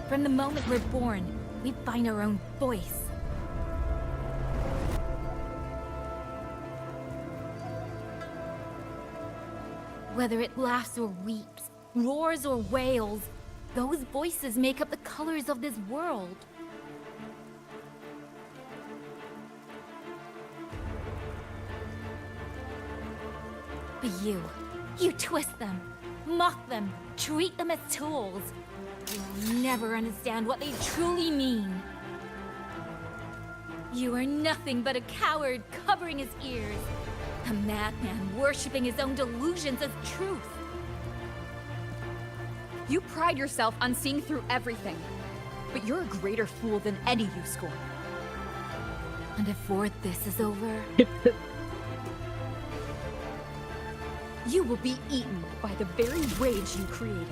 From the moment we're born, we find our own voice. Whether it laughs or weeps, roars or wails, those voices make up the colors of this world. But you twist them, mock them, treat them as tools. You'll never understand what they truly mean. You are nothing but a coward covering his ears. A madman worshipping his own delusions as truth. You pride yourself on seeing through everything, but you're a greater fool than any you scorn. And before this is over, you will be eaten by the very rage you created.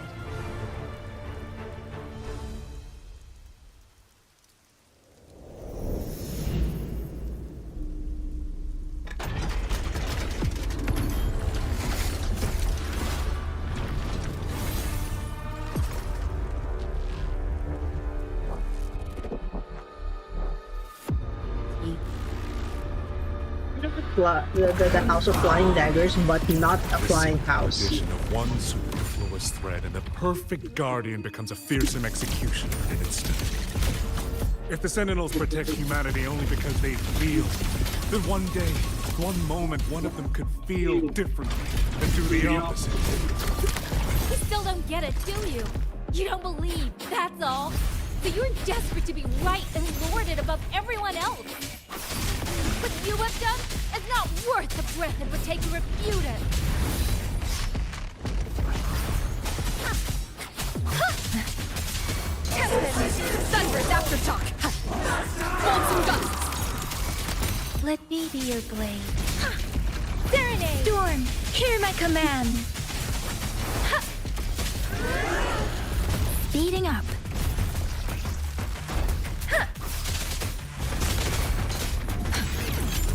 The House of Flying Daggers, but not a flying house. The addition of one superfluous thread, and the perfect guardian becomes a fearsome executioner in an instant. If the Sentinels protect humanity only because they feel, then one day, one moment, one of them could feel differently and do the opposite. you still don't get it, do you? You don't believe, that's all. So you're desperate to be right and lorded above everyone else. What you have done is not worth the breath it would take to refute it. Thunderous aftershock! Bolts and gusts! Let me be your blade. Serenade! Storm, hear my command! Speeding up.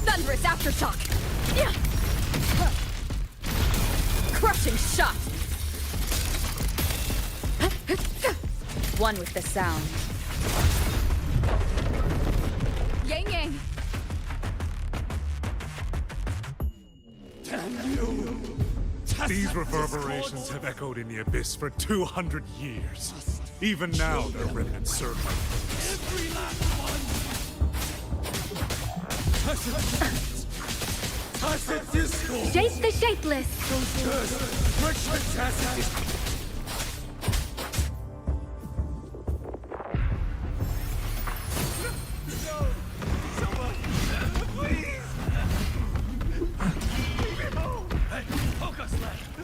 Thunderous aftershock! Crushing shot! One with the sound. Yang Yang! Damn you! These reverberations have echoed in the abyss for 200 years. Even now, their remnants serve. Every last one! Tacit discord! Shape the shapeless!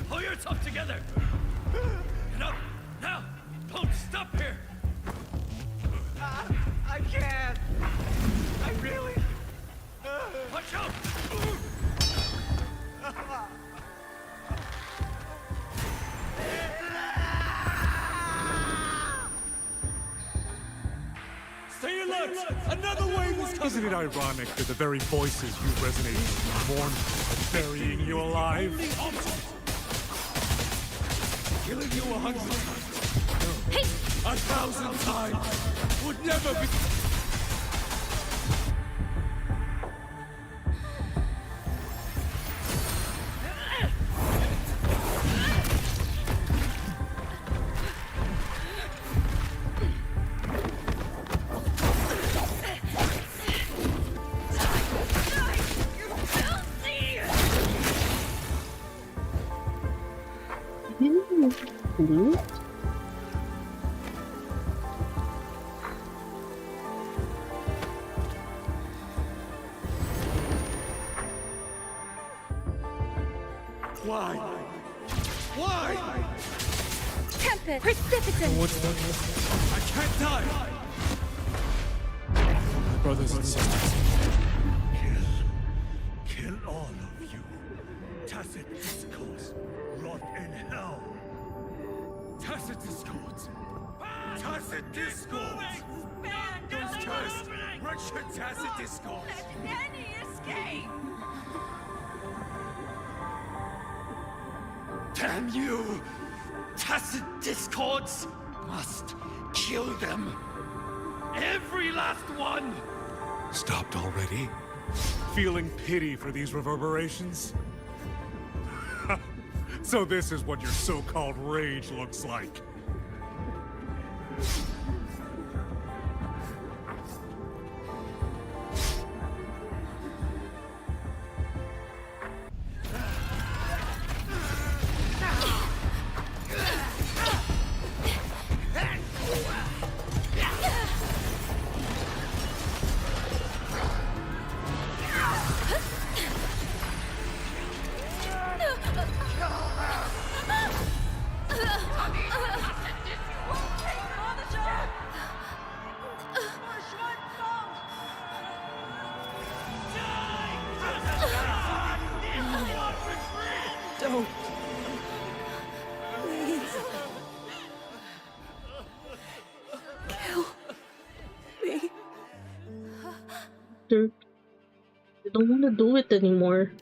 Pull yourself together! Get up! Now! Don't stop here! I can't! I really... Watch out! Stay alert! Another wave is coming! Isn't it ironic that the very voices you resonate with mourn are burying you alive? Killing you 100 times. No, 1,000 times. Would never be... Why? Why? Tempest! Precipitant! What's that? I can't die! My brothers and sisters. Kill all of you. Tacit discords. Rot in hell. Tacit discords. Tacit discords. Those cursed, wretched tacit discords. Any escape! Damn you! Tacit discords! Must kill them! Every last one! Stopped already? Feeling pity for these reverberations? So this is what your so-called rage looks like. Don't. Please. Kill me. Dude, I don't want to do it anymore.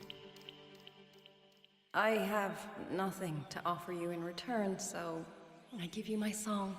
I have nothing to offer you in return, so I give you my song.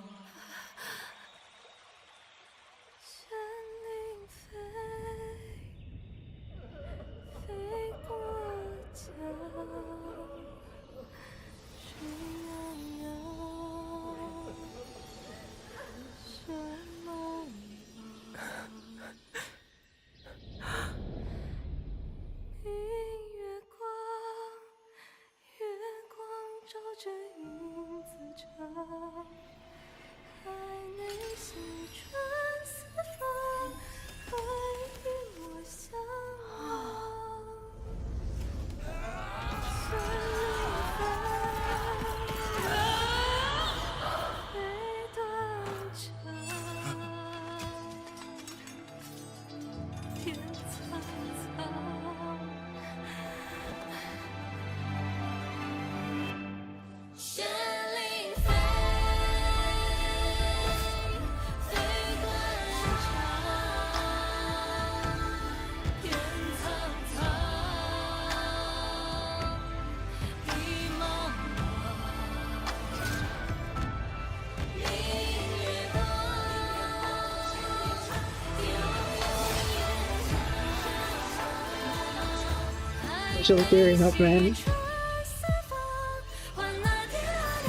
So gearing up, man.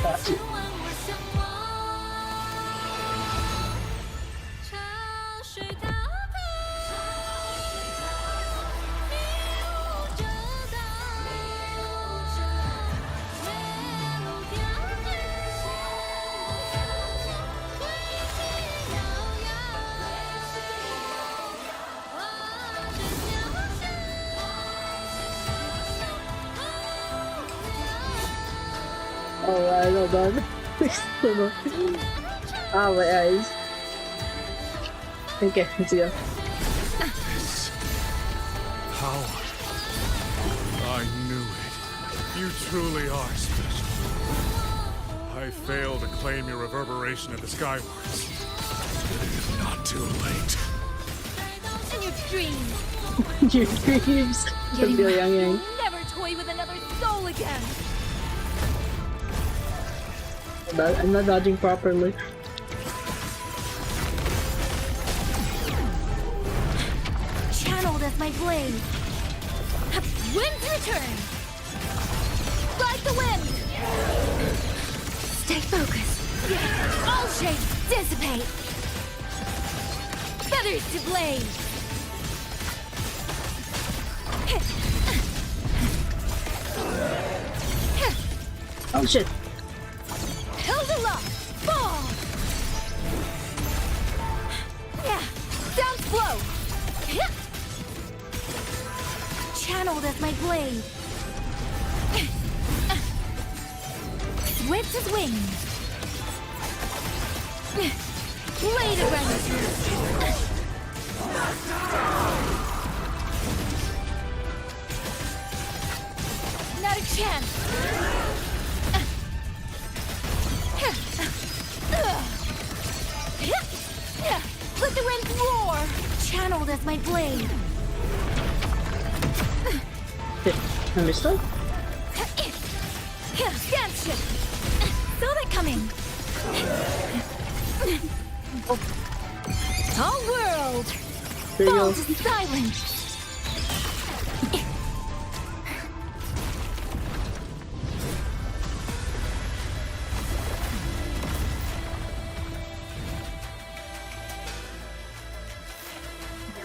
Got you. Alright, hold on. Ah, my eyes. Okay, let's go. Power. I knew it. You truly are special. I failed to claim your reverberation of the skywards. It is not too late. In your dreams. Your dreams. Getting Feel young, young. never toy with another soul again. I'm not dodging properly. Channeled as my blade. Wind's return. Ride the wind. Stay focused. All shapes dissipate. Feathers to blade. Oh shit. Hildela! Fall! Yeah, sounds flow! Channeled as my blade. Swift as wings. Blade of Renaissance. Not a chance! Let the wind roar! Channeled as my blade. I missed that? Dance ship! Saw that coming! All world! There you Fall go. to silence!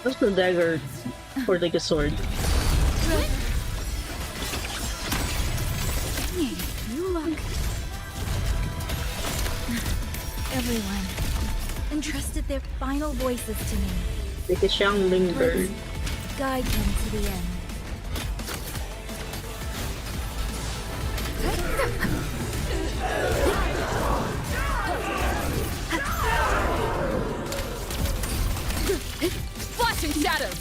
What's the dagger or like a sword? You look... Everyone entrusted their final voices to me. Like a Xiangling bird. Guide them to the end. Flashing shadows!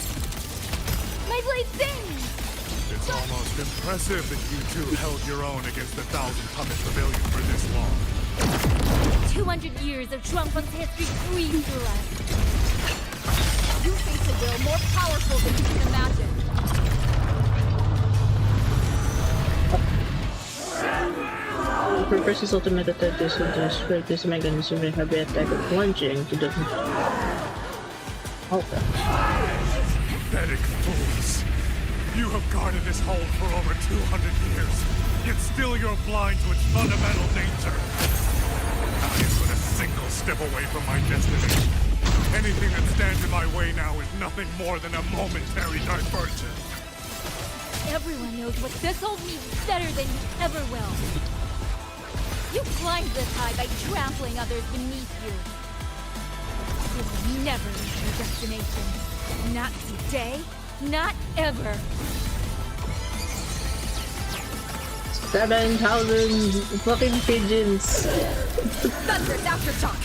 My blade sings! It's almost impressive that you two held your own against the 1,000-puppet pavilion for this long. 200 years of Shuangfeng's history breathe through us. You face a will more powerful than you can imagine. For Percy's ultimate attack, this will destroy this mechanism with heavy attack of plunging to the... Okay. Pathetic fools! You have guarded this hold for over 200 years, yet still you're blind to its fundamental nature. I am but a single step away from my destiny. Anything that stands in my way now is nothing more than a momentary diversion. Everyone knows what this hold means better than you ever will. You climbed this high by trampling others beneath you. You will never reach your destination. Not today, not ever. 7,000 fucking pigeons. Thunderous aftershock!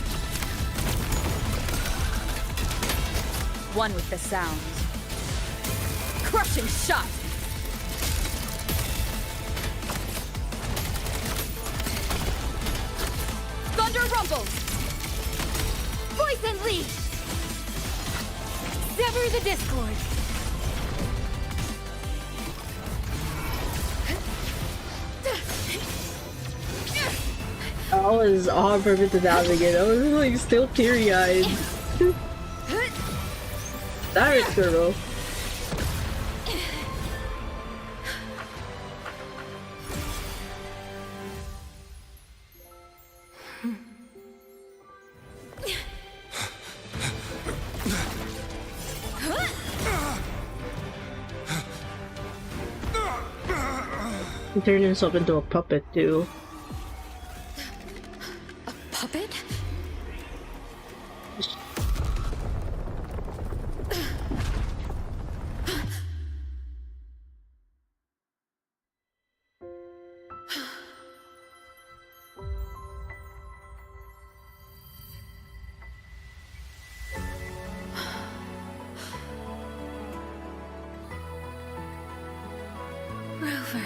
One with the sound. Crushing shot! Thunder rumbles! Poison leash! Sever the discord! I was on purpose to down again. I was like still teary-eyed. Damn it, girl. He turned himself into a puppet too. Puppet? Rover.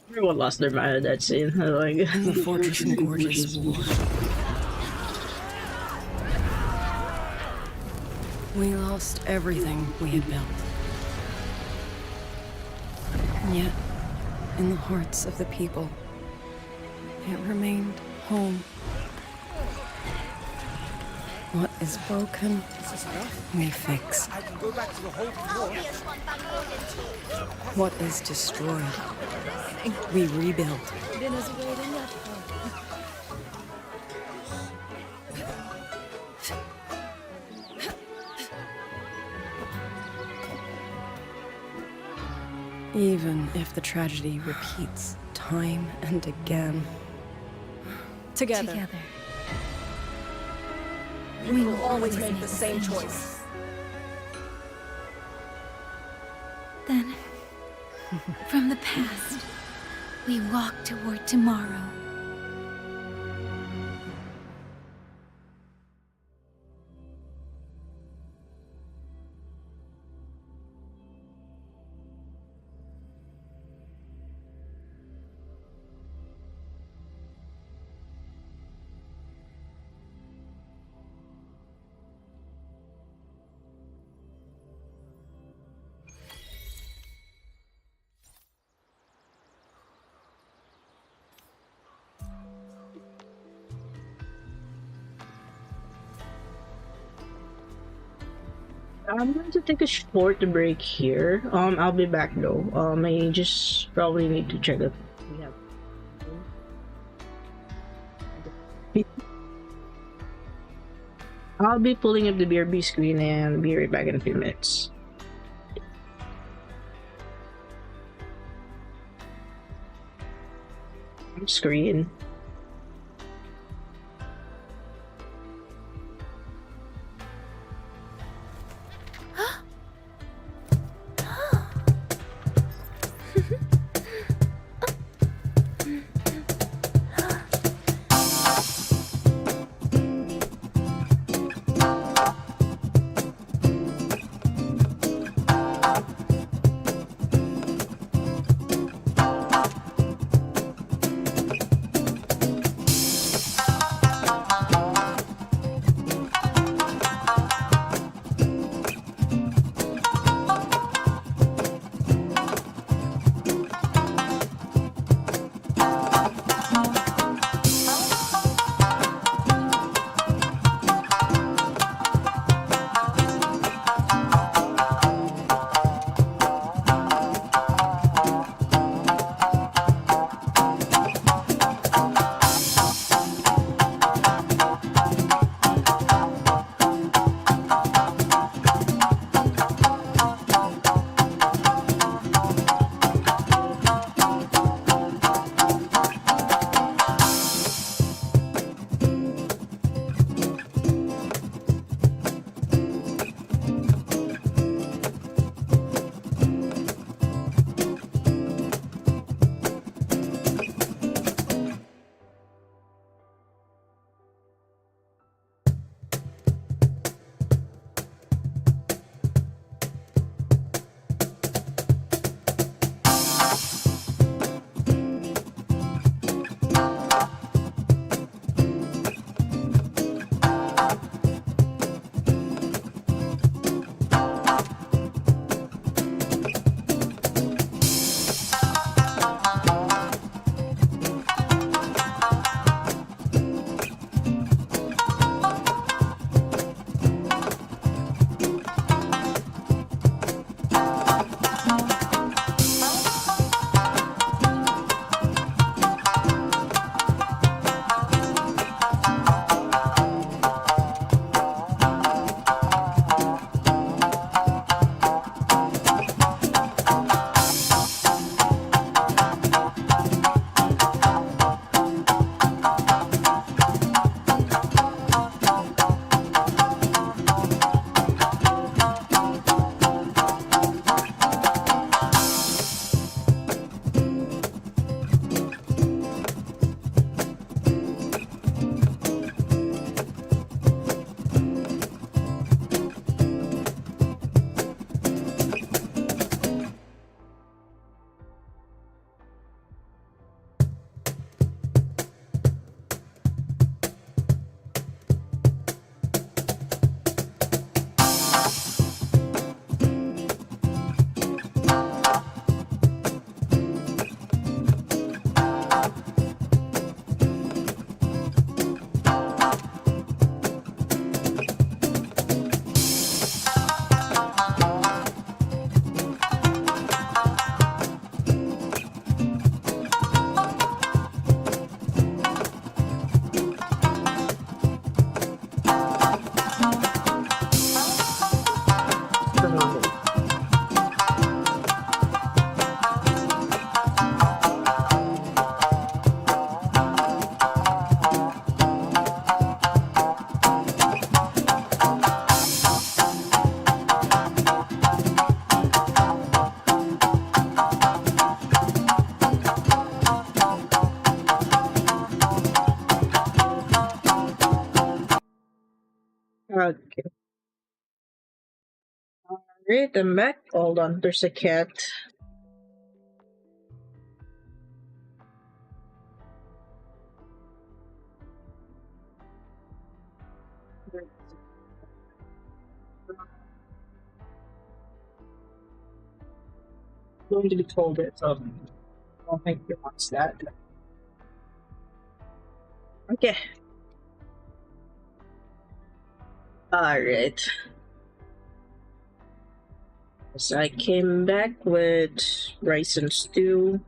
Everyone lost their mind at that scene. Like The fortress and gorgeous war. We lost everything we had built. And yet, in the hearts of the people, it remained home. What is broken, we fix. I can go back to the hold floor. What is destroyed, we rebuild. Dinner's waiting up for Even if the tragedy repeats time and again. Together. We will always make the same choice. Then, from the past, we walk toward tomorrow. I'm going to take a short break here. I'll be back though. I just probably need to check if we have. I'll be pulling up the BRB screen and be right back in a few minutes. Screen. Okay. Alright, I'm back. Hold on, there's a cat. Going to be told it, so I don't think he wants that. Okay. Alright. So I came back with rice and stew.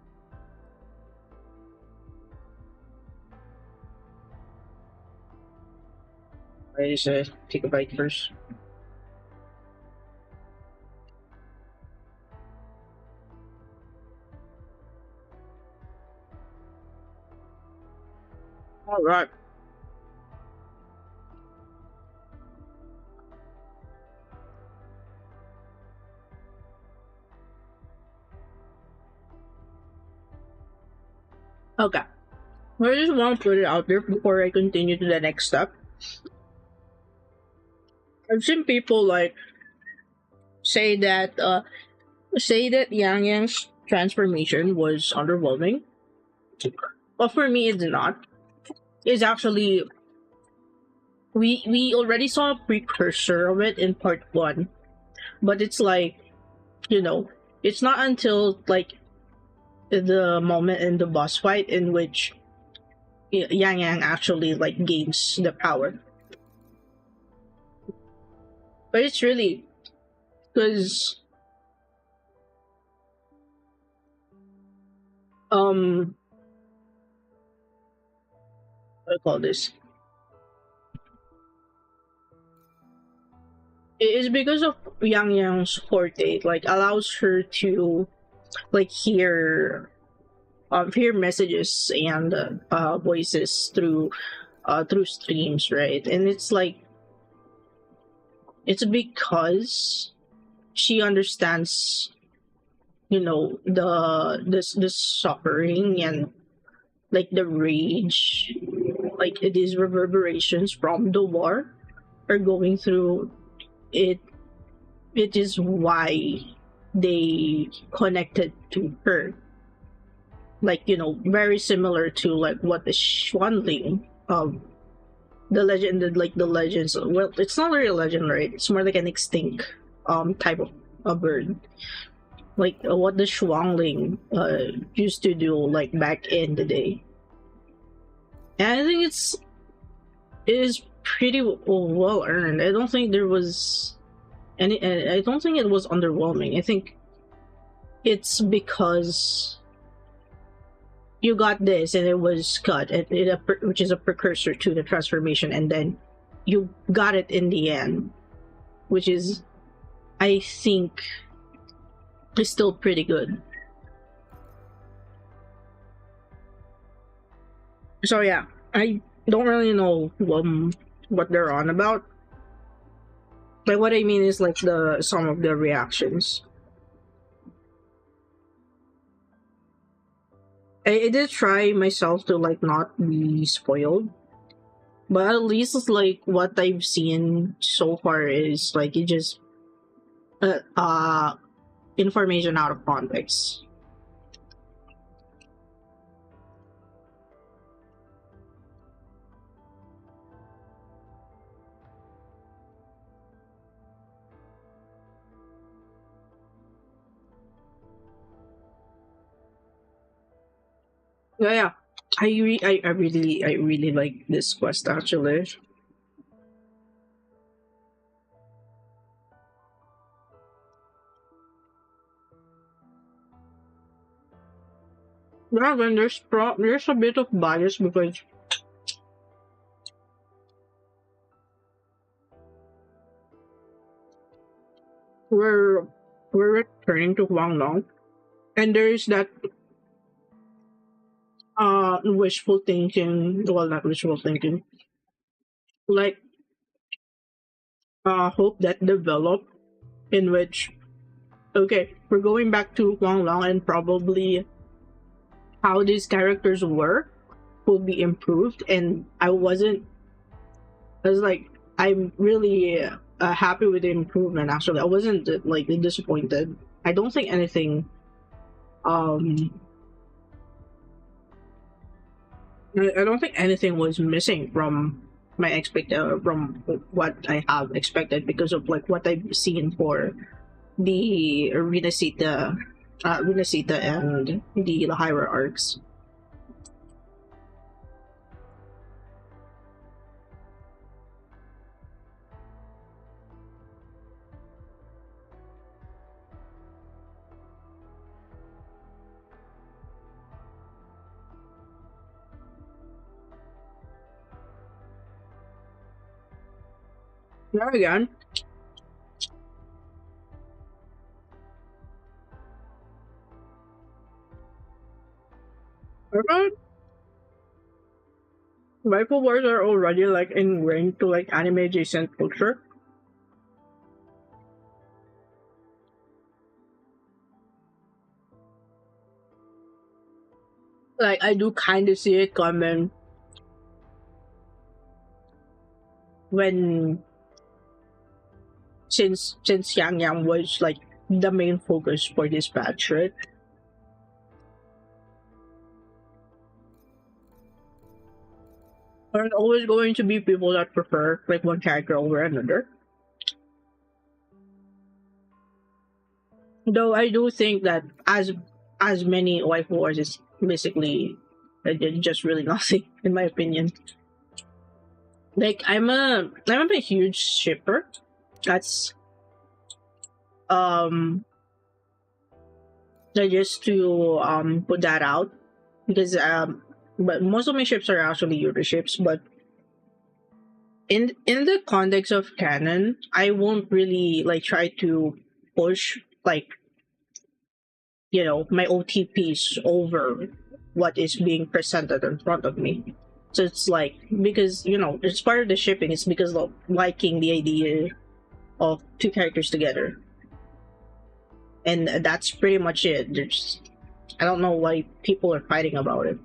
I just take a bite first. All right. Okay. I just want to put it out there before I continue to the next step. I've seen people like say that Yang Yang's transformation was underwhelming. But for me it's not. It's actually we already saw a precursor of it in part one. But it's like, you know, it's not until like the moment in the boss fight in which Yang Yang actually like gains the power. But it's really because what do I call this? It is because of Yang Yang's forte, like allows her to like hear messages and voices through streams, right? And it's like it's because she understands, you know, the suffering and like the rage, like these reverberations from the war are going through it. It is why they connected to her, like, you know, very similar to like what the Swanling the legend, like the legends, well, it's not really a legend, right? It's more like an extinct type of a bird, like what the Shuangling used to do like back in the day. And I think it is pretty well earned. I don't think there was any. I don't think it was underwhelming. I think it's because you got this and it was cut, which is a precursor to the transformation, and then you got it in the end, which is, I think, is still pretty good. So yeah, I don't really know what they're on about. Like what I mean is like some of the reactions. I did try myself to like not be spoiled, but at least it's like what I've seen so far is like it just information out of context. Yeah, I really like this quest actually. Yeah, then there's a bit of bias because we're returning to Huanglong, and there's that wishful thinking. Well, not wishful thinking, like hope that developed in which, okay, we're going back to Huanglong and probably how these characters were will be improved. And I was like, I'm really happy with the improvement. Actually, I wasn't like disappointed. I don't think anything I don't think anything was missing from my from what I have expected, because of like what I've seen for the Renacita and the Lahira arcs. There again. Alright. Rifle wars are already like ingrained to like anime adjacent culture. Like I do kind of see it coming when since Yang Yang was like the main focus for this batch, right? There's always going to be people that prefer like one character over another. Though I do think that as many wife wars is basically just really nothing in my opinion. Like I'm a huge shipper. That's just to put that out because but most of my ships are actually Euro ships, but in the context of canon, I won't really like try to push like my OTPs over what is being presented in front of me. So it's like because it's part of the shipping, it's because of liking the idea of two characters together. And that's pretty much it. I don't know why people are fighting about it.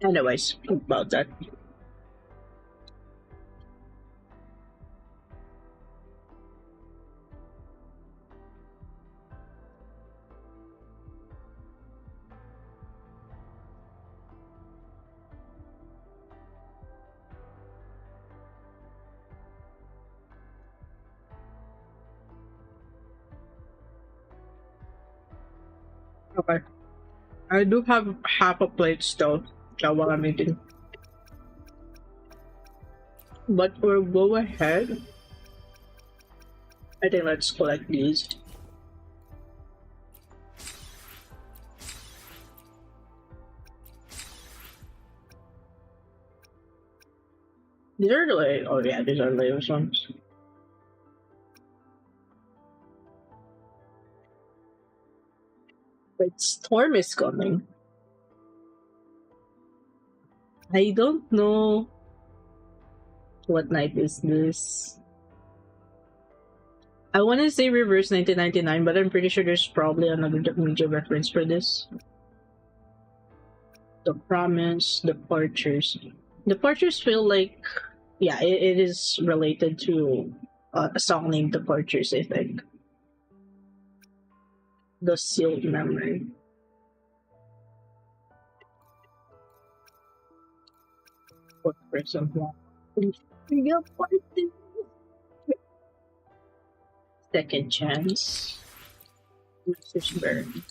Anyways, about that. Okay. I do have half a plate still while I'm eating. But we'll go ahead. I think let's collect these. These are the oh yeah, these are the latest ones. But storm is coming. I don't know what night is this. I want to say reverse 1999, but I'm pretty sure there's probably another media reference for this. The Promise, Departures. Departures feel like, yeah, it is related to a song named Departures, I think. The Sealed Memory. What person? Second Chance. Message Burn.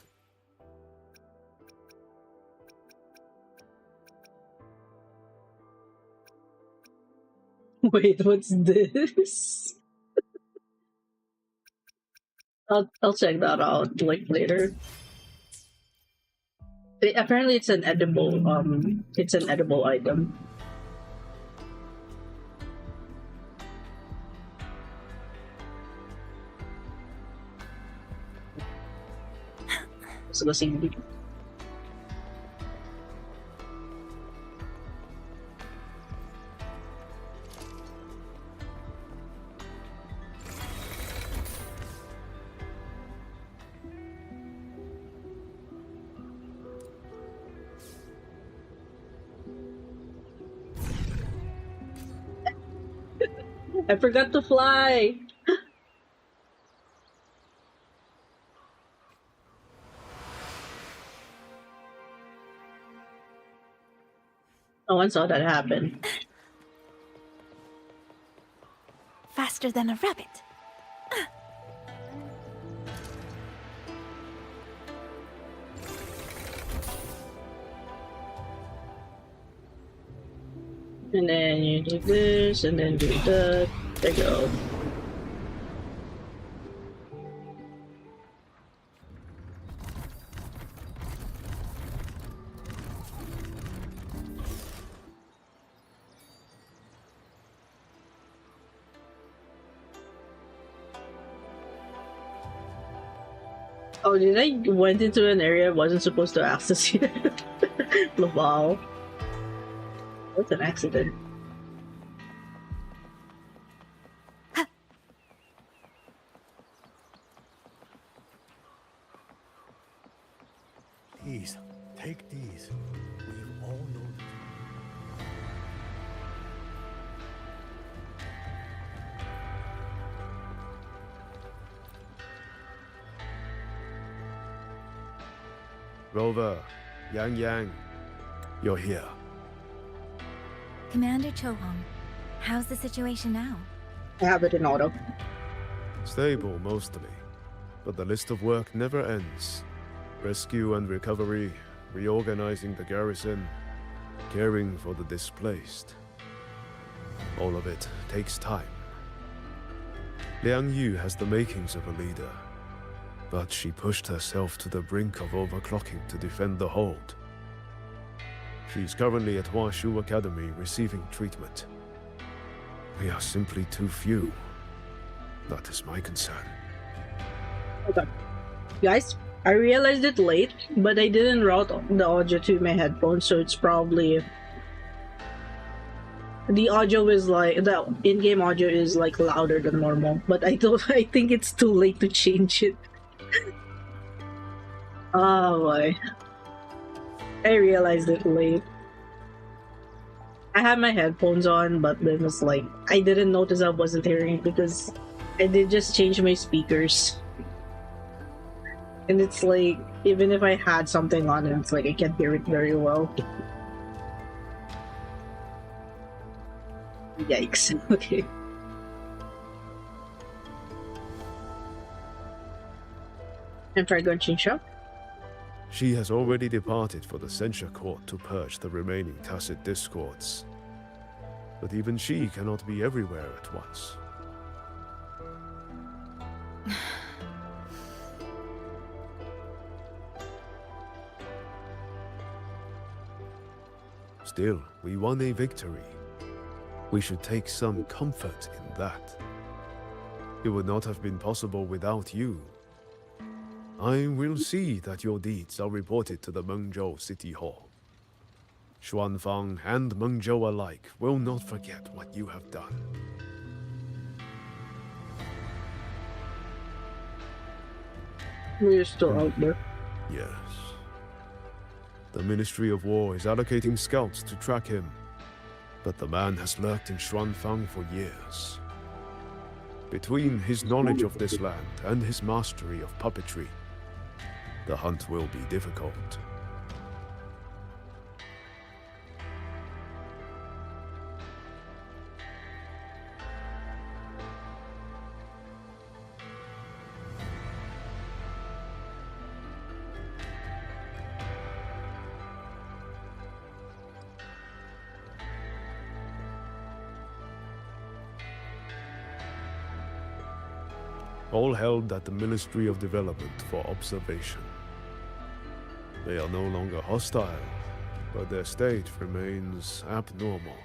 Wait, what's this? I'll check that out like later. Apparently it's an edible item. Let's go see. I forgot to fly. No one saw that happen. Faster than a rabbit. And then you do this, and then do that. There you go. Oh, did I went into an area I wasn't supposed to access yet? Wow. What's an accident? These, take these. We all know the Rover, Yang, you're here. Commander Chohong, how's the situation now? I have it in auto. Stable, mostly. But the list of work never ends. Rescue and recovery, reorganizing the garrison, caring for the displaced. All of it takes time. Liang Yu has the makings of a leader, but she pushed herself to the brink of overclocking to defend the hold. She's currently at Huashu Academy receiving treatment. We are simply too few. That is my concern. Okay. Guys, I realized it late, but I didn't route the audio to my headphones, so it's probably... The audio is like... The in-game audio is like louder than normal, but I think it's too late to change it. Oh boy. I realized it late. I had my headphones on, but then it's like... I didn't notice I wasn't hearing it because I did just change my speakers. And it's like, even if I had something on it, it's like I can't hear it very well. Yikes. Okay. And Fragrant Shinsha? She has already departed for the censure court to purge the remaining tacit discords. But even she cannot be everywhere at once. Still, we won a victory. We should take some comfort in that. It would not have been possible without you. I will see that your deeds are reported to the Mengzhou City Hall. Xuanfang and Mengzhou alike will not forget what you have done. We're still out there. Yes. The Ministry of War is allocating scouts to track him, but the man has lurked in Xuanfang for years. Between his knowledge of this land and his mastery of puppetry, the hunt will be difficult. All held at the Ministry of Development for observation. They are no longer hostile, but their state remains abnormal.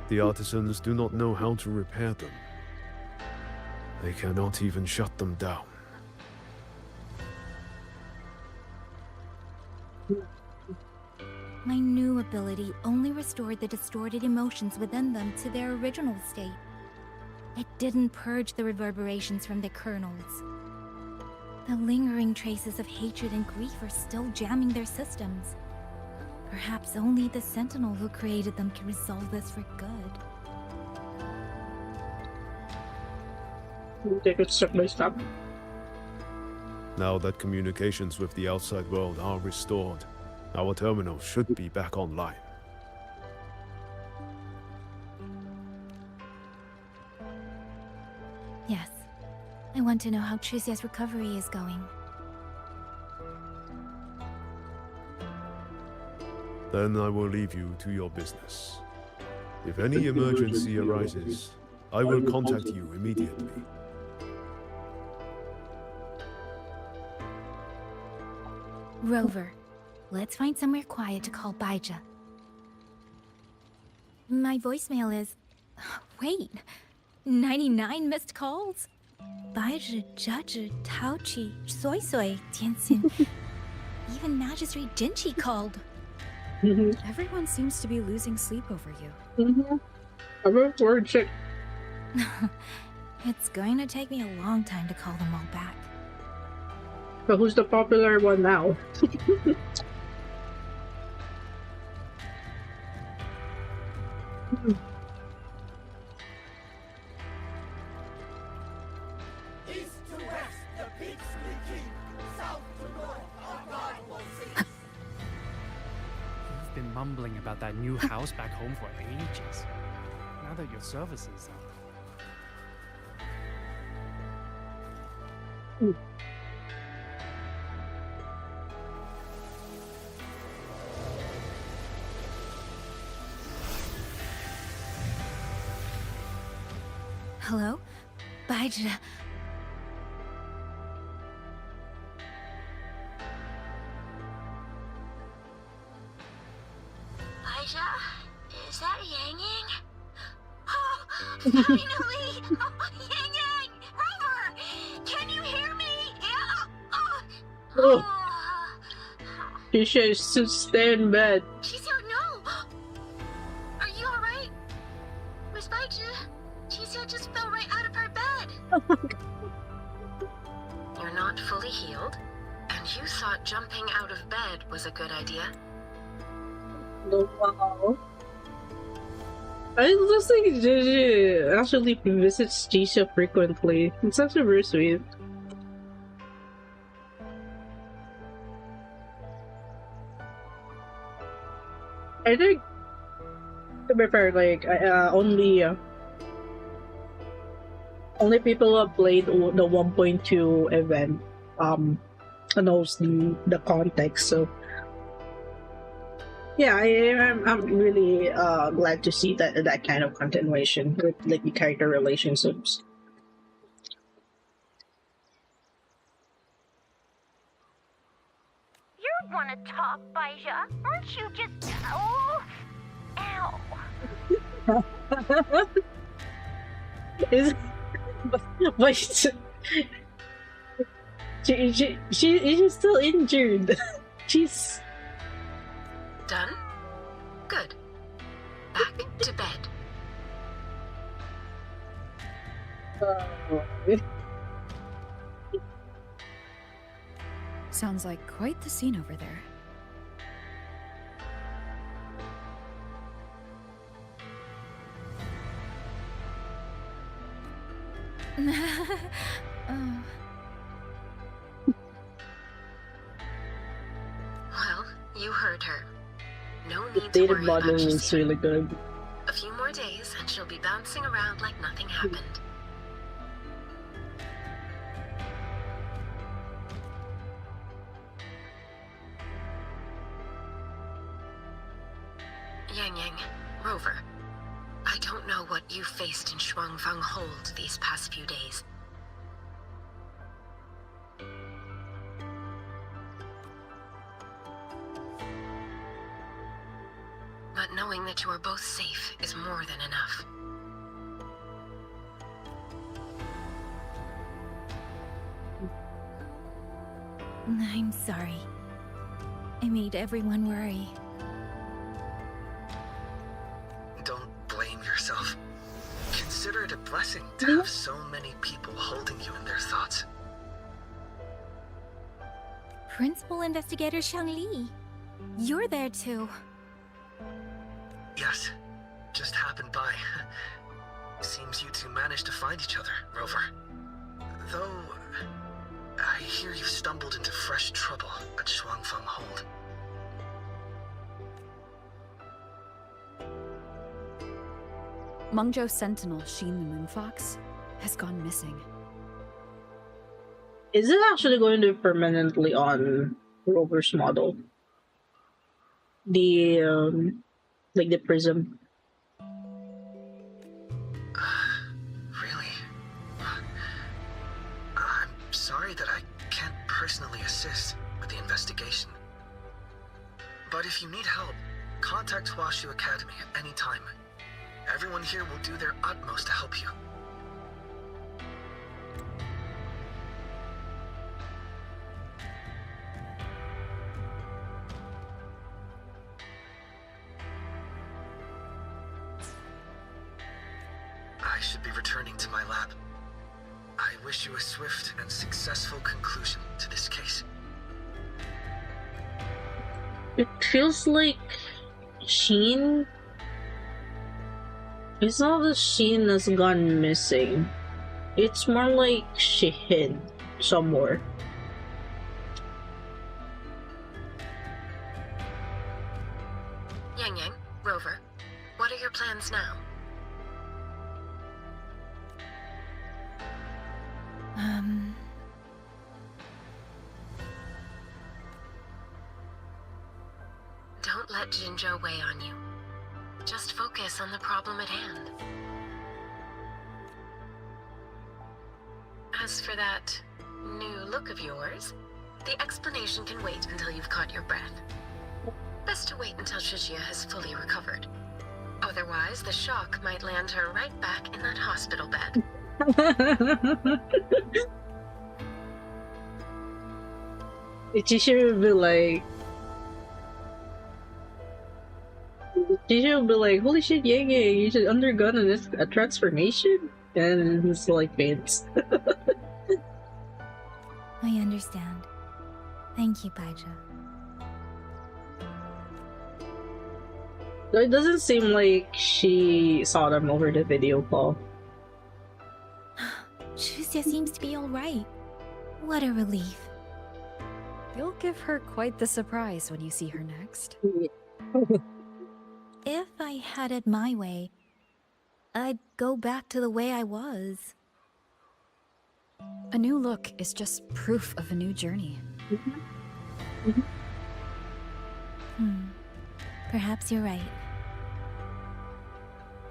The artisans do not know how to repair them. They cannot even shut them down. My new ability only restored the distorted emotions within them to their original state. It didn't purge the reverberations from the kernels. The lingering traces of hatred and grief are still jamming their systems. Perhaps only the Sentinel who created them can resolve this for good. We'll take it step by step. Now that communications with the outside world are restored, our terminal should be back online. Yes. I want to know how Trucia's recovery is going. Then I will leave you to your business. If any emergency arises, I will contact you immediately. Rover, let's find somewhere quiet to call Baija. My voicemail is... Wait, 99 missed calls? 白日judge Tauchi soy soy Tianxin. Even Magistrate Jinchi called. Everyone seems to be losing sleep over you. It's going to take me a long time to call them all back. But who's the popular one now? East to west, the peaks leaking. South to north, our God will see. You've been mumbling about that new house back home for ages. Now that your service is up. Hello? Baija. Baija? Is that Yang Yang? Oh, finally! Oh, Yang Yang! Rover! Can you hear me? Oh. She should stay in bed. She's here, no! Are you alright? Miss Baija? She's just fell right out of her bed. You're not fully healed, and you thought jumping out of bed was a good idea? Wow. It looks like JJ actually visits Jisha frequently. It's actually very sweet. I think, to be fair, like, only people who have played the 1.2 event knows the context, so yeah, I'm really glad to see that kind of continuation with like the character relationships. You want to talk, Baija? Aren't you just... Oh... Ow. Is but she's still injured. She's done? Good. Back to bed. Sounds like quite the scene over there. Oh. Well, you heard her. No need to worry about is really good. A few more days and she'll be bouncing around like nothing happened. Yang Yang, Rover, I don't know what you faced in Shuangfang Hold these past few days. But knowing that you are both safe is more than enough. I'm sorry. I made everyone worry. Don't blame yourself. Consider it a blessing to have so many people holding you in their thoughts. Principal Investigator Shang Li. You're there too. Yes, just happened by. Seems you two managed to find each other, Rover. Though, I hear you stumbled into fresh trouble at Shuangfang Hold. Mengzhou Sentinel Sheen the Moonfox has gone missing. Is it actually going to be permanently on Rover's model? The like the prism. Really? I'm sorry that I can't personally assist with the investigation. But if you need help, contact Huashu Academy at any time. Everyone here will do their utmost to help you. I should be returning to my lab. I wish you a swift and successful conclusion to this case. It feels like Sheen. It's not that Sheen has gone missing. It's more like she hid somewhere. Yang Yang, Rover, what are your plans now? Don't let Jinzhou weigh on you. Just focus on the problem at hand. As for that new look of yours, the explanation can wait until you've caught your breath. Best to wait until Shijiya has fully recovered. Otherwise, the shock might land her right back in that hospital bed. She should be like... She should be like, holy shit, Yang Yang, you should undergone a transformation? And it's like faints. I understand. Thank you, Baija. It doesn't seem like she saw them over the video call. Shuxia seems to be alright. What a relief. You'll give her quite the surprise when you see her next. If I had it my way, I'd go back to the way I was. A new look is just proof of a new journey. Perhaps you're right.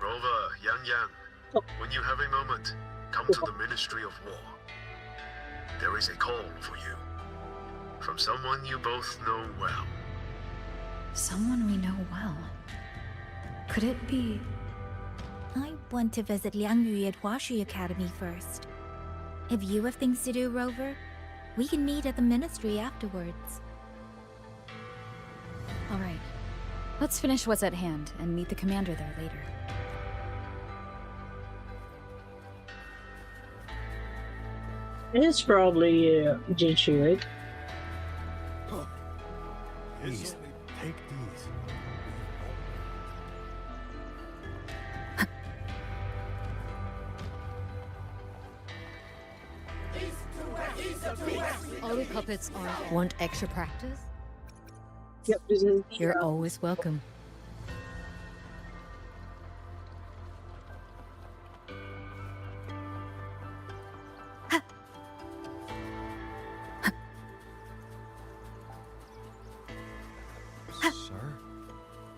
Rover, Yang Yang, when you have a moment, come to the Ministry of War. There is a call for you. From someone you both know well. Someone we know well. Could it be... I want to visit Liang Yu at Huashi Academy first. If you have things to do, Rover, we can meet at the Ministry afterwards. Alright. Let's finish what's at hand and meet the commander there later. It's probably Jinchi, right? Please, take these. All the puppets are... Want extra practice? Yep, this is... You're always welcome. Sir?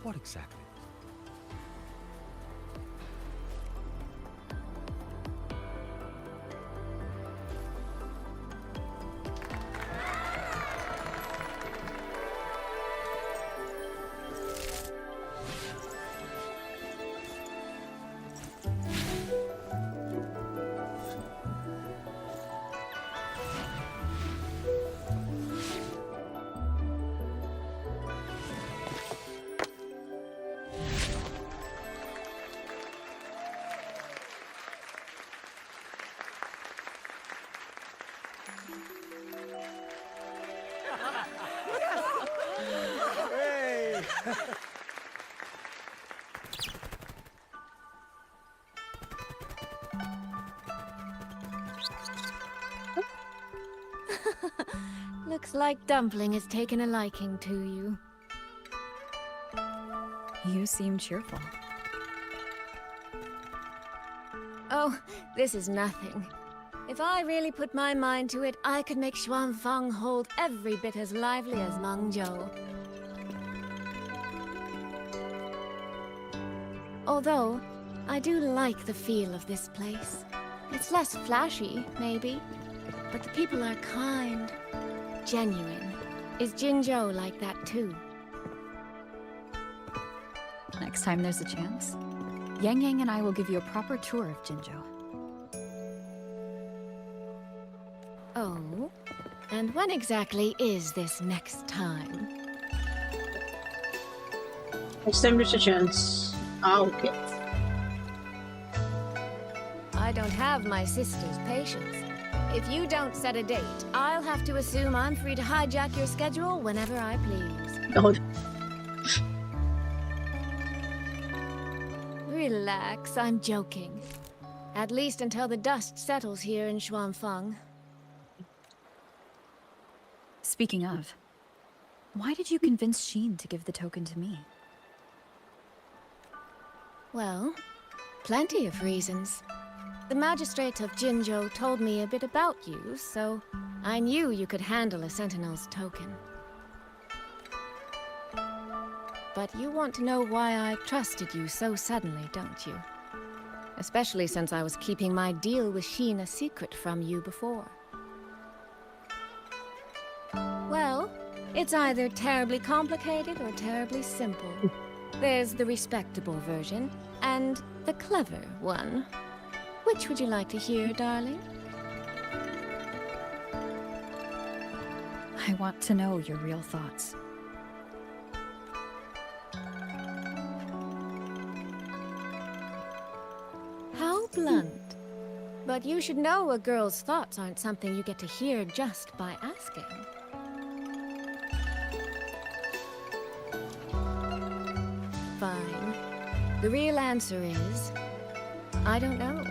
What exactly? Hey! Looks like Dumpling has taken a liking to you. You seem cheerful. Oh, this is nothing. If I really put my mind to it, I could make Xuanfang hold every bit as lively as Mengzhou. Although, I do like the feel of this place. It's less flashy, maybe, but the people are kind, genuine. Is Jinzhou like that too? Next time there's a chance, Yang Yang and I will give you a proper tour of Jinzhou. Oh? And when exactly is this next time? Next time there's a chance. Ah, okay. I don't have my sister's patience. If you don't set a date, I'll have to assume I'm free to hijack your schedule whenever I please. Oh. Relax, I'm joking. At least until the dust settles here in Xuanfeng. Speaking of, why did you convince Sheen to give the token to me? Well, plenty of reasons. The magistrate of Jinzhou told me a bit about you, so I knew you could handle a Sentinel's token. But you want to know why I trusted you so suddenly, don't you? Especially since I was keeping my deal with Sheen a secret from you before. Well, it's either terribly complicated or terribly simple. There's the respectable version, and the clever one. Which would you like to hear, darling? I want to know your real thoughts. How blunt. But you should know a girl's thoughts aren't something you get to hear just by asking. Fine. The real answer is, I don't know.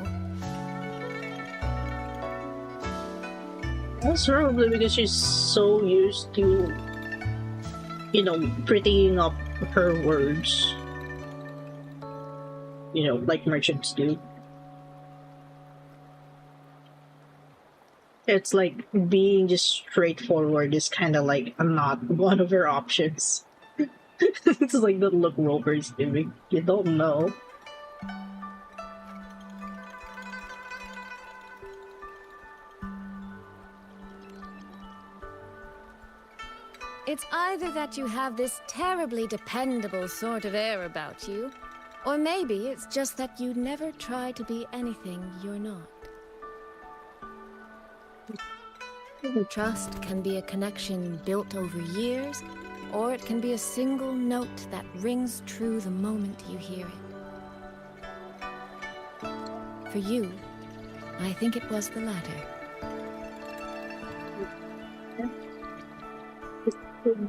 That's probably because she's so used to, you know, prettying up her words. You know, like merchants do. It's like being just straightforward is kind of like not one of her options. It's like the look Rover is giving. You don't know. It's either that you have this terribly dependable sort of air about you, or maybe it's just that you never try to be anything you're not. Trust can be a connection built over years, or it can be a single note that rings true the moment you hear it. For you, I think it was the latter.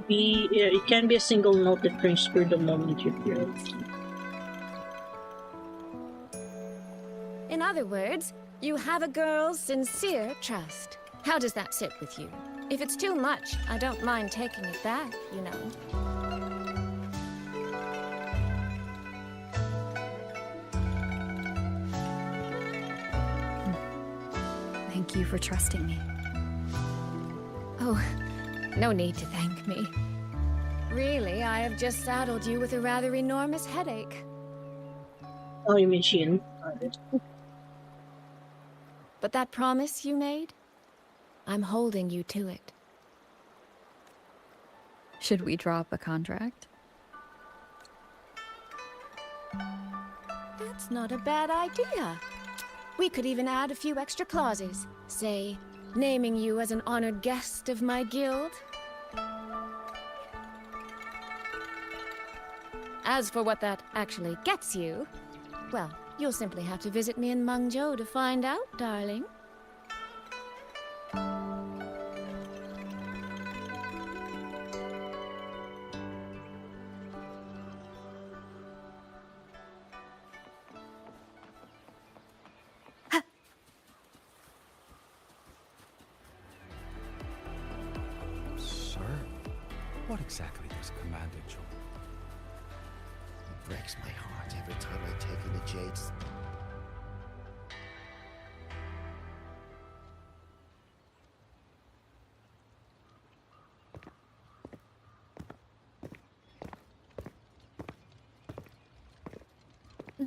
It can be a single note that rings true the moment you hear it. In other words, you have a girl's sincere trust. How does that sit with you? If it's too much, I don't mind taking it back, you know. Thank you for trusting me. Oh, no need to thank me. Really, I have just saddled you with a rather enormous headache. Oh, you mean Sheen? But that promise you made? I'm holding you to it. Should we draw up a contract? That's not a bad idea. We could even add a few extra clauses. Say, naming you as an honored guest of my guild. As for what that actually gets you, well, you'll simply have to visit me in Mengzhou to find out, darling. Sir, what exactly does Commander Joe? It breaks my heart every time I take in the Jades.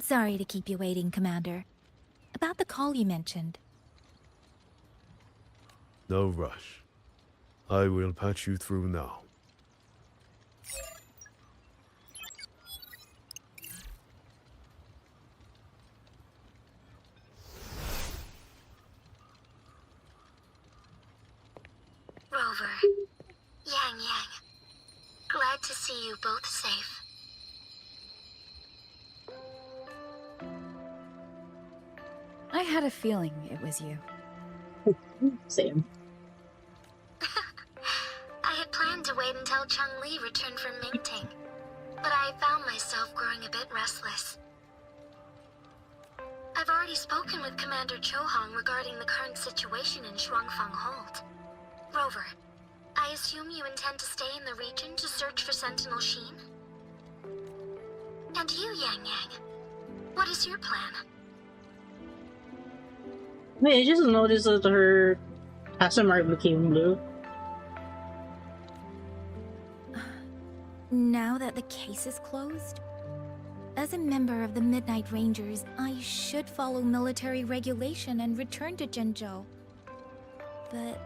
Sorry to keep you waiting, Commander. About the call you mentioned. No rush. I will patch you through now. Rover, Yang, glad to see you both safe. I had a feeling it was you. Same. I had planned to wait until Chun-Li returned from Mingting, but I found myself growing a bit restless. I've already spoken with Commander Chohong regarding the current situation in Shuangfang Hold. Rover, I assume you intend to stay in the region to search for Sentinel Sheen? And you, Yang Yang, what is your plan? Wait, I just noticed that her SMR became blue. Now that the case is closed, as a member of the Midnight Rangers, I should follow military regulation and return to Zhenzhou. But,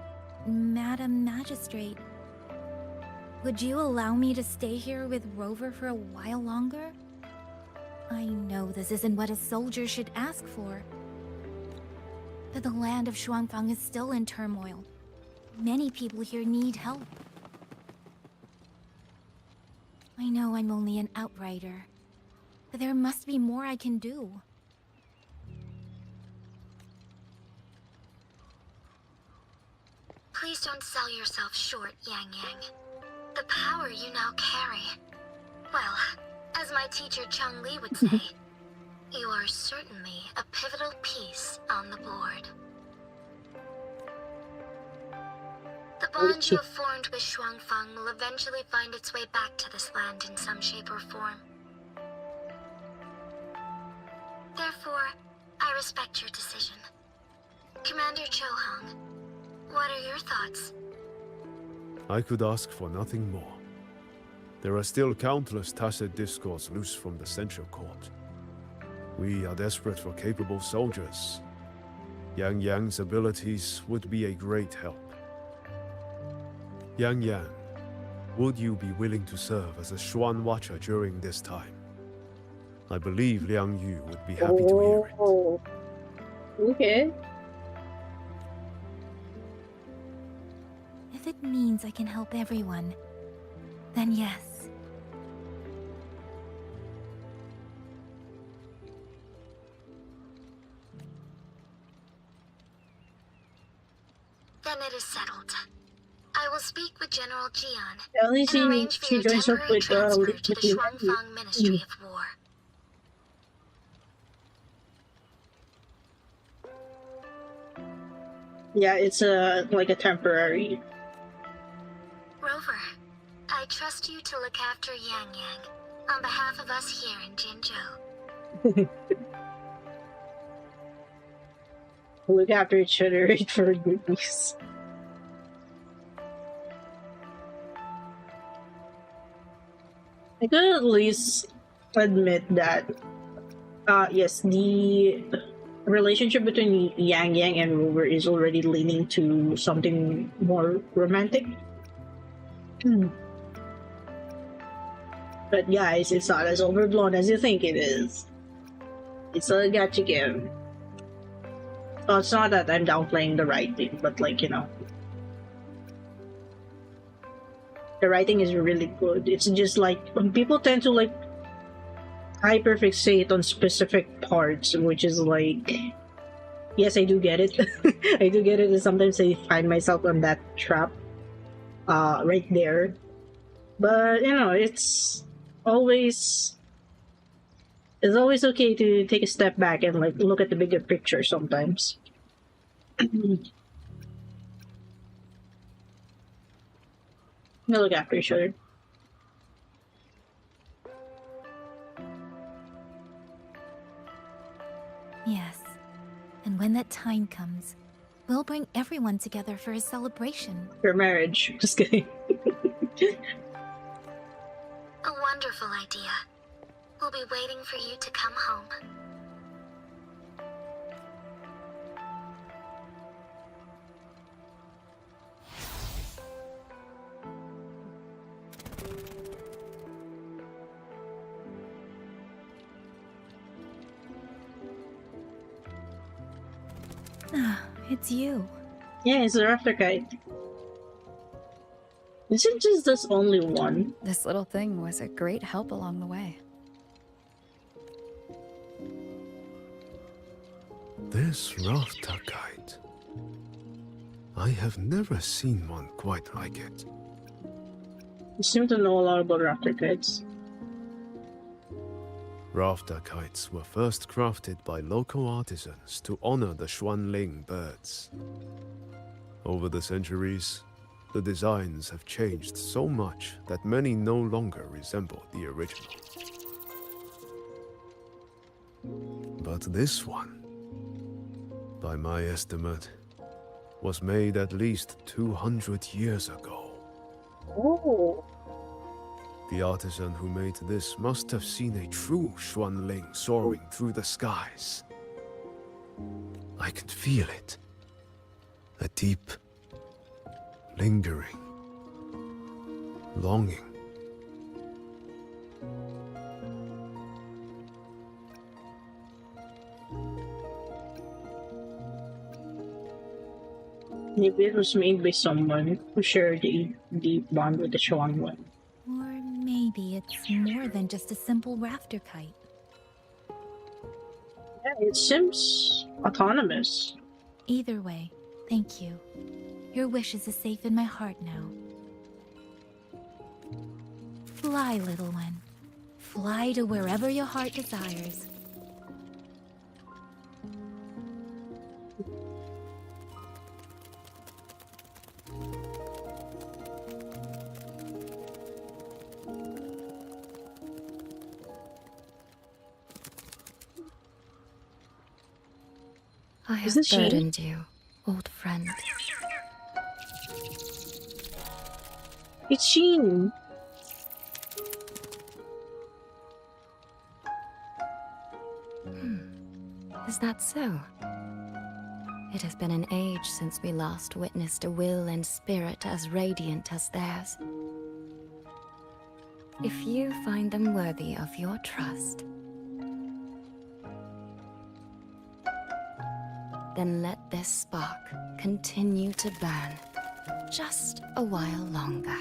Madam Magistrate, would you allow me to stay here with Rover for a while longer? I know this isn't what a soldier should ask for, but the land of Shuangfang is still in turmoil. Many people here need help. I know I'm only an outrider, but there must be more I can do. Please don't sell yourself short, Yang Yang. The power you now carry. Well, as my teacher Chun-Li would say, you are certainly a pivotal piece on the board. The bond you have formed with Shuangfang will eventually find its way back to this land in some shape or form. Therefore, I respect your decision. Commander Chohong, what are your thoughts? I could ask for nothing more. There are still countless tacit discords loose from the Central Court. We are desperate for capable soldiers. Yang Yang's abilities would be a great help. Yang Yang, would you be willing to serve as a Xuan Watcher during this time? I believe Liang Yu would be happy to hear it. Okay. If it means I can help everyone, then yes. Then it is settled. I will speak with General Jian At least and arrange for she your joins up temporary with transfer to the with Shuangfang Ministry of War. Yeah, it's like a temporary. Rover, I trust you to look after Yang Yang on behalf of us here in Jinzhou. Look after each other, right, for goodness. I could at least admit that, yes, the relationship between Yang Yang and Rover is already leaning to something more romantic. But guys, it's not as overblown as you think it is. It's a gacha game. Oh, it's not that I'm downplaying the writing, but like, you know, the writing is really good. It's just like when people tend to like hyperfixate on specific parts, which is like, yes, I do get it. I do get it, and sometimes I find myself on that trap right there. But you know, it's always okay to take a step back and like look at the bigger picture sometimes. We'll look after each other. Yes. And when that time comes, we'll bring everyone together for a celebration. Your marriage. Just kidding. A wonderful idea. We'll be waiting for you to come home. Ah, it's you. Yeah, it's the replicate. Isn't just this only one? This little thing was a great help along the way. This rafter kite. I have never seen one quite like it. You seem to know a lot about raptor kites. Rafter kites were first crafted by local artisans to honor the Xuanling birds. Over the centuries, the designs have changed so much that many no longer resemble the original. But this one, by my estimate, was made at least 200 years ago. Oh. The artisan who made this must have seen a true Xuanling soaring through the skies. I can feel it. A deep, lingering longing. Maybe it was made by someone who shared a deep bond with the Xuanling. Or maybe it's more than just a simple rafter kite. Yeah, it seems autonomous. Either way, thank you. Your wishes are safe in my heart now. Fly, little one. Fly to wherever your heart desires. I have Isn't she- burdened you, old friend. It's Sheen. Is that so? It has been an age since we last witnessed a will and spirit as radiant as theirs. If you find them worthy of your trust, then let this spark continue to burn just a while longer.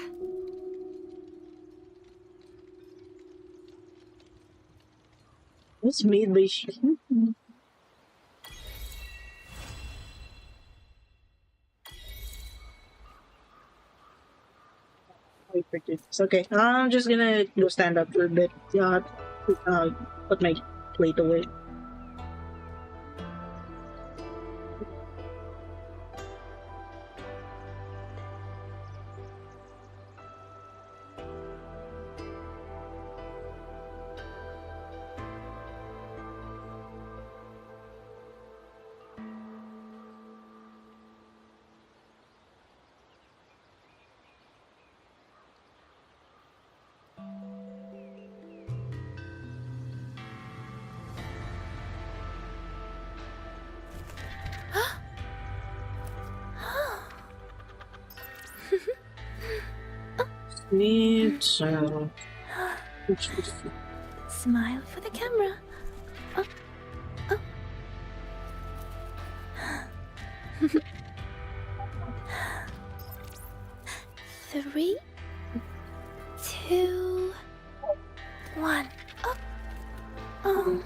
It's made by Sheen. Wait for this. Okay, I'm just gonna go stand up for a bit. Put my plate away. Sweet sound. Smile for the camera. Oh. Oh. 3, 2, 1. Oh. Oh.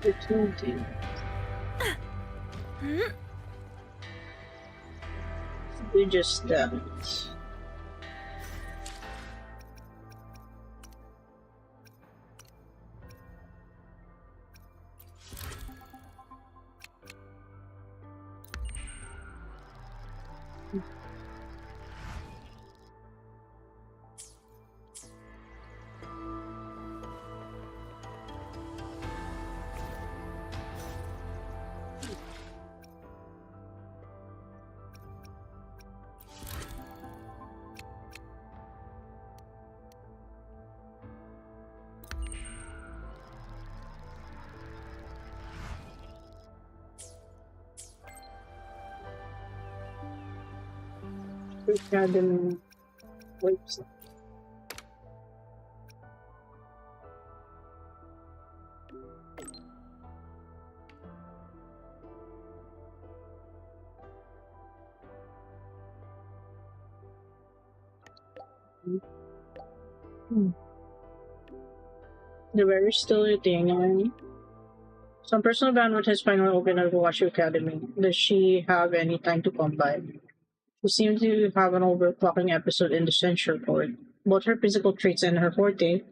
Opportunity. You just random waves. The very still eating. Some personal bandwidth has finally opened at the Washu Academy. Does she have any time to come by? She seems to have an overclocking episode in the censure board. Both her physical traits and her forte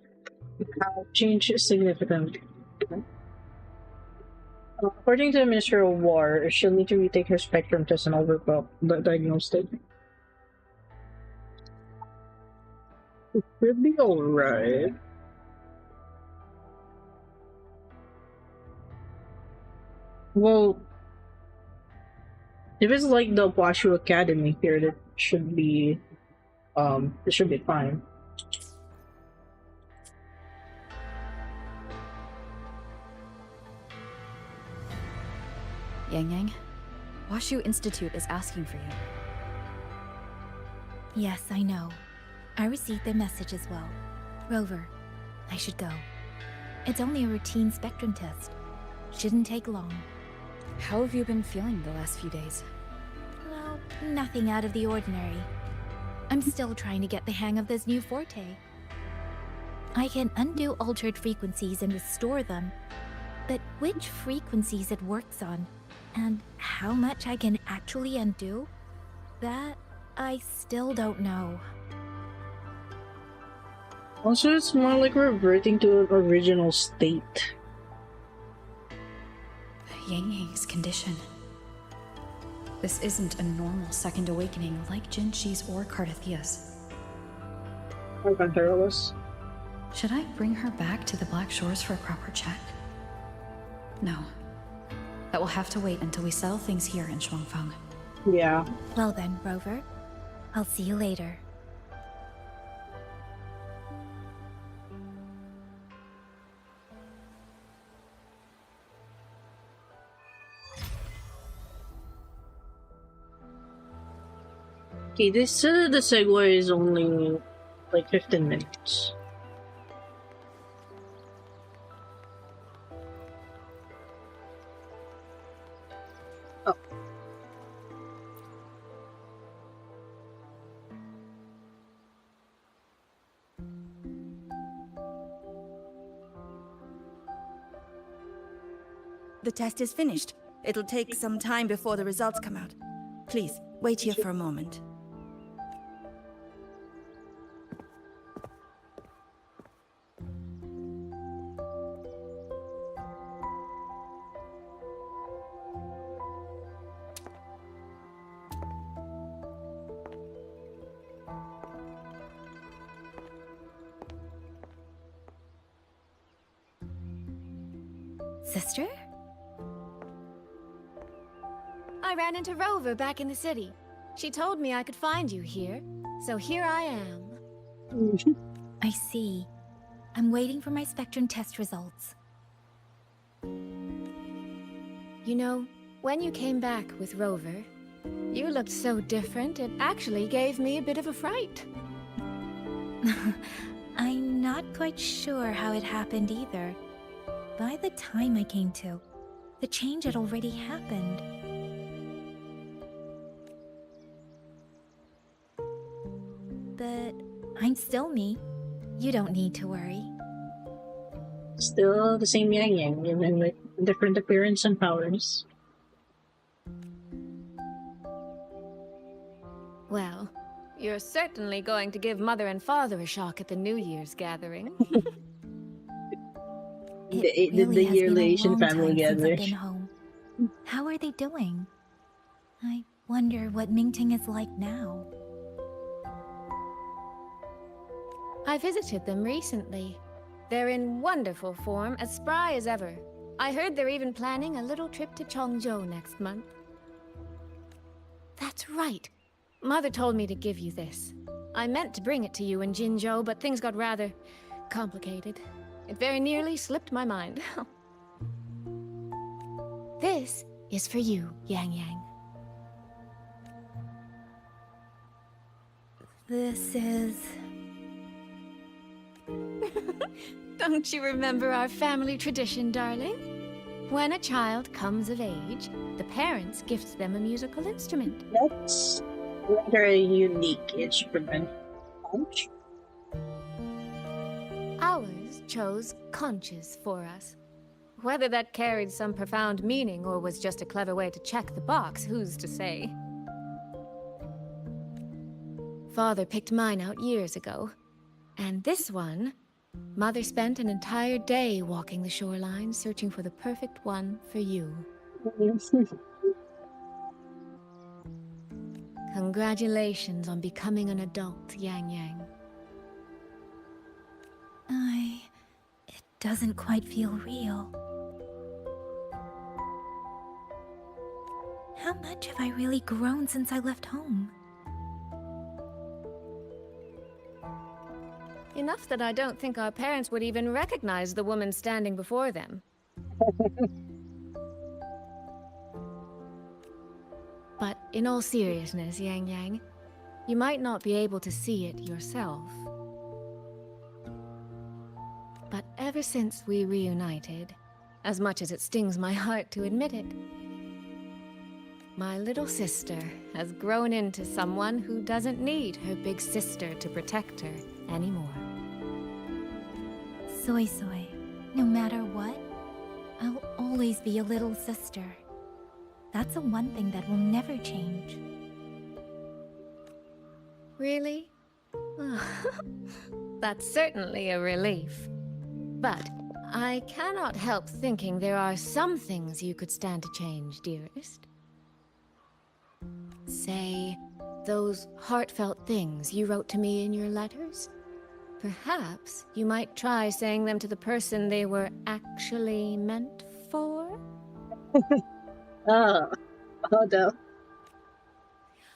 have changed significantly. According to the Minister of War, she'll need to retake her spectrum test and overclock diagnosed it. It should be alright. Well, if it's like the Washu Academy here, it should be fine. Yang Yang, Washu Institute is asking for you. Yes, I know. I received their message as well. Rover, I should go. It's only a routine spectrum test. Shouldn't take long. How have you been feeling the last few days? Well, nothing out of the ordinary. I'm still trying to get the hang of this new forte. I can undo altered frequencies and restore them, but which frequencies it works on, and how much I can actually undo, that I still don't know. Also, it's more like reverting to an original state. Yang Yang's condition. This isn't a normal second awakening like Jinshi's or Cardathia's. I can handle this. Should I bring her back to the Black Shores for a proper check? No. That will have to wait until we settle things here in Shuangfeng. Yeah. Well then, Rover. I'll see you later. Okay, this the segue is only like 15 minutes. Oh. The test is finished. It'll take some time before the results come out. Please, wait here for a moment. Sister? I ran into Rover back in the city. She told me I could find you here, so here I am. I see. I'm waiting for my spectrum test results. You know, when you came back with Rover, you looked so different, it actually gave me a bit of a fright. I'm not quite sure how it happened either. By the time I came to, the change had already happened. But I'm still me. You don't need to worry. Still the same Yang Yang, even with different appearance and powers. Well, you're certainly going to give Mother and Father a shock at the New Year's gathering. It the really has yearly been a Asian long family time since I've gathering. been home. How are they doing? I wonder what Mingting is like now. I visited them recently. They're in wonderful form, as spry as ever. I heard they're even planning a little trip to Chongzhou next month. That's right. Mother told me to give you this. I meant to bring it to you in Jinzhou, but things got rather complicated. It very nearly slipped my mind. This is for you, Yang Yang. This is... Don't you remember our family tradition, darling? When a child comes of age, the parents gift them a musical instrument. That's rather a unique instrument. Conch? Ours chose conches for us. Whether that carried some profound meaning or was just a clever way to check the box, who's to say? Father picked mine out years ago. And this one, Mother spent an entire day walking the shoreline, searching for the perfect one for you. Congratulations on becoming an adult, Yang Yang. It doesn't quite feel real. How much have I really grown since I left home? Enough that I don't think our parents would even recognize the woman standing before them. But in all seriousness, Yang Yang, you might not be able to see it yourself. But ever since we reunited, as much as it stings my heart to admit it, my little sister has grown into someone who doesn't need her big sister to protect her anymore. Soy Soy, no matter what, I'll always be a little sister. That's the one thing that will never change. Really? That's certainly a relief. But I cannot help thinking there are some things you could stand to change, dearest. Say, those heartfelt things you wrote to me in your letters? Perhaps you might try saying them to the person they were actually meant for? Oh no.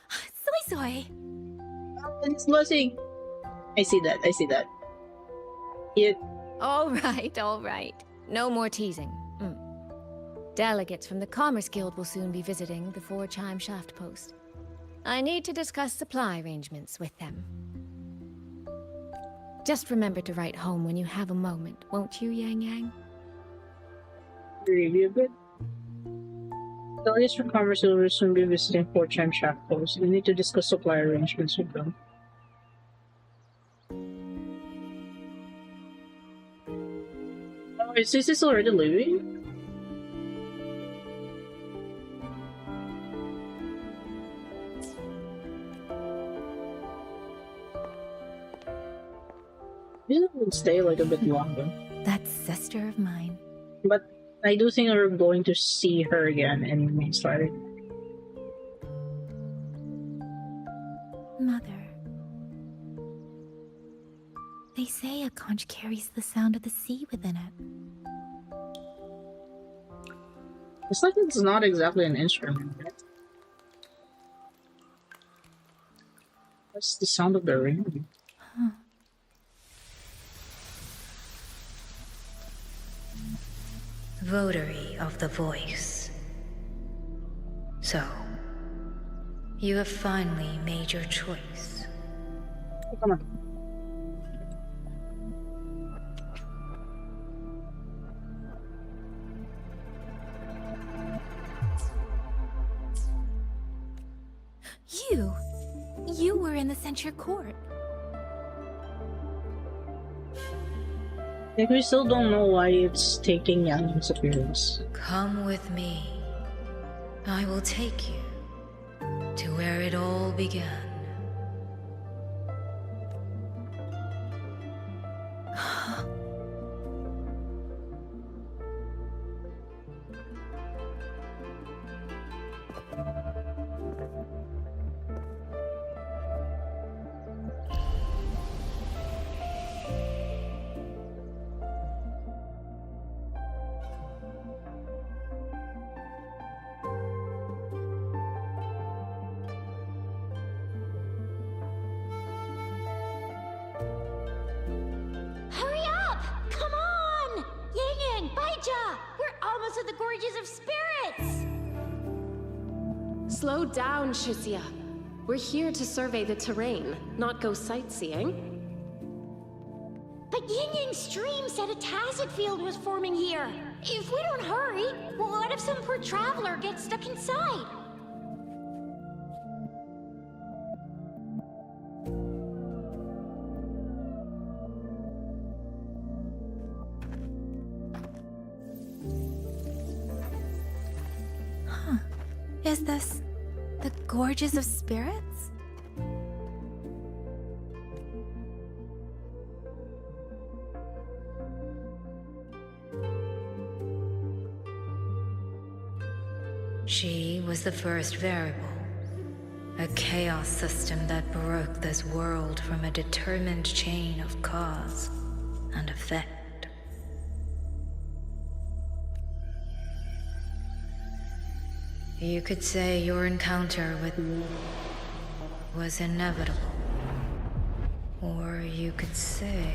Soy Soy! It's blushing. I see that. It... All right. No more teasing. Delegates from the Commerce Guild will soon be visiting the Four-Chime Shaft Post. I need to discuss supply arrangements with them. Just remember to write home when you have a moment, won't you, Yang Yang? Really good. Delegates from Commerce Guild will soon be visiting Four-Chime Shaft Post. We need to discuss supply arrangements with them. Oh, is this already leaving? Maybe we'll stay like a bit longer. That sister of mine. But I do think we're going to see her again in main story. Mother. They say a conch carries the sound of the sea within it. It's like it's not exactly an instrument, right? That's the sound of the rain. Huh. Votary of the Voice. So, you have finally made your choice. Oh, come on. You were in the censure court. Like, we still don't know why it's taking Yang's appearance. Come with me. I will take you to where it all began. To the Gorges of Spirits! Slow down, Shisia. We're here to survey the terrain, not go sightseeing. But Yin Yang stream said a tacit field was forming here. If we don't hurry, what if some poor traveler gets stuck inside? Huh. Is this the Gorges of Spirits? She was the first variable. A chaos system that broke this world from a determined chain of cause and effect. You could say your encounter with me was inevitable. Or you could say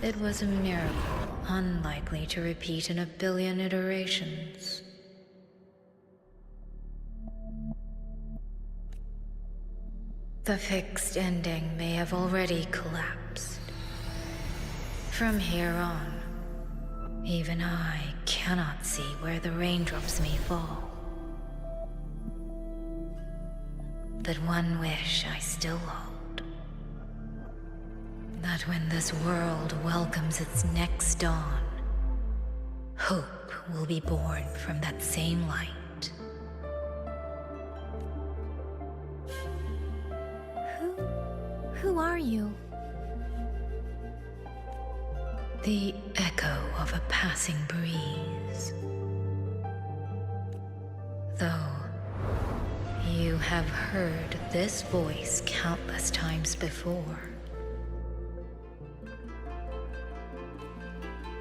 it was a miracle unlikely to repeat in a billion iterations. The fixed ending may have already collapsed. From here on, even I cannot see where the raindrops may fall. But one wish I still hold. That when this world welcomes its next dawn, hope will be born from that same light. Who are you? The echo of a passing breeze. Though you have heard this voice countless times before.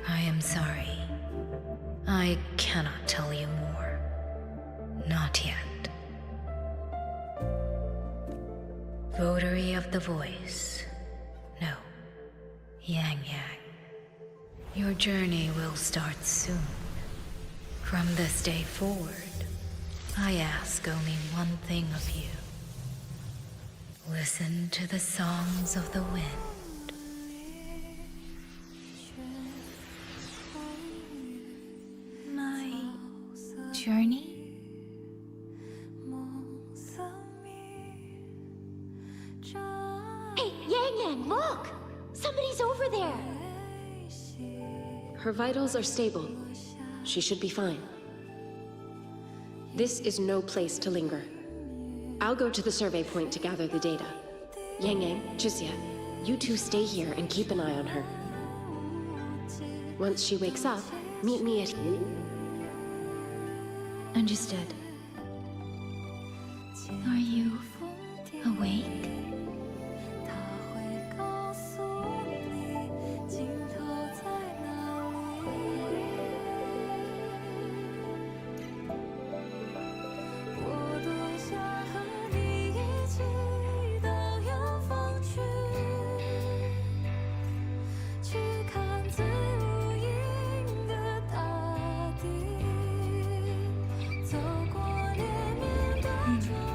I am sorry. I cannot tell you more. Not yet. Votary of the voice. No. Yang Yang. Your journey will start soon. From this day forward, I ask only one thing of you. Listen to the songs of the wind. My journey? Hey, Yang Yang, look! Somebody's over there! Her vitals are stable. She should be fine. This is no place to linger. I'll go to the survey point to gather the data. Yang Yang, Chixia, you two stay here and keep an eye on her. Once she wakes up, meet me at... Understood. Are you awake?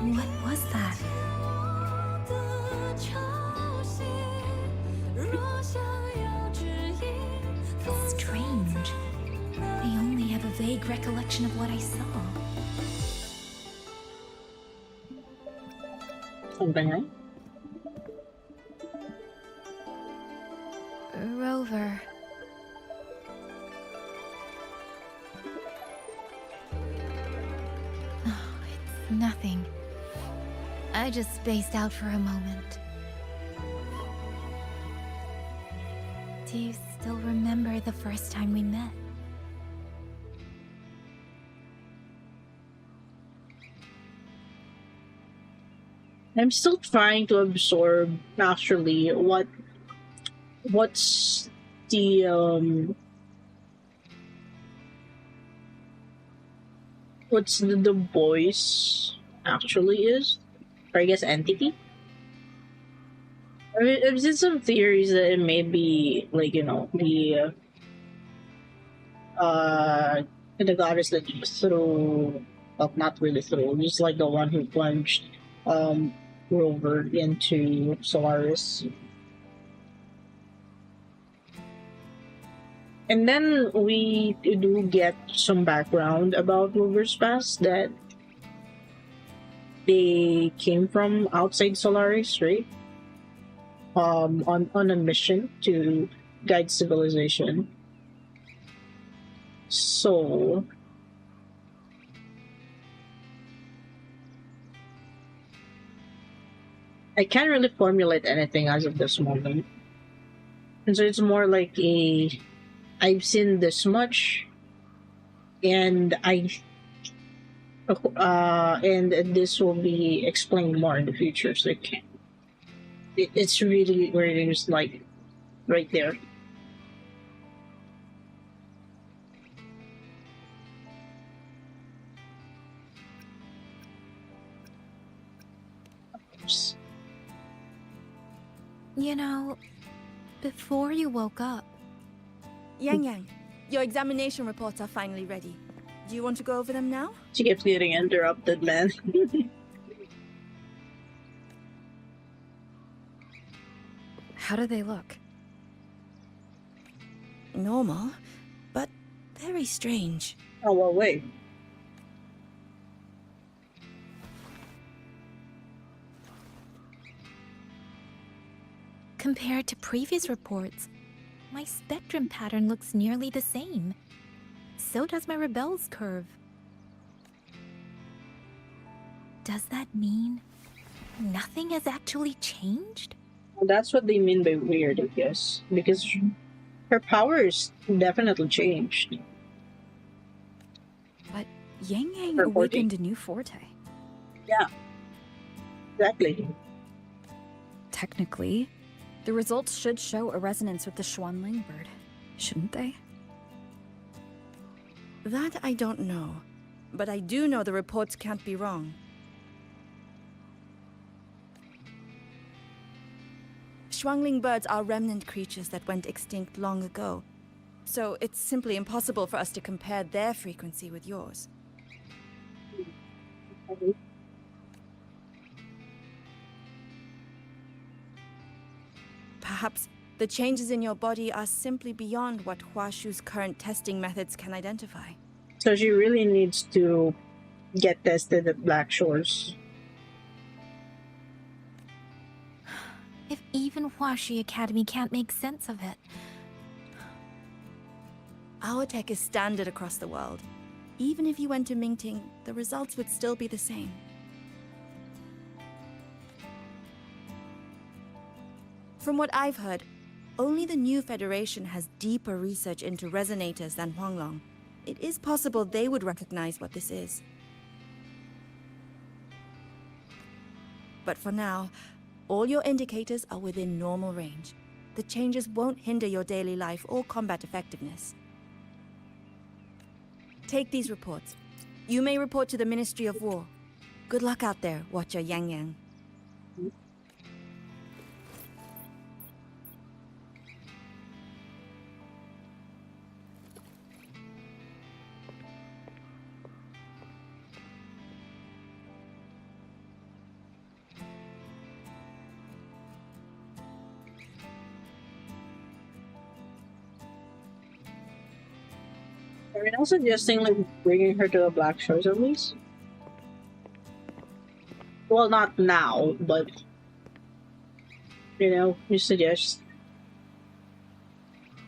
What was that? Strange. I only have a vague recollection of what I saw. Something, right? Rover. Oh, it's nothing. I just spaced out for a moment. Do you still remember the first time we met? I'm still trying to absorb actually what's the what's the voice actually is, or I guess entity. I mean, I've seen some theories that it may be like, you know, the goddess that threw, well, not really threw, just like the one who plunged Rover into Solaris. And then we do get some background about Rovers Pass, that they came from outside Solaris, right? On a mission to guide civilization. So I can't really formulate anything as of this moment. And so it's more like I've seen this much, and and this will be explained more in the future. So it's really where it is, like right there. You know, before you woke up... Yang Yang, your examination reports are finally ready. Do you want to go over them now? She keeps getting interrupted, man. How do they look? Normal, but very strange. Oh, well, wait. Compared to previous reports, my spectrum pattern looks nearly the same. So does my rebel's curve. Does that mean nothing has actually changed? Well, that's what they mean by weird, I guess. Because her powers definitely changed. But Yang Yang awakened a new forte. Yeah. Exactly. Technically, the results should show a resonance with the Xuanling bird, shouldn't they? That I don't know. But I do know the reports can't be wrong. Xuanling birds are remnant creatures that went extinct long ago. So it's simply impossible for us to compare their frequency with yours. Perhaps the changes in your body are simply beyond what Huashu's current testing methods can identify. So she really needs to get tested at Black Shores. If even Huashi Academy can't make sense of it. Our tech is standard across the world. Even if you went to Mingting, the results would still be the same. From what I've heard, only the new Federation has deeper research into resonators than Huanglong. It is possible they would recognize what this is. But for now, all your indicators are within normal range. The changes won't hinder your daily life or combat effectiveness. Take these reports. You may report to the Ministry of War. Good luck out there, Watcher Yang Yang. Are we now suggesting like bringing her to the Black Shores at least? Well, not now, but you know, you suggest.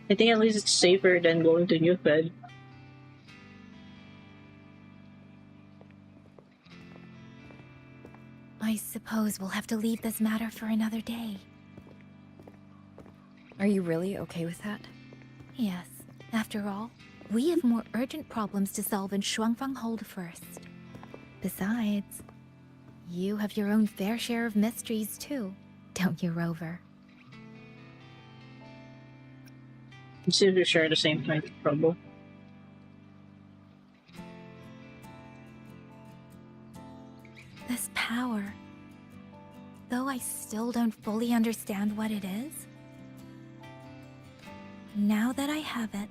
I think at least it's safer than going to New Fed. I suppose we'll have to leave this matter for another day. Are you really okay with that? Yes. After all, we have more urgent problems to solve in Shuangfang Hold first. Besides, you have your own fair share of mysteries too, don't you, Rover? You seem to share the same kind of trouble. This power, though I still don't fully understand what it is, now that I have it,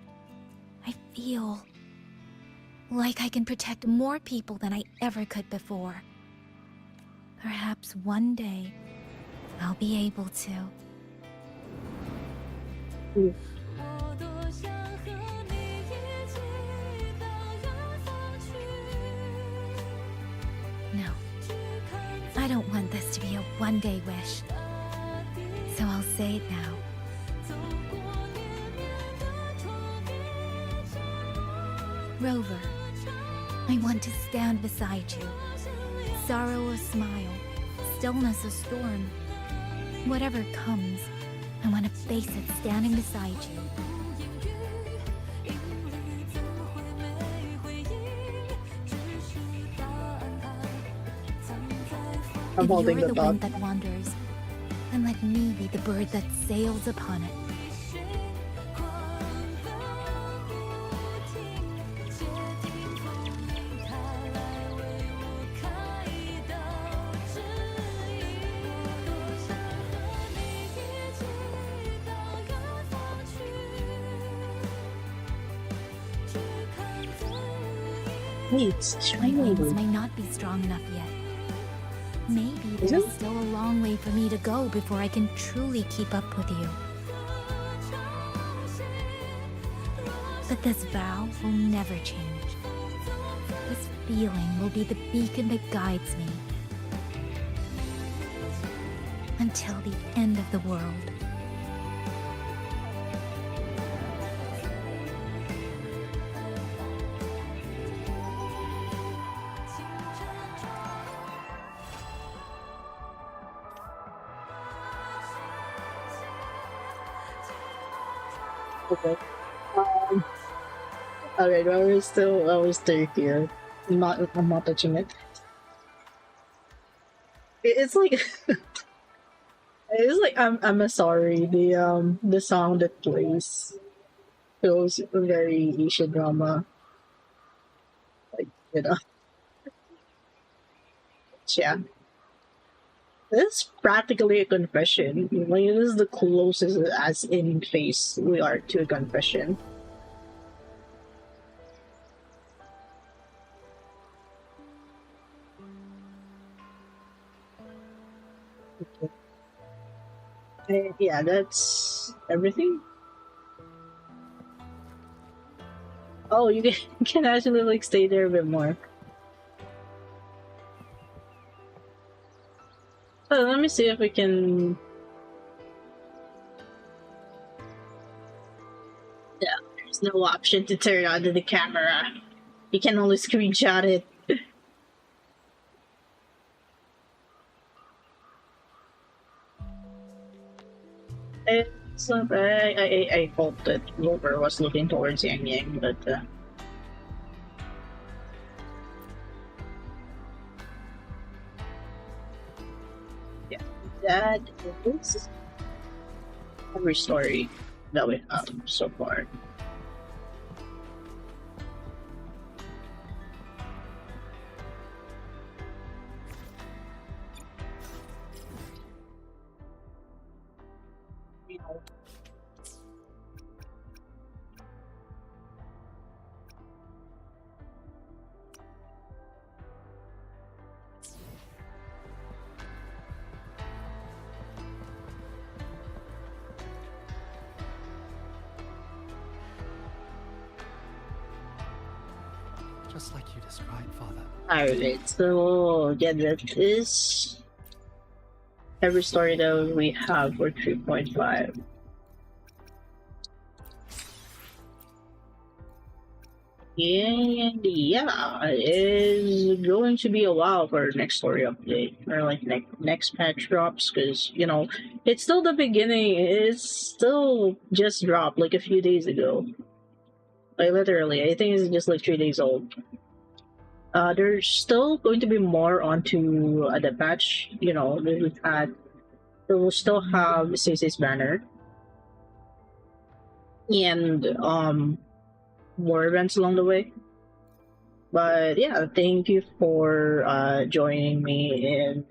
I feel like I can protect more people than I ever could before. Perhaps one day, I'll be able to. I don't want this to be a one-day wish. So I'll say it now. Rover, I want to stand beside you. Sorrow or smile, stillness or storm. Whatever comes, I want to face it standing beside you. I'm if holding you're the the dog. wind that wanders, then let me be the bird that sails upon it. My wings may not be strong enough yet. Maybe there's still a long way for me to go before I can truly keep up with you. But this vow will never change. This feeling will be the beacon that guides me. Until the end of the world. Okay. Alright, well, we're still here. I'm not touching it. It's like it's like I'm sorry. The song that plays feels very Asian drama. Like, you know. Yeah. It's practically a confession. Like, it is the closest as in face we are to a confession. Okay. Yeah, that's everything. Oh, you can, you can actually like stay there a bit more. So let me see if we can. Yeah, there's no option to turn onto the camera. You can only screenshot it. It's not bad. I hope that Rover was looking towards Yang Yang, but yeah, that is every story that we have so far. Just like you described, Father. Alright, so yeah, that is every story that we have for 3.5. And yeah, it is going to be a while for our next story update, or like next patch drops, because you know it's still the beginning. It's still just dropped like a few days ago. Like literally, I think it's just like 3 days old. There's still going to be more onto the patch. You know, we've had. We will still have Cece's banner, and more events along the way. But yeah, thank you for joining me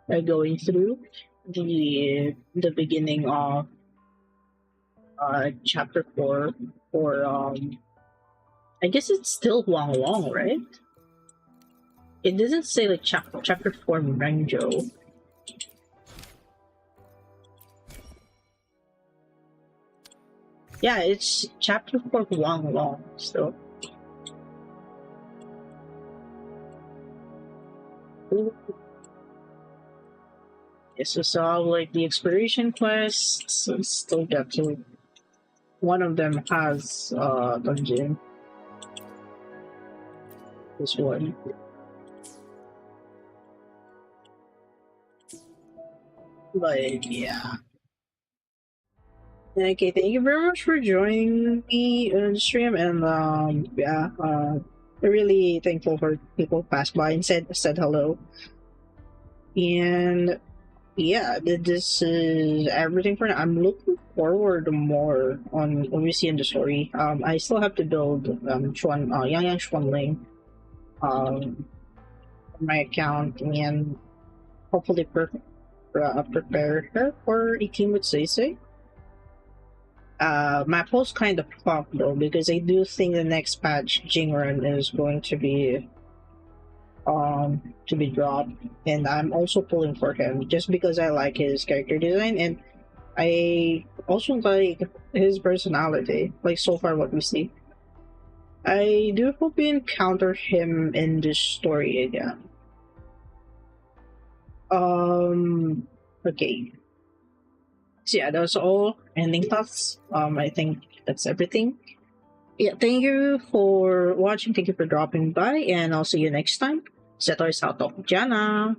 in going through the beginning of chapter 4 for I guess it's still Wang Wang, right? It doesn't say like chapter 4 Rangzhou. Yeah, it's chapter 4 Wang Wang still. Yes, so I like the exploration quests. So still got to. One of them has dungeon. This one. Like, yeah. Okay, thank you very much for joining me on the stream, and yeah, I'm really thankful for people who passed by and said hello. And yeah, this is everything for now. I'm looking forward to more on what we see in the story. I still have to build Yang Xuanling my account and hopefully prepare her for a team with Seisei. My post kind of fucked though, because I do think the next patch Jingren is going to be dropped, and I'm also pulling for him just because I like his character design, and I also like his personality, like so far what we see. I do hope we encounter him in this story again. Okay. So yeah, that was all ending thoughts. I think that's everything. Yeah, thank you for watching, thank you for dropping by, and I'll see you next time. Zetto is out. Jana!